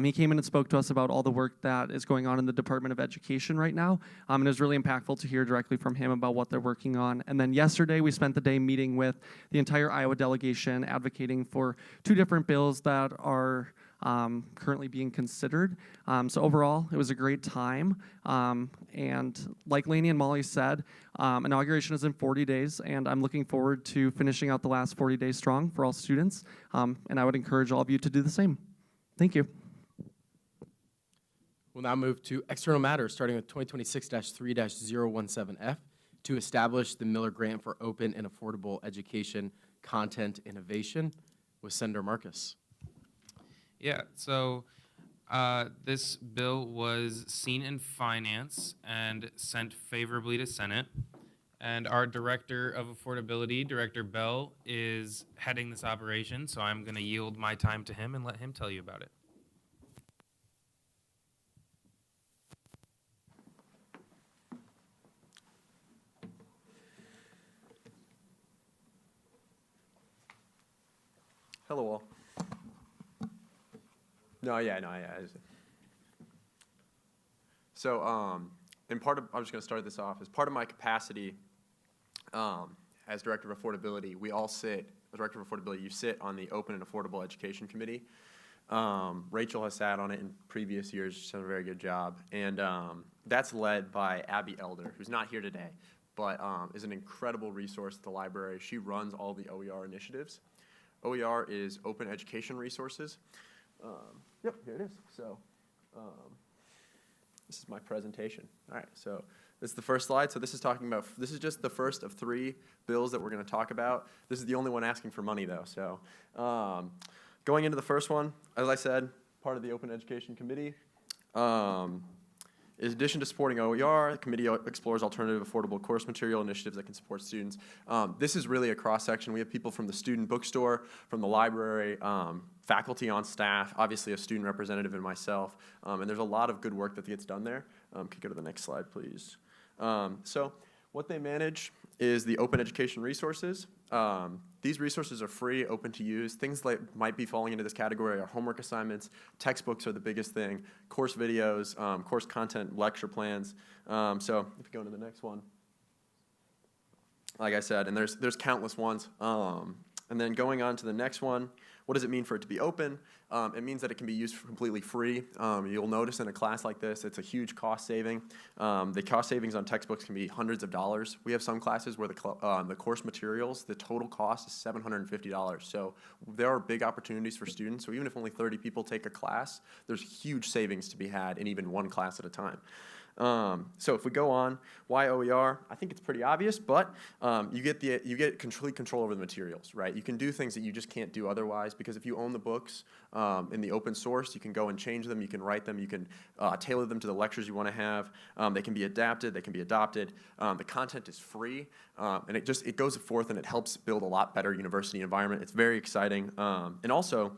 Speaker 24: He came in and spoke to us about all the work that is going on in the Department of Education right now, and it was really impactful to hear directly from him about what they're working on. And then yesterday, we spent the day meeting with the entire Iowa delegation, advocating for 2 different bills that are currently being considered. So overall, it was a great time. And like Lainey and Molly said, inauguration is in 40 days, and I'm looking forward to finishing out the last 40 days strong for all students. And I would encourage all of you to do the same. Thank you.
Speaker 1: We'll now move to external matters, starting with 2026-3-017F, to establish the Miller Grant for Open and Affordable Education Content Innovation with Senator Marcus.
Speaker 12: Yeah, so this bill was seen in finance and sent favorably to Senate. And our Director of Affordability, Director Bell, is heading this operation, so I'm going to yield my time to him and let him tell you about it.
Speaker 15: Hello all. Yeah. So, I'm just going to start this off. As part of my capacity as Director of Affordability, we all sit, as Director of Affordability, you sit on the Open and Affordable Education Committee. Rachel has sat on it in previous years. She's done a very good job. And that's led by Abby Elder, who's not here today, but is an incredible resource at the library. She runs all the OER initiatives. OER is Open Education Resources. Yep, here it is. So this is my presentation. All right, so this is the first slide. So this is just the first of 3 bills that we're going to talk about. This is the only one asking for money, though. So going into the first one, as I said, part of the Open Education Committee. In addition to supporting OER, the committee explores alternative affordable course material initiatives that can support students. This is really a cross-section. We have people from the student bookstore, from the library, faculty on staff, obviously a student representative and myself, and there's a lot of good work that gets done there. Could you go to the next slide, please? So what they manage is the Open Education Resources. These resources are free, open to use. Things like might be falling into this category are homework assignments, textbooks are the biggest thing, course videos, course content, lecture plans. So if you go to the next one, like I said, and there's countless ones. And then going on to the next one, what does it mean for it to be open? It means that it can be used for completely free. You'll notice in a class like this, it's a huge cost saving. The cost savings on textbooks can be hundreds of dollars. We have some classes where the course materials, the total cost is $750. So there are big opportunities for students. So even if only 30 people take a class, there's huge savings to be had in even one class at a time. So if we go on, why OER? I think it's pretty obvious, but you get complete control over the materials, right? You can do things that you just can't do otherwise, because if you own the books in the open source, you can go and change them, you can write them, you can tailor them to the lectures you want to have. They can be adapted, they can be adopted. The content is free, and it goes forth and it helps build a lot better university environment. It's very exciting, and also,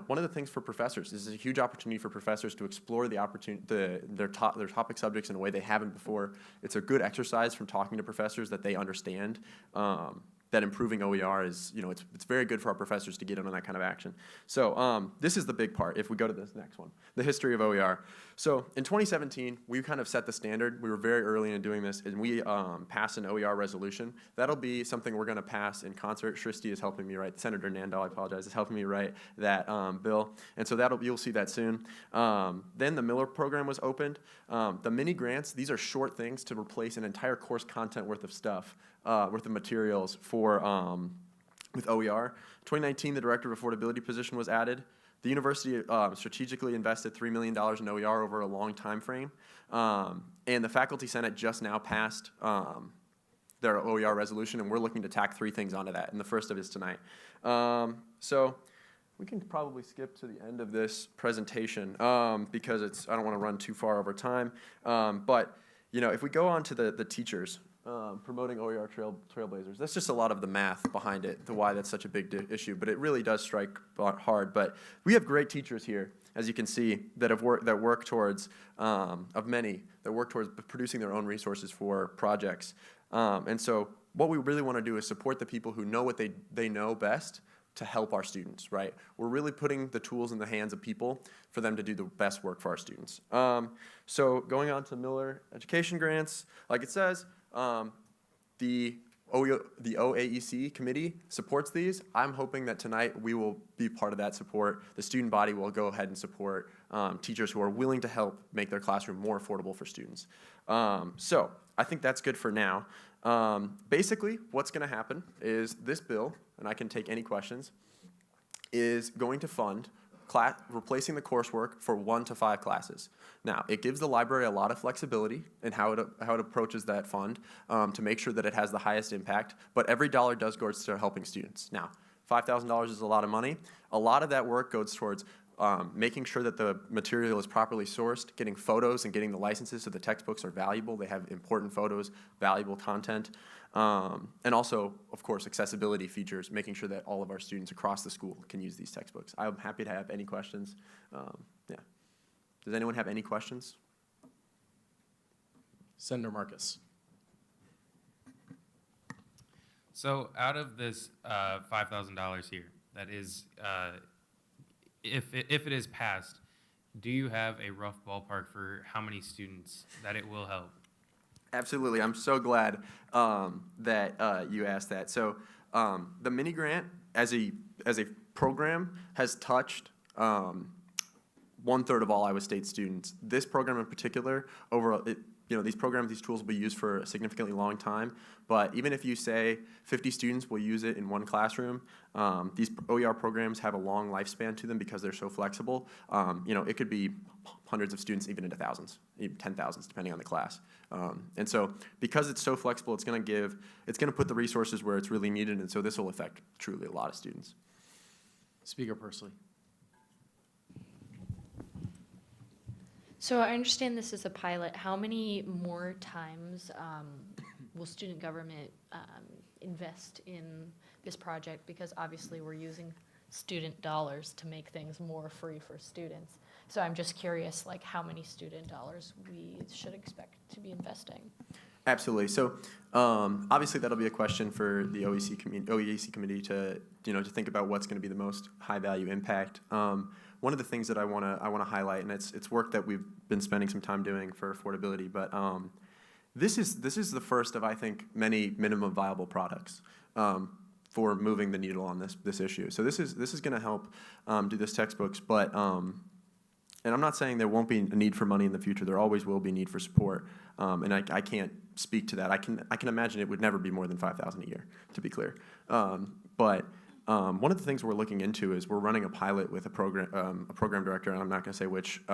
Speaker 15: one of the things for professors, this is a huge opportunity for professors to explore their topic subjects in a way they haven't before. It's a good exercise from talking to professors that they understand that improving OER is, it's very good for our professors to get in on that kind of action. So this is the big part. If we go to this next one, the history of OER. So in 2017, we kind of set the standard. We were very early in doing this, and we passed an OER resolution. That'll be something we're going to pass in concert. Shristi is helping me write. Senator Nandal, I apologize, is helping me write that bill, and so you'll see that soon. Then the Miller program was opened. The mini grants, these are short things to replace an entire course content worth of stuff, worth of materials for with OER. 2019, the Director of Affordability position was added. The university strategically invested $3 million in OER over a long time frame, and the Faculty Senate just now passed their OER resolution, and we're looking to tack 3 things onto that, and the first of it is tonight. So we can probably skip to the end of this presentation because I don't want to run too far over time. But if we go on to the teachers, promoting OER trailblazers, that's just a lot of the math behind it, why that's such a big issue. But it really does strike hard. But we have great teachers here, as you can see, that work towards producing their own resources for projects. And so what we really want to do is support the people who know what they know best to help our students, right? We're really putting the tools in the hands of people for them to do the best work for our students. So going on to Miller Education Grants, like it says, the OAEC committee supports these. I'm hoping that tonight we will be part of that support. The student body will go ahead and support teachers who are willing to help make their classroom more affordable for students. So I think that's good for now. Basically, what's going to happen is this bill, and I can take any questions, is going to fund replacing the coursework for 1 to 5 classes. Now, it gives the library a lot of flexibility in how it approaches that fund to make sure that it has the highest impact, but every dollar does go to helping students. Now, $5,000 is a lot of money. A lot of that work goes towards making sure that the material is properly sourced, getting photos and getting the licenses so the textbooks are valuable. They have important photos, valuable content, and also, of course, accessibility features, making sure that all of our students across the school can use these textbooks. I'm happy to have any questions. Yeah. Does anyone have any questions?
Speaker 1: Senator Marcus.
Speaker 12: So out of this $5,000 here, that is, if it is passed, do you have a rough ballpark for how many students that it will help?
Speaker 15: Absolutely. I'm so glad that you asked that. So the mini grant as a program has touched 1/3 of all Iowa State students. This program in particular, these tools will be used for a significantly long time. But even if you say 50 students will use it in one classroom, these OER programs have a long lifespan to them because they're so flexible. It could be hundreds of students, even into thousands, even 10,000s, depending on the class. And so because it's so flexible, it's going to put the resources where it's really needed. And so this will affect truly a lot of students.
Speaker 1: Speaker Pursley.
Speaker 2: So I understand this is a pilot. How many more times will student government invest in this project? Because obviously we're using student dollars to make things more free for students. So I'm just curious, like how many student dollars we should expect to be investing.
Speaker 15: Absolutely. So obviously that'll be a question for the OEAC committee to think about what's going to be the most high value impact. One of the things that I want to highlight, and it's work that we've been spending some time doing for affordability, but this is the first of, I think, many minimum viable products for moving the needle on this issue. So this is going to help do this textbooks, but and I'm not saying there won't be a need for money in the future. There always will be need for support, and I can't speak to that. I can imagine it would never be more than $5,000 a year, to be clear. But one of the things we're looking into is we're running a pilot with a program director, and I'm not going to say which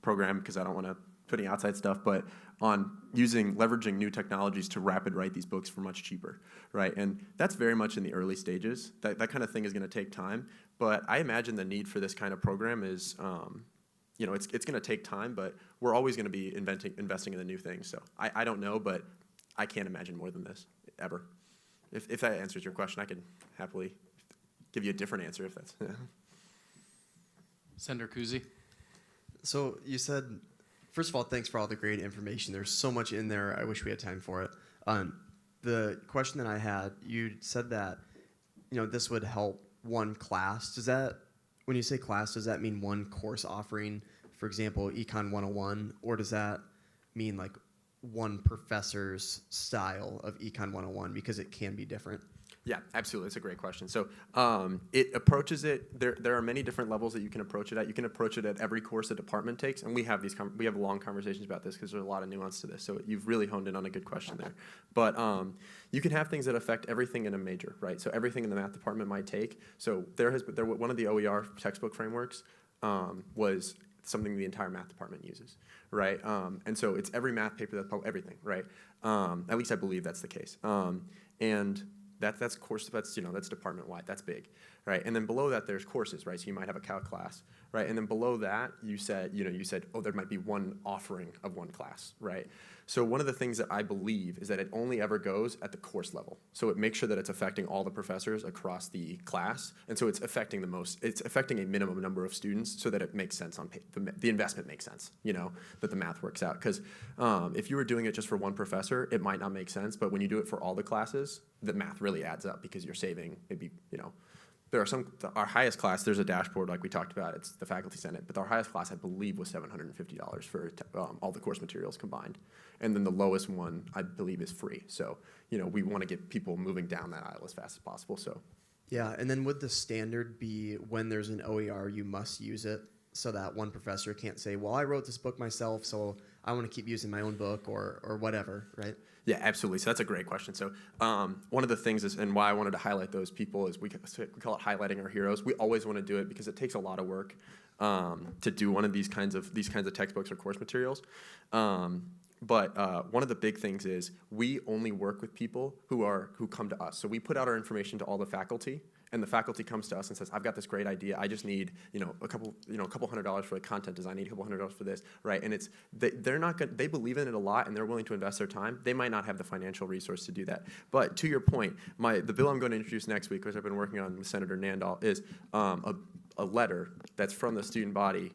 Speaker 15: program because I don't want to put any outside stuff, but on leveraging new technologies to rapid write these books for much cheaper, right? And that's very much in the early stages. That kind of thing is going to take time, but I imagine the need for this kind of program is, it's going to take time, but we're always going to be investing in the new things. So I don't know, but I can't imagine more than this ever. If that answers your question, I can happily give you a different answer if that's.
Speaker 1: Senator Kuzi.
Speaker 11: So you said, first of all, thanks for all the great information. There's so much in there. I wish we had time for it. the question that I had, you said that, this would help one class. Does that, when you say class, does that mean one course offering, for example, Econ 101, or does that mean like one professor's style of Econ 101, because it can be different?
Speaker 15: Yeah, absolutely. It's a great question. So it approaches it. There are many different levels that you can approach it at. You can approach it at every course a department takes, and we have long conversations about this because there's a lot of nuance to this. So you've really honed in on a good question there. But you can have things that affect everything in a major, right? So everything in the math department might take. So one of the OER textbook frameworks was something the entire math department uses, right? And so it's every math paper everything, right? At least I believe that's the case. And that's department wide. That's big, right? And then below that there's courses, right? So you might have a calc class, right? And then below that you said oh, there might be one offering of one class, right? So one of the things that I believe is that it only ever goes at the course level. So it makes sure that it's affecting all the professors across the class, and so it's affecting a minimum number of students so that it makes sense the investment makes sense, that the math works out. Because if you were doing it just for one professor, it might not make sense, but when you do it for all the classes, the math really adds up because you're saving maybe, there are our highest class, there's a dashboard like we talked about, it's the Faculty Senate, but our highest class I believe was $750 for all the course materials combined. And then the lowest one I believe is free. So, we want to get people moving down that aisle as fast as possible. So,
Speaker 11: yeah, and then would the standard be when there's an OER, you must use it so that one professor can't say, well, I wrote this book myself, so I want to keep using my own book or whatever, right?
Speaker 15: Yeah, absolutely. So that's a great question. So one of the things is, and why I wanted to highlight those people is we call it highlighting our heroes. We always want to do it because it takes a lot of work to do one of these kinds of textbooks or course materials. But one of the big things is we only work with people who come to us. So we put out our information to all the faculty, and the faculty comes to us and says, I've got this great idea. I just need, a couple $100 for the content design. I need a couple $100 for this, right? And they believe in it a lot, and they're willing to invest their time. They might not have the financial resource to do that. But to your point, the bill I'm going to introduce next week, which I've been working on with Senator Nandal, is a letter that's from the student body,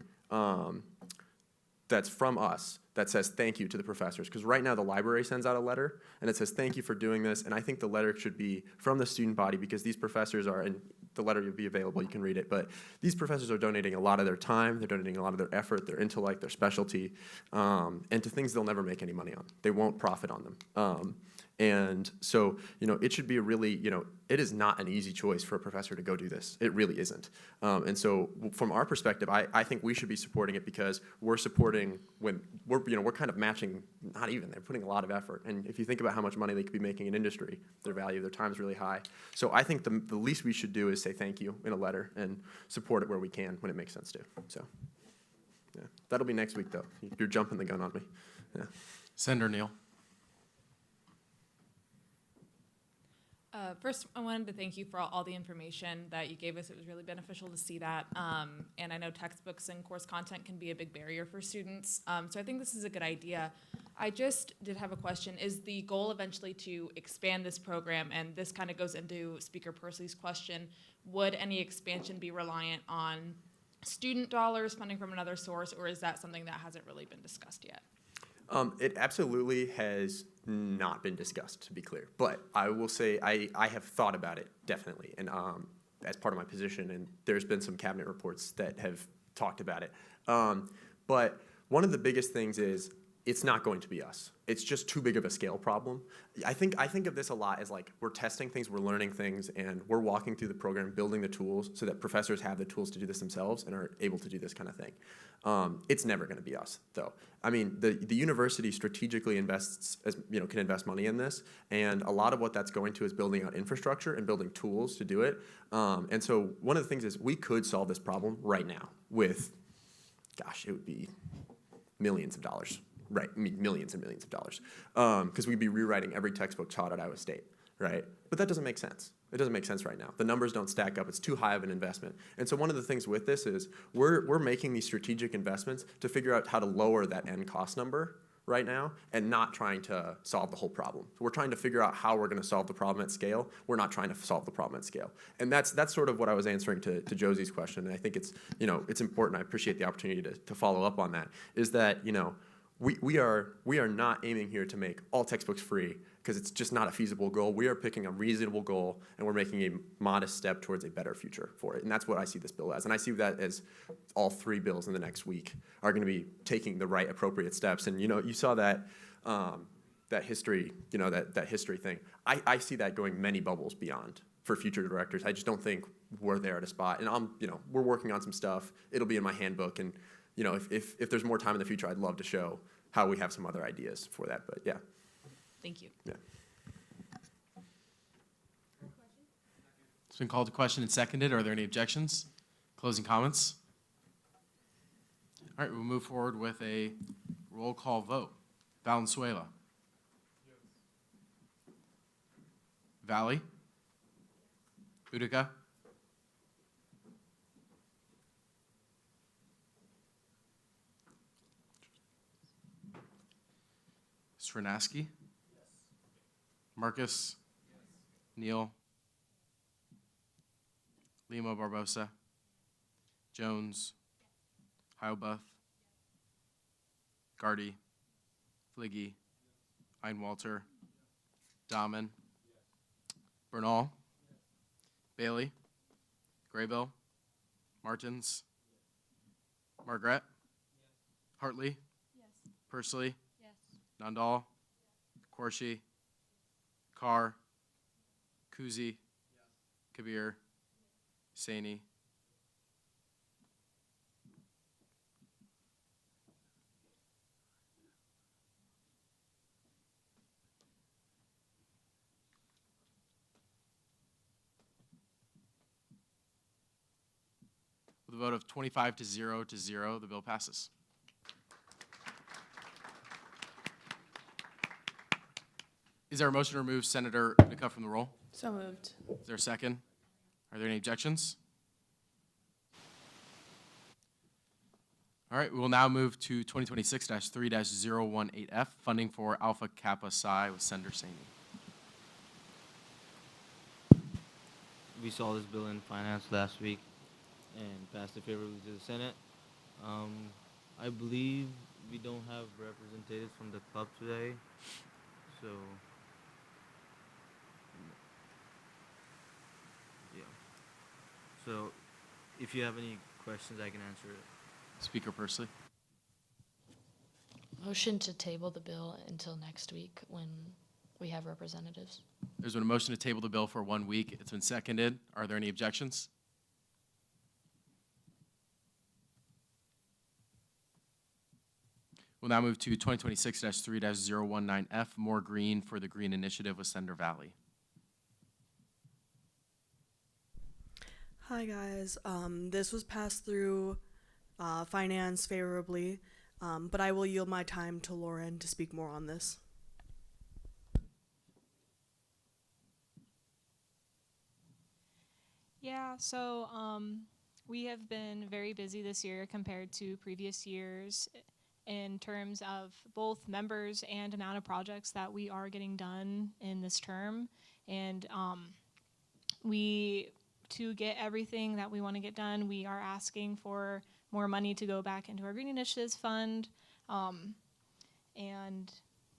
Speaker 15: that's from us, that says thank you to the professors. Because right now the library sends out a letter and it says thank you for doing this, and I think the letter should be from the student body because these professors are, and the letter will be available, you can read it, but these professors are donating a lot of their time, they're donating a lot of their effort, their intellect, their specialty, and to things they'll never make any money on. They won't profit on them. And so, it should be a really, it is not an easy choice for a professor to go do this. It really isn't. And so from our perspective, I think we should be supporting it because we're supporting when we're kind of matching, not even, they're putting a lot of effort. And if you think about how much money they could be making in industry, their value, their time is really high. So I think the least we should do is say thank you in a letter and support it where we can when it makes sense to. So, yeah, that'll be next week though. You're jumping the gun on me. Yeah.
Speaker 1: Senator Neal.
Speaker 8: First, I wanted to thank you for all the information that you gave us. It was really beneficial to see that. And I know textbooks and course content can be a big barrier for students. So I think this is a good idea. I just did have a question. Is the goal eventually to expand this program? And this kind of goes into Speaker Persley's question. Would any expansion be reliant on student dollars, funding from another source, or is that something that hasn't really been discussed yet?
Speaker 15: It absolutely has not been discussed, to be clear. But I will say I have thought about it, definitely, and as part of my position, and there's been some cabinet reports that have talked about it. But one of the biggest things is it's not going to be us. It's just too big of a scale problem. I think of this a lot as like we're testing things, we're learning things, and we're walking through the program, building the tools so that professors have the tools to do this themselves and are able to do this kind of thing. It's never going to be us, though. I mean, the university strategically invests, can invest money in this, and a lot of what that's going to is building out infrastructure and building tools to do it. And so one of the things is we could solve this problem right now with, it would be millions of dollars. Right, I mean millions and millions of dollars, because we'd be rewriting every textbook taught at Iowa State, right? But that doesn't make sense. It doesn't make sense right now. The numbers don't stack up. It's too high of an investment. And so one of the things with this is we're making these strategic investments to figure out how to lower that end cost number right now and not trying to solve the whole problem. So we're trying to figure out how we're going to solve the problem at scale. We're not trying to solve the problem at scale. And that's sort of what I was answering to Josie's question. And I think it's, it's important. I appreciate the opportunity to follow up on that, is that, we are not aiming here to make all textbooks free, because it's just not a feasible goal. We are picking a reasonable goal, and we're making a modest step towards a better future for it. And that's what I see this bill as. And I see that as all 3 bills in the next week are going to be taking the right appropriate steps. And you saw that that history, that history thing. I see that going many bubbles beyond for future directors. I just don't think we're there at a spot. And we're working on some stuff. It'll be in my handbook. And if there's more time in the future, I'd love to show how we have some other ideas for that. But yeah.
Speaker 8: Thank you.
Speaker 15: Yeah.
Speaker 1: It's been called to question and seconded. Are there any objections? Closing comments? All right, we'll move forward with a roll call vote. Valenzuela. Valley. Utica. Srinaski. Marcus. Neal. Lima Barbosa. Jones. Heilbuth. Gardy. Fliggy. Einwalter. Dahman. Bernal. Bailey. Graybill. Martins. Margaret. Hartley. Pursley. Nandal. Corshi. Carr. Kuzi. Kabir. Saini. With a vote of 25 to 0, the bill passes. Is there a motion to remove Senator Utica from the roll?
Speaker 13: So moved.
Speaker 1: Is there a second? Are there any objections? All right, we will now move to 2026-3-018F, funding for Alpha Kappa Psi with Senator Saini.
Speaker 7: We saw this bill in finance last week and passed it favorably to the Senate. I believe we don't have representatives from the club today, so yeah. So if you have any questions, I can answer it.
Speaker 1: Speaker Pursley.
Speaker 2: Motion to table the bill until next week when we have representatives.
Speaker 1: There's been a motion to table the bill for 1 week. It's been seconded. Are there any objections? We'll now move to 2026-3-019F, More Green for the Green Initiative with Senator Valley.
Speaker 16: Hi guys, this was passed through finance favorably, but I will yield my time to Lauren to speak more on this.
Speaker 9: Yeah, so we have been very busy this year compared to previous years in terms of both members and amount of projects that we are getting done in this term. And to get everything that we want to get done, we are asking for more money to go back into our Green Initiatives Fund. And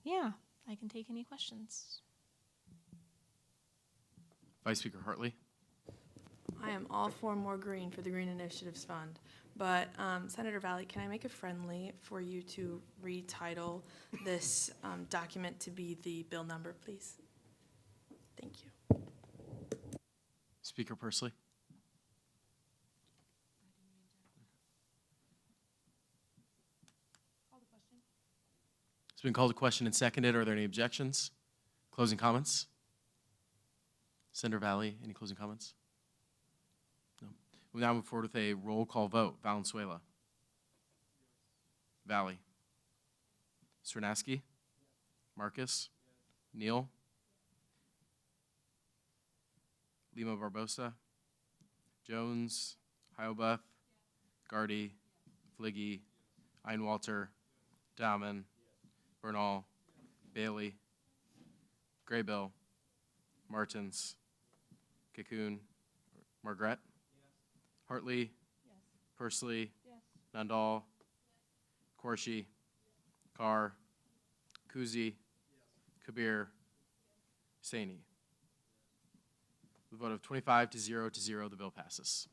Speaker 9: yeah, I can take any questions.
Speaker 1: Vice Speaker Hartley.
Speaker 13: I am all for more green for the Green Initiatives Fund, but Senator Valley, can I make it friendly for you to retitle this document to be the bill number, please? Thank you.
Speaker 1: Speaker Pursley. It's been called to question and seconded. Are there any objections? Closing comments? Senator Valley, any closing comments? No. We'll now move forward with a roll call vote. Valenzuela. Valley. Srinaski. Marcus. Neal. Lima Barbosa. Jones. Heilbuth. Gardy. Fliggy. Einwalter. Dahman. Bernal. Bailey. Graybill. Martins. Cocoon. Margaret. Hartley. Pursley. Nandal. Corshi. Carr, Kuzi, Kabir, Saini. With a vote of 25 to 0 to 0, the bill passes.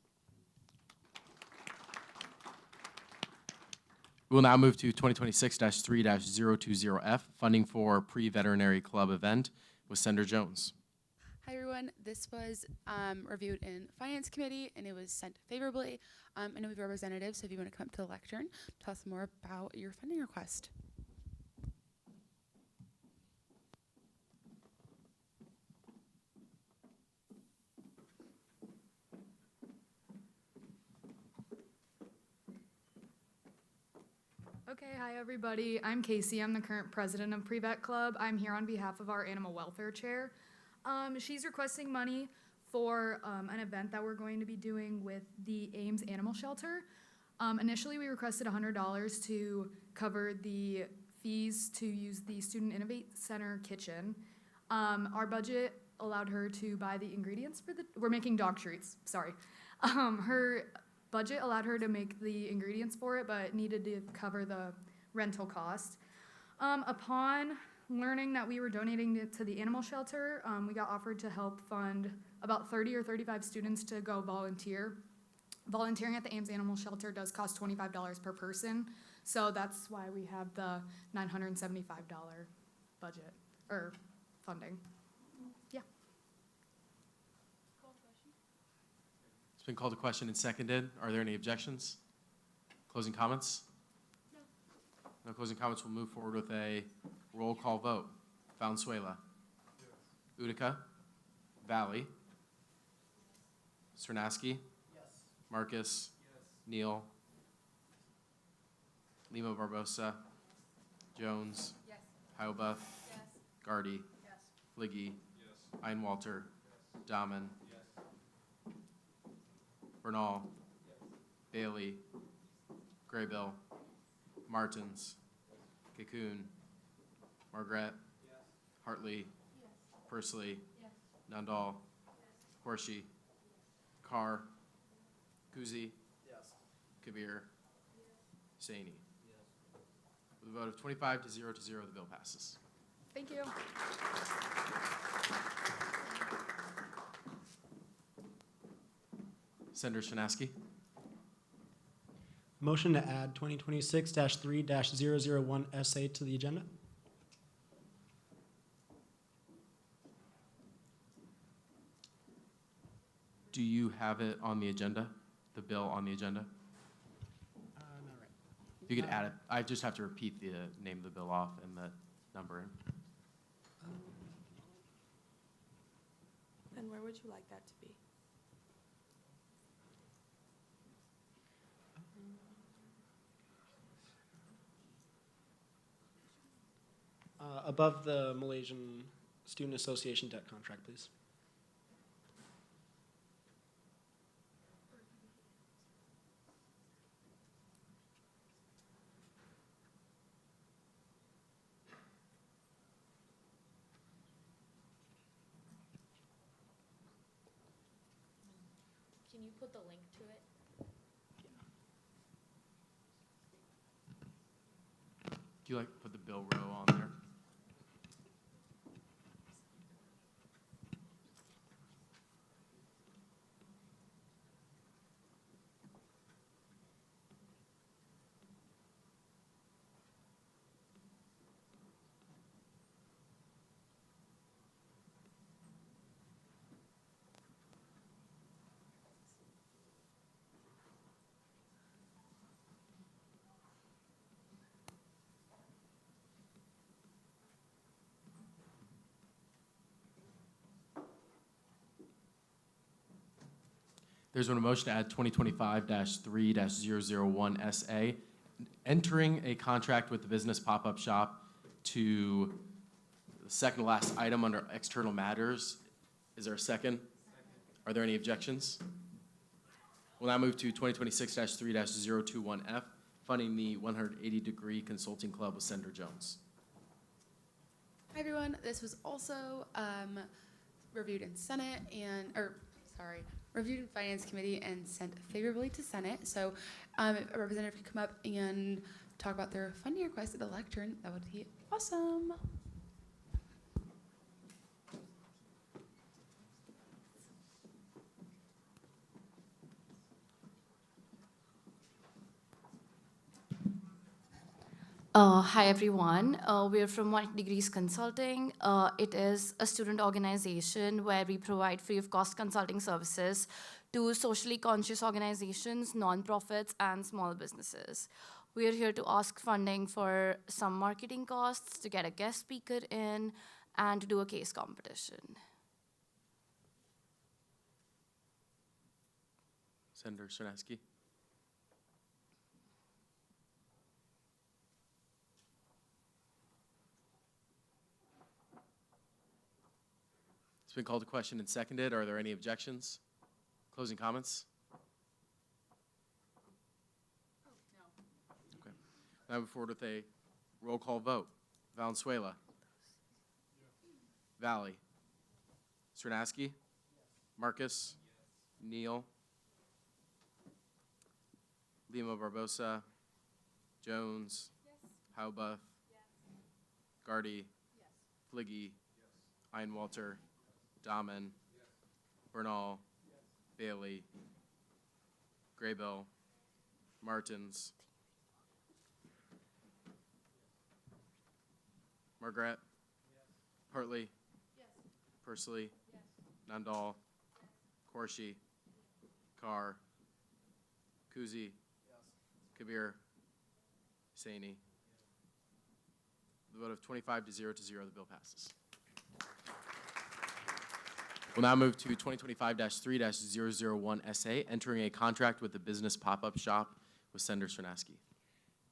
Speaker 1: We will now move to 2026-3-020F, funding for pre-veterinary club event with Senator Jones.
Speaker 18: Hi everyone, this was reviewed in Finance Committee and it was sent favorably. And we have representatives, so if you want to come up to the lectern, tell us more about your funding request.
Speaker 19: Okay, hi everybody. I'm Casey. I'm the current president of Pre-Vet Club. I'm here on behalf of our animal welfare chair. She's requesting money for an event that we're going to be doing with the Ames Animal Shelter. Initially, we requested $100 to cover the fees to use the Student Innovate Center kitchen. Our budget allowed her to buy the ingredients for we're making dog treats, sorry. Her budget allowed her to make the ingredients for it, but needed to cover the rental cost. Upon learning that we were donating it to the animal shelter, we got offered to help fund about 30 or 35 students to go volunteer. Volunteering at the Ames Animal Shelter does cost $25 per person, so that's why we have the $975 budget, or funding. Yeah.
Speaker 1: It's been called to question and seconded. Are there any objections? Closing comments? No. No closing comments. We'll move forward with a roll call vote. Valenzuela. Yes. Utica. Valley. Cernaski. Yes. Marcus. Yes. Neal. Lima Barbosa. Jones. Yes. Hioba. Yes. Gardy. Yes. Fliggy. Yes. Einwalter. Yes. Dahman. Bernal, yes. Bailey, Graybill, Martins, Cocoon, Margret, yes. Hartley, yes. Pursley, yes. Nundall, yes. Horshey, Carr, Kuzi, yes. Kabir, yes. Saini. Yes. With a vote of 25 to 0 to 0, the bill passes.
Speaker 19: Thank you.
Speaker 1: Senator Cernaski.
Speaker 20: Motion to add 2026-3-001SA to the agenda.
Speaker 1: Do you have it on the agenda, the bill on the agenda?
Speaker 20: Not right.
Speaker 1: If you could add it, I just have to repeat the name of the bill off and the numbering.
Speaker 13: And where would you like that to be?
Speaker 20: Above the Malaysian Student Association debt contract, please.
Speaker 2: Can you put the link to it?
Speaker 1: Do you like put the bill row on there? There's been a motion to add 2025-3-001SA, entering a contract with the business pop-up shop to the second to last item under external matters. Is there a second? Are there any objections? We'll now move to 2026-3-021F, funding the 180-degree consulting club with Senator Jones.
Speaker 18: Hi everyone, this was also reviewed in Senate reviewed in Finance Committee and sent favorably to Senate. So if a representative could come up and talk about their funding request at the lectern, that would be awesome.
Speaker 3: Hi everyone. We are from 180 Degrees Consulting. It is a student organization where we provide free of cost consulting services to socially conscious organizations, nonprofits, and small businesses. We are here to ask funding for some marketing costs, to get a guest speaker in, and to do a case competition.
Speaker 1: Senator Cernaski. It's been called to question and seconded. Are there any objections? Closing comments? Okay. Now move forward with a roll call vote. Valenzuela. Valley. Cernaski. Marcus. Neal. Lima Barbosa. Jones. Haubuth. Gardy. Fliggy. Einwalter. Dahman. Bernal. Bailey. Graybill. Martins. Margaret. Hartley. Pursley. Nandal. Corshi. Carr. Kuzi. Kabir. Saini. The vote of 25 to 0 to 0, the bill passes. We'll now move to 2025-3-001 SA, entering a contract with the business pop-up shop with Senator Cernaski.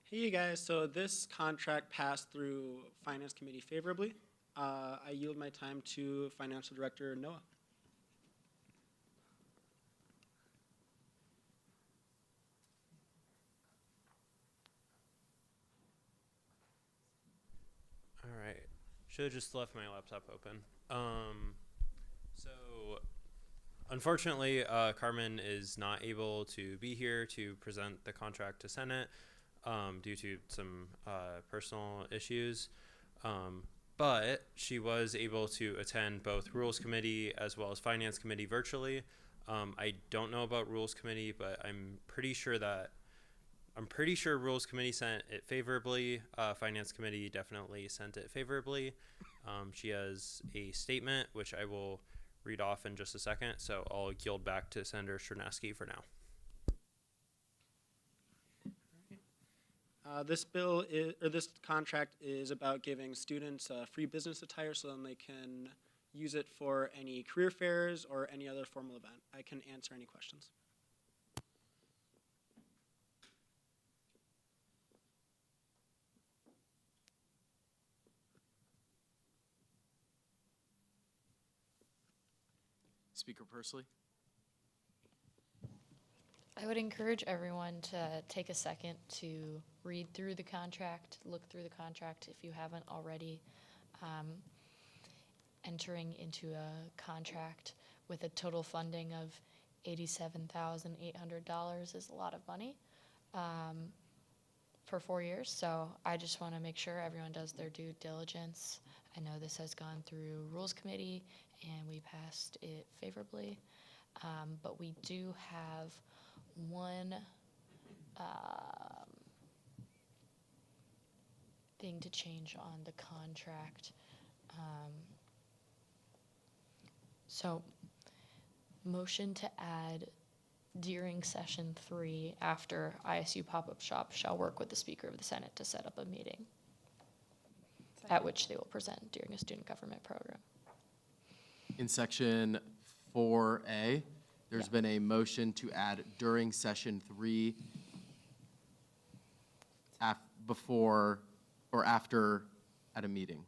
Speaker 20: Hey, you guys. So this contract passed through Finance Committee favorably. I yield my time to Financial Director Noah.
Speaker 23: All right. Should have just left my laptop open. So, unfortunately, Carmen is not able to be here to present the contract to Senate due to some personal issues. But she was able to attend both Rules Committee as well as Finance Committee virtually. I don't know about Rules Committee, but I'm pretty sure Rules Committee sent it favorably. Finance Committee definitely sent it favorably. She has a statement, which I will read off in just a second, so I'll yield back to Senator Cernaski for now.
Speaker 20: This contract is about giving students free business attire so then they can use it for any career fairs or any other formal event. I can answer any questions.
Speaker 1: Speaker Pursley.
Speaker 2: I would encourage everyone to take a second to read through the contract, look through the contract if you haven't already. Entering into a contract with a total funding of $87,800 is a lot of money for 4 years. So I just want to make sure everyone does their due diligence. I know this has gone through Rules Committee and we passed it favorably, but we do have one thing to change on the contract. So, motion to add during session 3 after ISU pop-up shop shall work with the Speaker of the Senate to set up a meeting at which they will present during a student government program.
Speaker 1: In section 4A, there's been a motion to add during session 3 before or after at a meeting.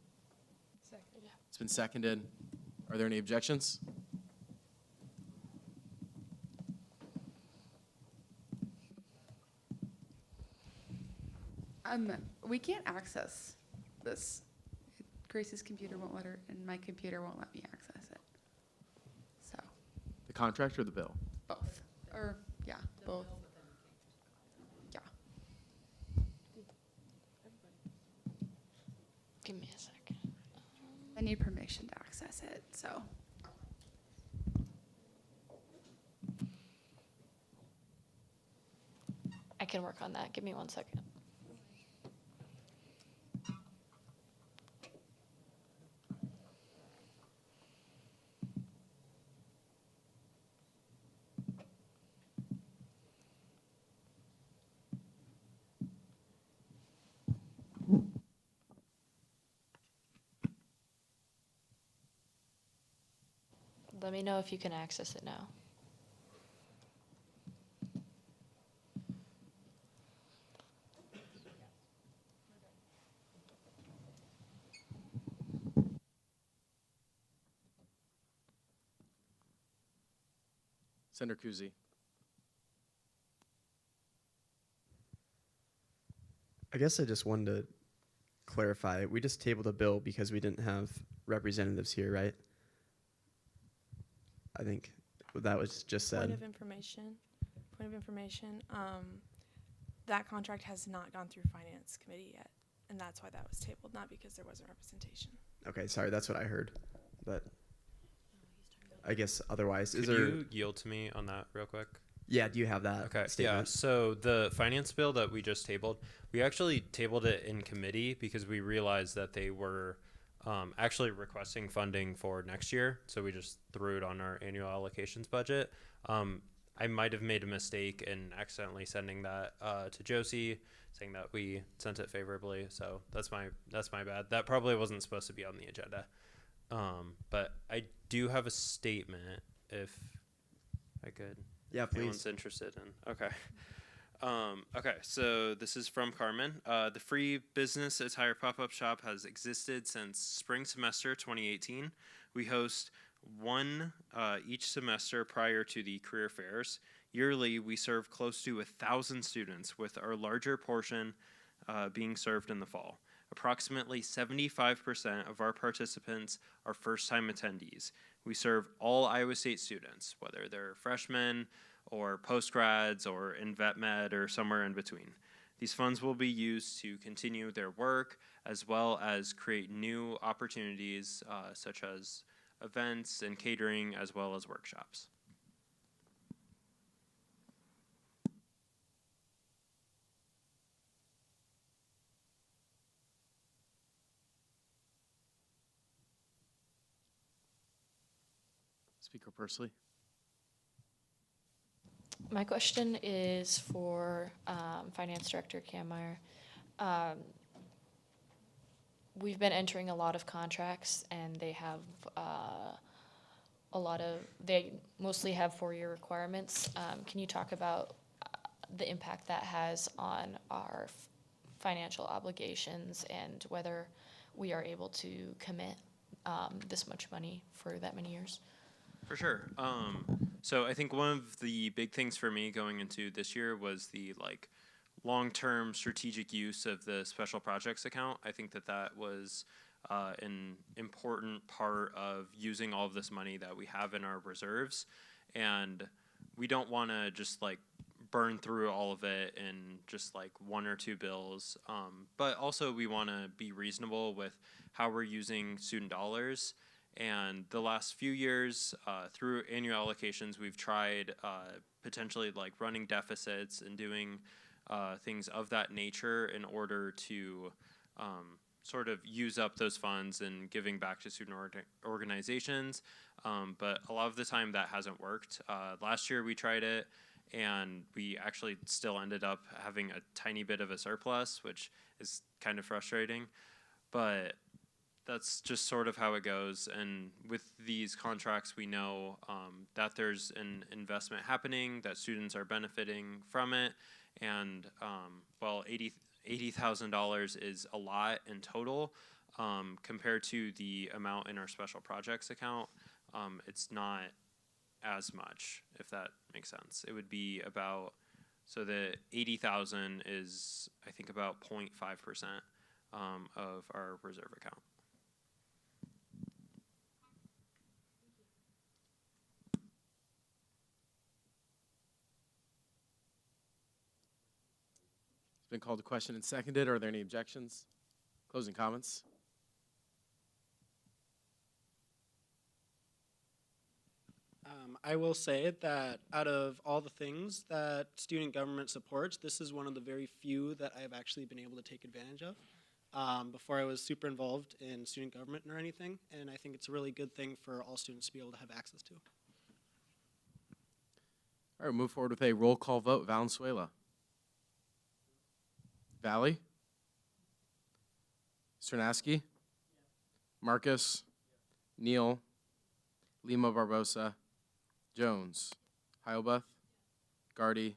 Speaker 2: Second.
Speaker 1: It's been seconded. Are there any objections?
Speaker 18: We can't access this. Grace's computer won't let her, and my computer won't let me access it. So.
Speaker 1: The contract or the bill?
Speaker 18: Both. Or, yeah, both. Yeah. need permission to access it, so.
Speaker 2: I can work on that. Give me 1 second. Let me know if you can access it now.
Speaker 1: Senator Kuzi.
Speaker 11: I guess I just wanted to clarify. We just tabled a bill because we didn't have representatives here, right? I think that was just said.
Speaker 13: Point of information. That contract has not gone through Finance Committee yet, and that's why that was tabled, not because there wasn't representation.
Speaker 11: Okay, sorry, that's what I heard. But I guess otherwise,
Speaker 23: Could you yield to me on that real quick?
Speaker 11: Yeah, do you have that?
Speaker 23: Okay.
Speaker 11: statement?
Speaker 23: Yeah. So the finance bill that we just tabled, we actually tabled it in committee because we realized that they were actually requesting funding for next year. So we just threw it on our annual allocations budget. I might have made a mistake in accidentally sending that to Josie, saying that we sent it favorably. So that's my bad. That probably wasn't supposed to be on the agenda. But I do have a statement if I could.
Speaker 11: Yeah,
Speaker 23: if
Speaker 11: please.
Speaker 23: anyone's interested in. Okay. Okay, so this is from Carmen. The free business attire pop-up shop has existed since spring semester 2018. We host one each semester prior to the career fairs. Yearly, we serve close to 1,000 students, with our larger portion being served in the fall. Approximately 75% of our participants are first-time attendees. We serve all Iowa State students, whether they're freshmen or postgrads or in vet med or somewhere in between. These funds will be used to continue their work as well as create new opportunities such as events and catering as well as workshops.
Speaker 1: Speaker Pursley.
Speaker 2: My question is for Finance Director Kammeyer. We've been entering a lot of contracts, and they have they mostly have 4-year requirements. Can you talk about the impact that has on our financial obligations and whether we are able to commit this much money for that many years?
Speaker 23: For sure. So I think one of the big things for me going into this year was the long-term strategic use of the special projects account. I think that was an important part of using all of this money that we have in our reserves, and we don't want to just burn through all of it in just 1 or 2 bills. But also we want to be reasonable with how we're using student dollars. And the last few years, through annual allocations, we've tried potentially running deficits and doing things of that nature in order to sort of use up those funds and giving back to student organizations. But a lot of the time that hasn't worked. Last year we tried it, and we actually still ended up having a tiny bit of a surplus, which is kind of frustrating. But that's just sort of how it goes. And with these contracts, we know that there's an investment happening, that students are benefiting from it. And while $80,000 is a lot in total, compared to the amount in our special projects account, it's not as much, if that makes sense. It would be about, so the 80,000 is, I think, about 0.5% of our reserve account.
Speaker 1: It's been called to question and seconded. Are there any objections? Closing comments?
Speaker 20: I will say that out of all the things that student government supports, this is one of the very few that I've actually been able to take advantage of. Before I was super involved in student government or anything, and I think it's a really good thing for all students to be able to have access to.
Speaker 1: All right, move forward with a roll call vote. Valenzuela. Valley. Cernaski. Marcus. Neal. Lima Barbosa. Jones. Heilbuth. Gardy.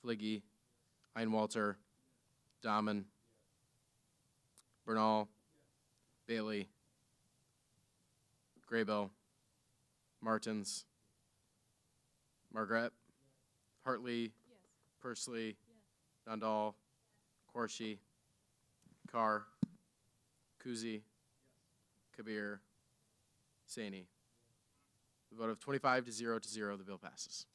Speaker 1: Fliggy. Einwalter. Dahman. Bernal. Bailey. Graybill. Martins. Margaret. Hartley. Pursley. Nandal. Corshi. Carr. Kuzi. Kabir. Saini. The vote of 25 to 0 to 0, the bill passes.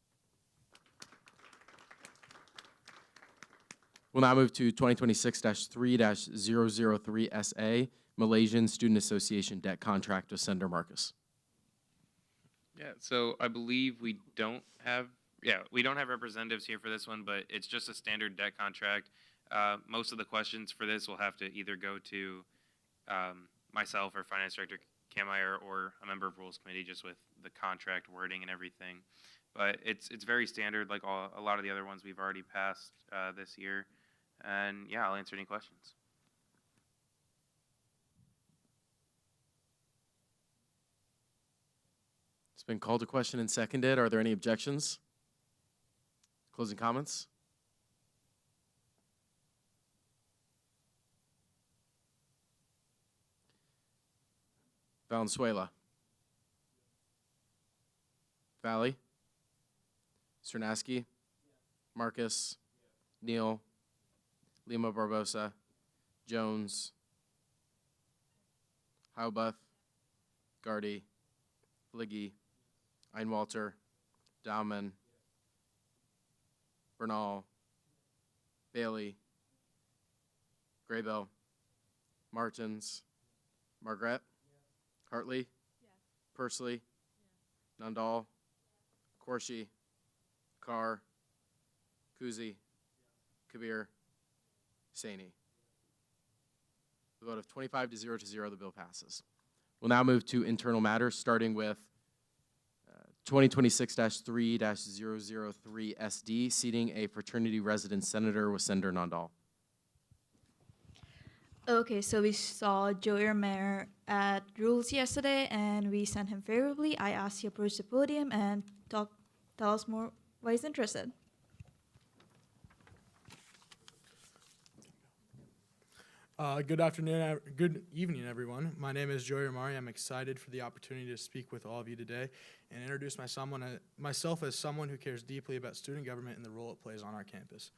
Speaker 1: We'll now move to 2026-3-003SA, Malaysian Student Association Debt Contract with Senator Marcus.
Speaker 12: Yeah, so I believe we don't have representatives here for this one, but it's just a standard debt contract. Most of the questions for this will have to either go to myself or Finance Director Kameyer or a member of Rules Committee, just with the contract wording and everything. But it's very standard, like a lot of the other ones we've already passed this year. And yeah, I'll answer any questions.
Speaker 1: It's been called to question and seconded. Are there any objections? Closing comments? Valenzuela. Valley. Cernaski. Marcus. Neal. Lima Barbosa. Jones. Heilbuth. Gardy. Fliggy. Einwalter. Dahman. Bernal. Bailey. Graybill. Martins. Margaret. Hartley. Pursley. Nandal. Corshi. Carr. Kuzi. Kabir. Saini. The vote of 25 to 0 to 0, the bill passes. We'll now move to internal matters, starting with 2026-3-003 SD, seating a fraternity resident senator with Senator Nandal.
Speaker 4: Okay, so we saw Joey Mayer at Rules yesterday, and we sent him favorably. I asked you to approach the podium and tell us more why he's interested.
Speaker 5: Good evening, everyone. My name is Joey Ramari. I'm excited for the opportunity to speak with all of you today and introduce myself as someone who cares deeply about student government and the role it plays on our campus.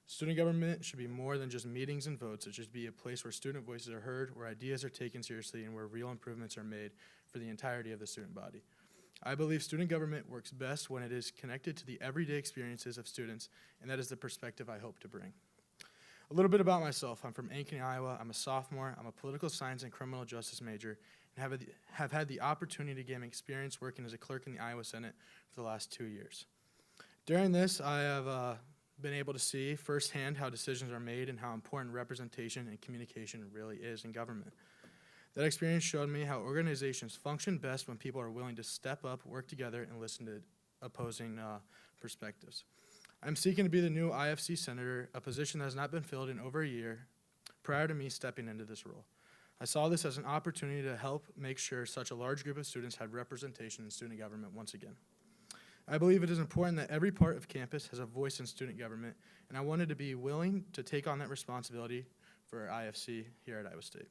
Speaker 5: Student government should be more than just meetings and votes. It should be a place where student voices are heard, where ideas are taken seriously, and where real improvements are made for the entirety of the student body. I believe student government works best when it is connected to the everyday experiences of students, and that is the perspective I hope to bring. A little bit about myself. I'm from Ankeny, Iowa. I'm a sophomore. I'm a political science and criminal justice major, and have had the opportunity to gain experience working as a clerk in the Iowa Senate for the last 2 years. During this, I have been able to see firsthand how decisions are made and how important representation and communication really is in government. That experience showed me how organizations function best when people are willing to step up, work together, and listen to opposing perspectives. I'm seeking to be the new IFC senator, a position that has not been filled in over a year prior to me stepping into this role. I saw this as an opportunity to help make sure such a large group of students had representation in student government once again. I believe it is important that every part of campus has a voice in student government, and I wanted to be willing to take on that responsibility for IFC here at Iowa State.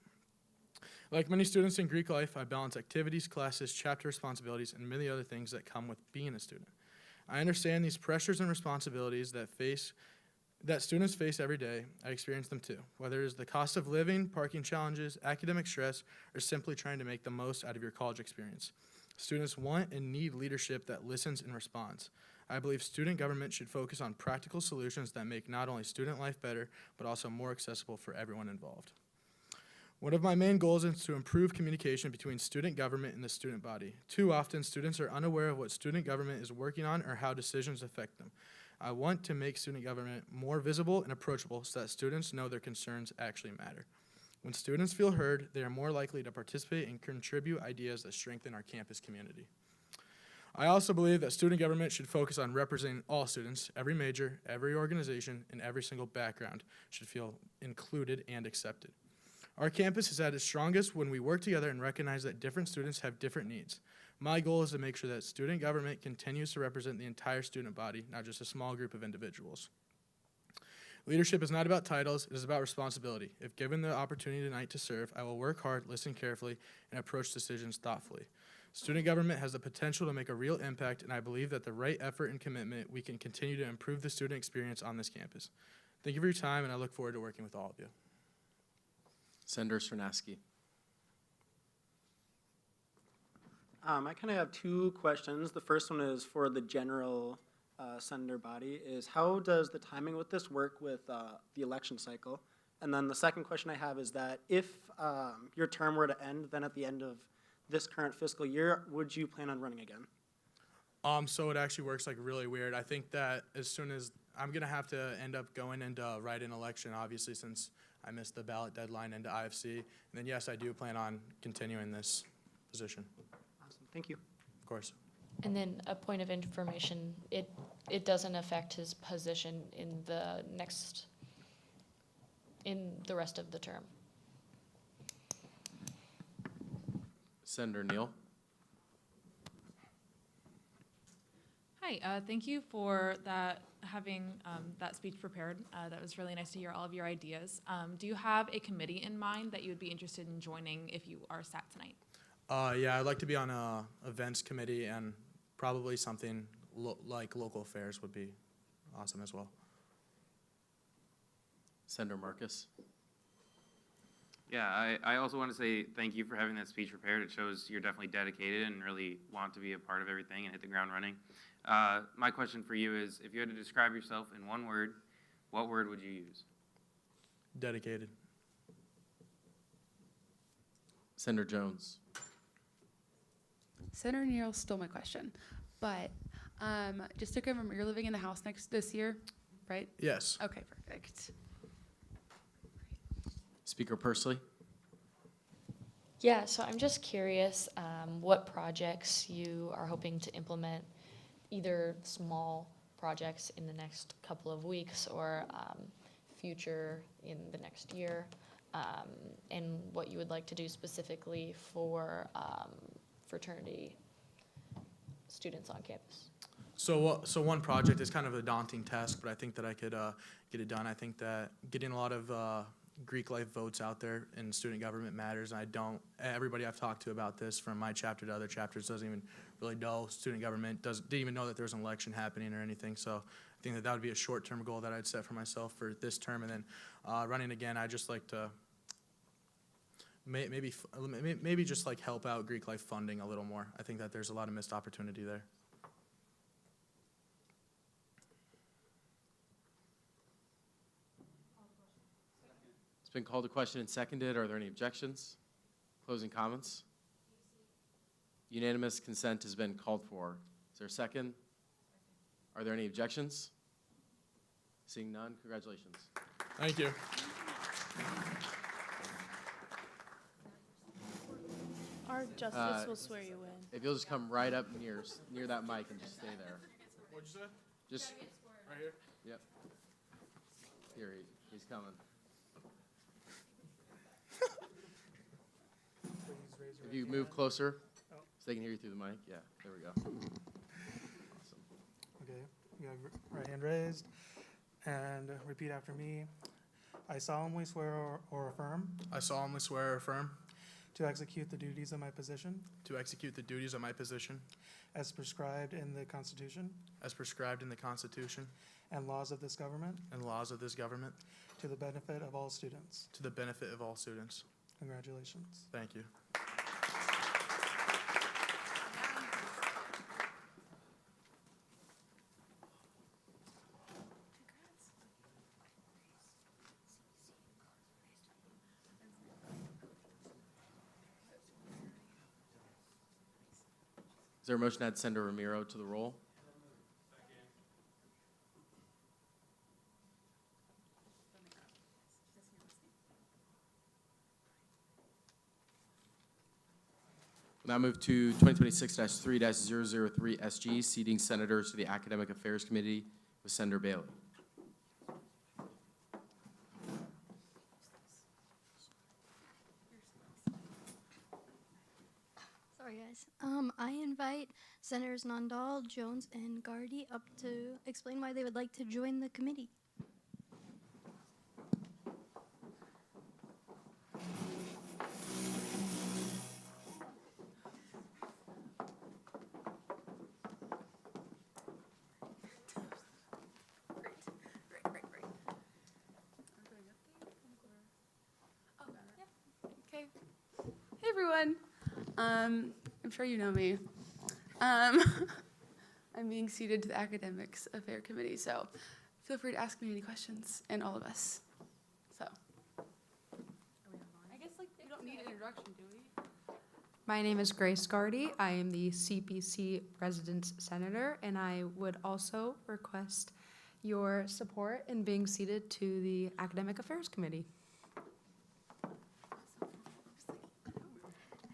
Speaker 5: Like many students in Greek life, I balance activities, classes, chapter responsibilities, and many other things that come with being a student. I understand these pressures and responsibilities that students face every day. I experience them too, whether it is the cost of living, parking challenges, academic stress, or simply trying to make the most out of your college experience. Students want and need leadership that listens and responds. I believe student government should focus on practical solutions that make not only student life better, but also more accessible for everyone involved. One of my main goals is to improve communication between student government and the student body. Too often, students are unaware of what student government is working on or how decisions affect them. I want to make student government more visible and approachable so that students know their concerns actually matter. When students feel heard, they are more likely to participate and contribute ideas that strengthen our campus community. I also believe that student government should focus on representing all students, every major, every organization, and every single background should feel included and accepted. Our campus is at its strongest when we work together and recognize that different students have different needs. My goal is to make sure that student government continues to represent the entire student body, not just a small group of individuals. Leadership is not about titles, it is about responsibility. If given the opportunity tonight to serve, I will work hard, listen carefully, and approach decisions thoughtfully. Student government has the potential to make a real impact, and I believe that the right effort and commitment, we can continue to improve the student experience on this campus. Thank you for your time, and I look forward to working with all of you.
Speaker 1: Senator Srnaski.
Speaker 20: I kind of have two questions. The first one is for the general senator body, is how does the timing with this work with the election cycle? And then the second question I have is that if your term were to end, then at the end of this current fiscal year, would you plan on running again?
Speaker 5: So it actually works like really weird. I think that as soon as I'm gonna have to end up going into write-in election, obviously, since I missed the ballot deadline into IFC. And then yes, I do plan on continuing this position.
Speaker 20: Awesome, thank you.
Speaker 5: Of course.
Speaker 2: And then a point of information, it doesn't affect his position in the rest of the term.
Speaker 1: Senator Neal.
Speaker 8: Hi, thank you for having that speech prepared. That was really nice to hear all of your ideas. Do you have a committee in mind that you would be interested in joining if you are sat tonight?
Speaker 5: Yeah, I'd like to be on a events committee, and probably something like local affairs would be awesome as well.
Speaker 1: Senator Marcus.
Speaker 12: Yeah, I also want to say thank you for having that speech prepared. It shows you're definitely dedicated and really want to be a part of everything and hit the ground running. My question for you is, if you had to describe yourself in one word, what word would you use?
Speaker 5: Dedicated.
Speaker 1: Senator Jones.
Speaker 18: Senator Neal stole my question, but just to confirm, you're living in the house this year, right?
Speaker 5: Yes.
Speaker 18: Okay, perfect.
Speaker 1: Speaker Pursley.
Speaker 2: Yeah, so I'm just curious what projects you are hoping to implement, either small projects in the next couple of weeks or future in the next year, and what you would like to do specifically for fraternity students on campus.
Speaker 5: So one project is kind of a daunting task, but I think that I could get it done. I think that getting a lot of Greek life votes out there in student government matters. Everybody I've talked to about this, from my chapter to other chapters, doesn't even really know student government, didn't even know that there was an election happening or anything. So I think that would be a short-term goal that I'd set for myself for this term. And then running again, I'd just like to maybe just like help out Greek life funding a little more. I think that there's a lot of missed opportunity there.
Speaker 1: It's been called to question and seconded. Are there any objections? Closing comments? Unanimous consent has been called for. Is there a second? Are there any objections? Seeing none, congratulations.
Speaker 5: Thank you.
Speaker 6: Our justice will swear you in.
Speaker 1: If you'll just come right up near that mic and just stay there.
Speaker 5: What'd you say?
Speaker 1: Just
Speaker 5: right here?
Speaker 1: Yep. Here, he's coming. If you move closer, so they can hear you through the mic. Yeah, there we go. Awesome.
Speaker 14: Okay, you have right hand raised, and repeat after me. I solemnly swear or affirm.
Speaker 5: I solemnly swear or affirm.
Speaker 14: To execute the duties of my position.
Speaker 5: To execute the duties of my position.
Speaker 14: As prescribed in the Constitution.
Speaker 5: As prescribed in the Constitution.
Speaker 14: And laws of this government.
Speaker 5: And laws of this government.
Speaker 14: To the benefit of all students.
Speaker 5: To the benefit of all students.
Speaker 14: Congratulations.
Speaker 5: Thank you.
Speaker 1: there a motion to add Senator Ramiro to the roll? We'll now move to 2026-3-003 SG, seating senators to the Academic Affairs Committee with Senator Bailey.
Speaker 10: Sorry, guys. I invite Senators Nandal, Jones, and Gardy up to explain why they would like to join the committee.
Speaker 18: Okay. Hey everyone. I'm sure you know me. I'm being seated to the Academics Affairs Committee, so feel free to ask me any questions, and all of us. So. I guess we don't need an introduction, do we?
Speaker 17: My name is Grace Gardy. I am the CPC Residence Senator, and I would also request your support in being seated to the Academic Affairs Committee.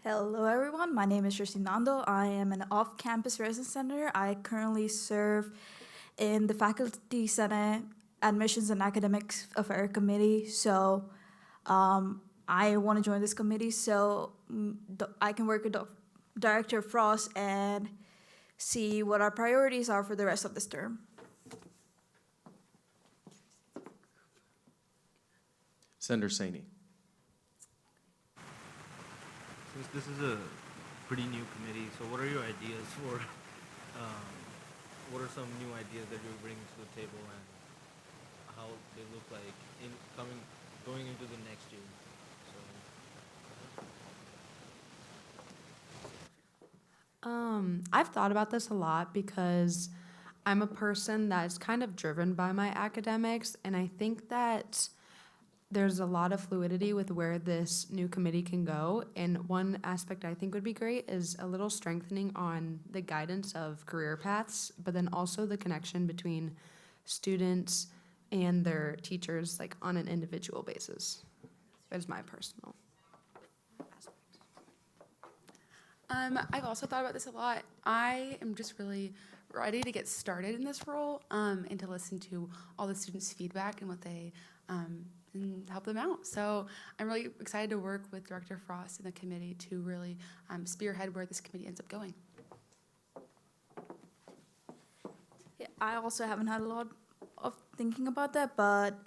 Speaker 4: Hello, everyone. My name is Shirsi Nando. I am an off-campus resident senator. I currently serve in the Faculty Senate Admissions and Academics Affairs Committee. So I want to join this committee so I can work with Director Frost and see what our priorities are for the rest of this term.
Speaker 1: Senator Saini.
Speaker 7: Since this is a pretty new committee, so what are your ideas for, what are some new ideas that you're bringing to the table and how they look like going into the next year?
Speaker 17: I've thought about this a lot because I'm a person that's kind of driven by my academics, and I think that there's a lot of fluidity with where this new committee can go. And one aspect I think would be great is a little strengthening on the guidance of career paths, but then also the connection between students and their teachers, like on an individual basis. That is my personal aspect.
Speaker 18: I've also thought about this a lot. I am just really ready to get started in this role and to listen to all the students' feedback and what they and help them out. So I'm really excited to work with Director Frost and the committee to really spearhead where this committee ends up going.
Speaker 4: Yeah, I also haven't had a lot of thinking about that, but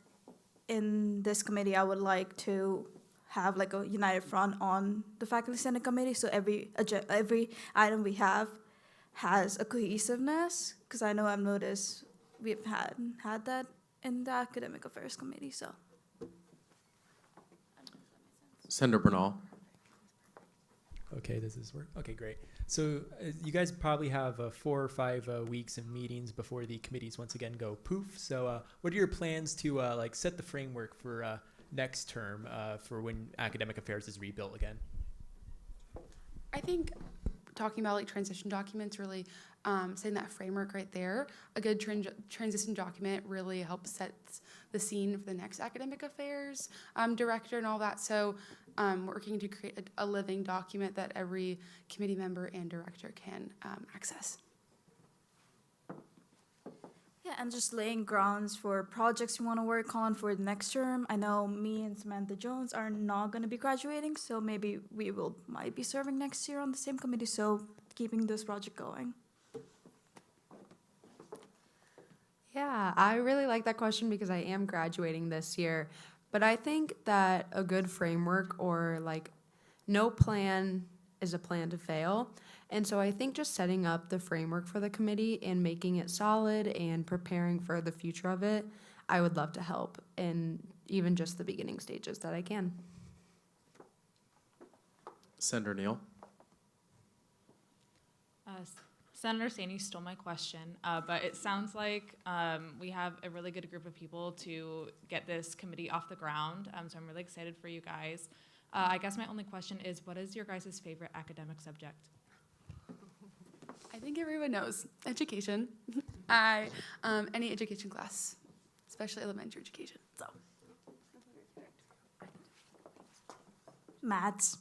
Speaker 4: in this committee, I would like to have like a united front on the Faculty Senate Committee, so every item we have has a cohesiveness, because I know I've noticed we've had that in the Academic Affairs Committee, so.
Speaker 1: Senator Bernal.
Speaker 21: Okay, does this work? Okay, great. So you guys probably have 4 or 5 weeks of meetings before the committees once again go poof. So what are your plans to like set the framework for next term for when academic affairs is rebuilt again?
Speaker 18: I think talking about like transition documents, really setting that framework right there. A good transition document really helps set the scene for the next academic affairs director and all that. So working to create a living document that every committee member and director can access.
Speaker 4: Yeah, and just laying grounds for projects you want to work on for the next term. I know me and Samantha Jones are not going to be graduating, so maybe we might be serving next year on the same committee, so keeping this project going.
Speaker 17: Yeah, I really like that question because I am graduating this year. But I think that a good framework, or like no plan is a plan to fail. And so I think just setting up the framework for the committee and making it solid and preparing for the future of it, I would love to help in even just the beginning stages that I can.
Speaker 1: Senator Neal.
Speaker 8: Senator Saini stole my question, but it sounds like we have a really good group of people to get this committee off the ground, so I'm really excited for you guys. I guess my only question is, what is your guys' favorite academic subject?
Speaker 18: I think everyone knows education. Any education class, especially elementary education. So.
Speaker 4: Maths.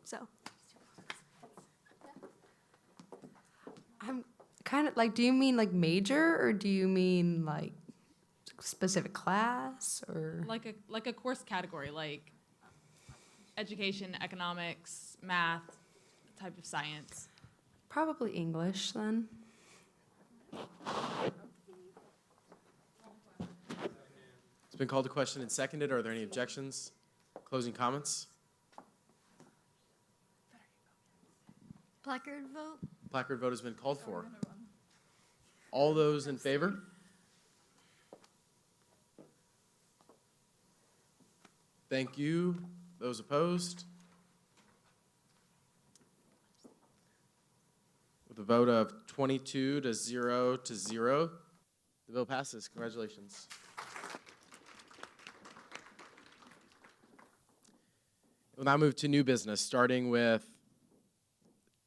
Speaker 4: So.
Speaker 17: I'm kind of like, do you mean like major or do you mean like specific class or?
Speaker 8: Like a course category, like education, economics, math, type of science.
Speaker 17: Probably English then.
Speaker 1: It's been called to question and seconded. Are there any objections? Closing comments?
Speaker 10: Placard vote?
Speaker 1: Placard vote has been called for. All those in favor? Thank you. Those opposed? With a vote of 22 to 0 to 0, the bill passes. Congratulations. We'll now move to new business, starting with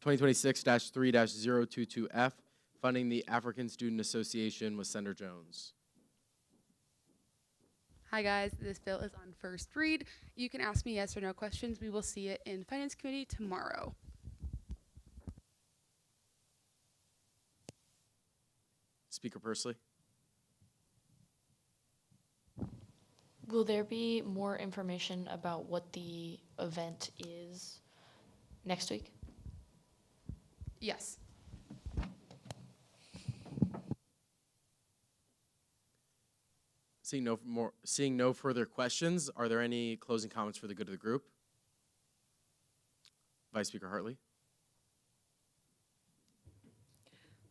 Speaker 1: 2026-3-022F, funding the African Student Association with Senator Jones.
Speaker 18: Hi guys, this bill is on first read. You can ask me yes or no questions. We will see it in Finance Committee tomorrow.
Speaker 1: Speaker Pursley.
Speaker 2: Will there be more information about what the event is next week?
Speaker 18: Yes.
Speaker 1: Seeing no further questions, are there any closing comments for the good of the group? Vice Speaker Hartley.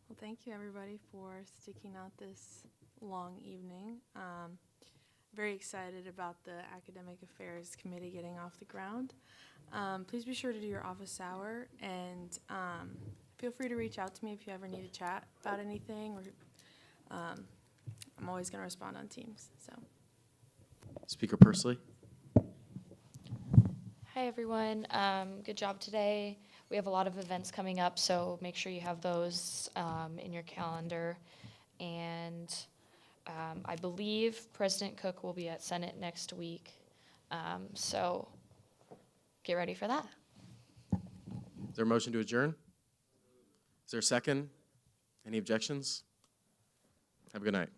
Speaker 6: Well, thank you everybody for sticking out this long evening. Very excited about the Academic Affairs Committee getting off the ground. Please be sure to do your office hour, and feel free to reach out to me if you ever need to chat about anything, or I'm always going to respond on Teams. So,
Speaker 1: Speaker Pursley.
Speaker 2: Hi everyone, good job today. We have a lot of events coming up, so make sure you have those in your calendar. And I believe President Cook will be at Senate next week, so get ready for that.
Speaker 1: Is there a motion to adjourn? Is there a second? Any objections? Have a good night.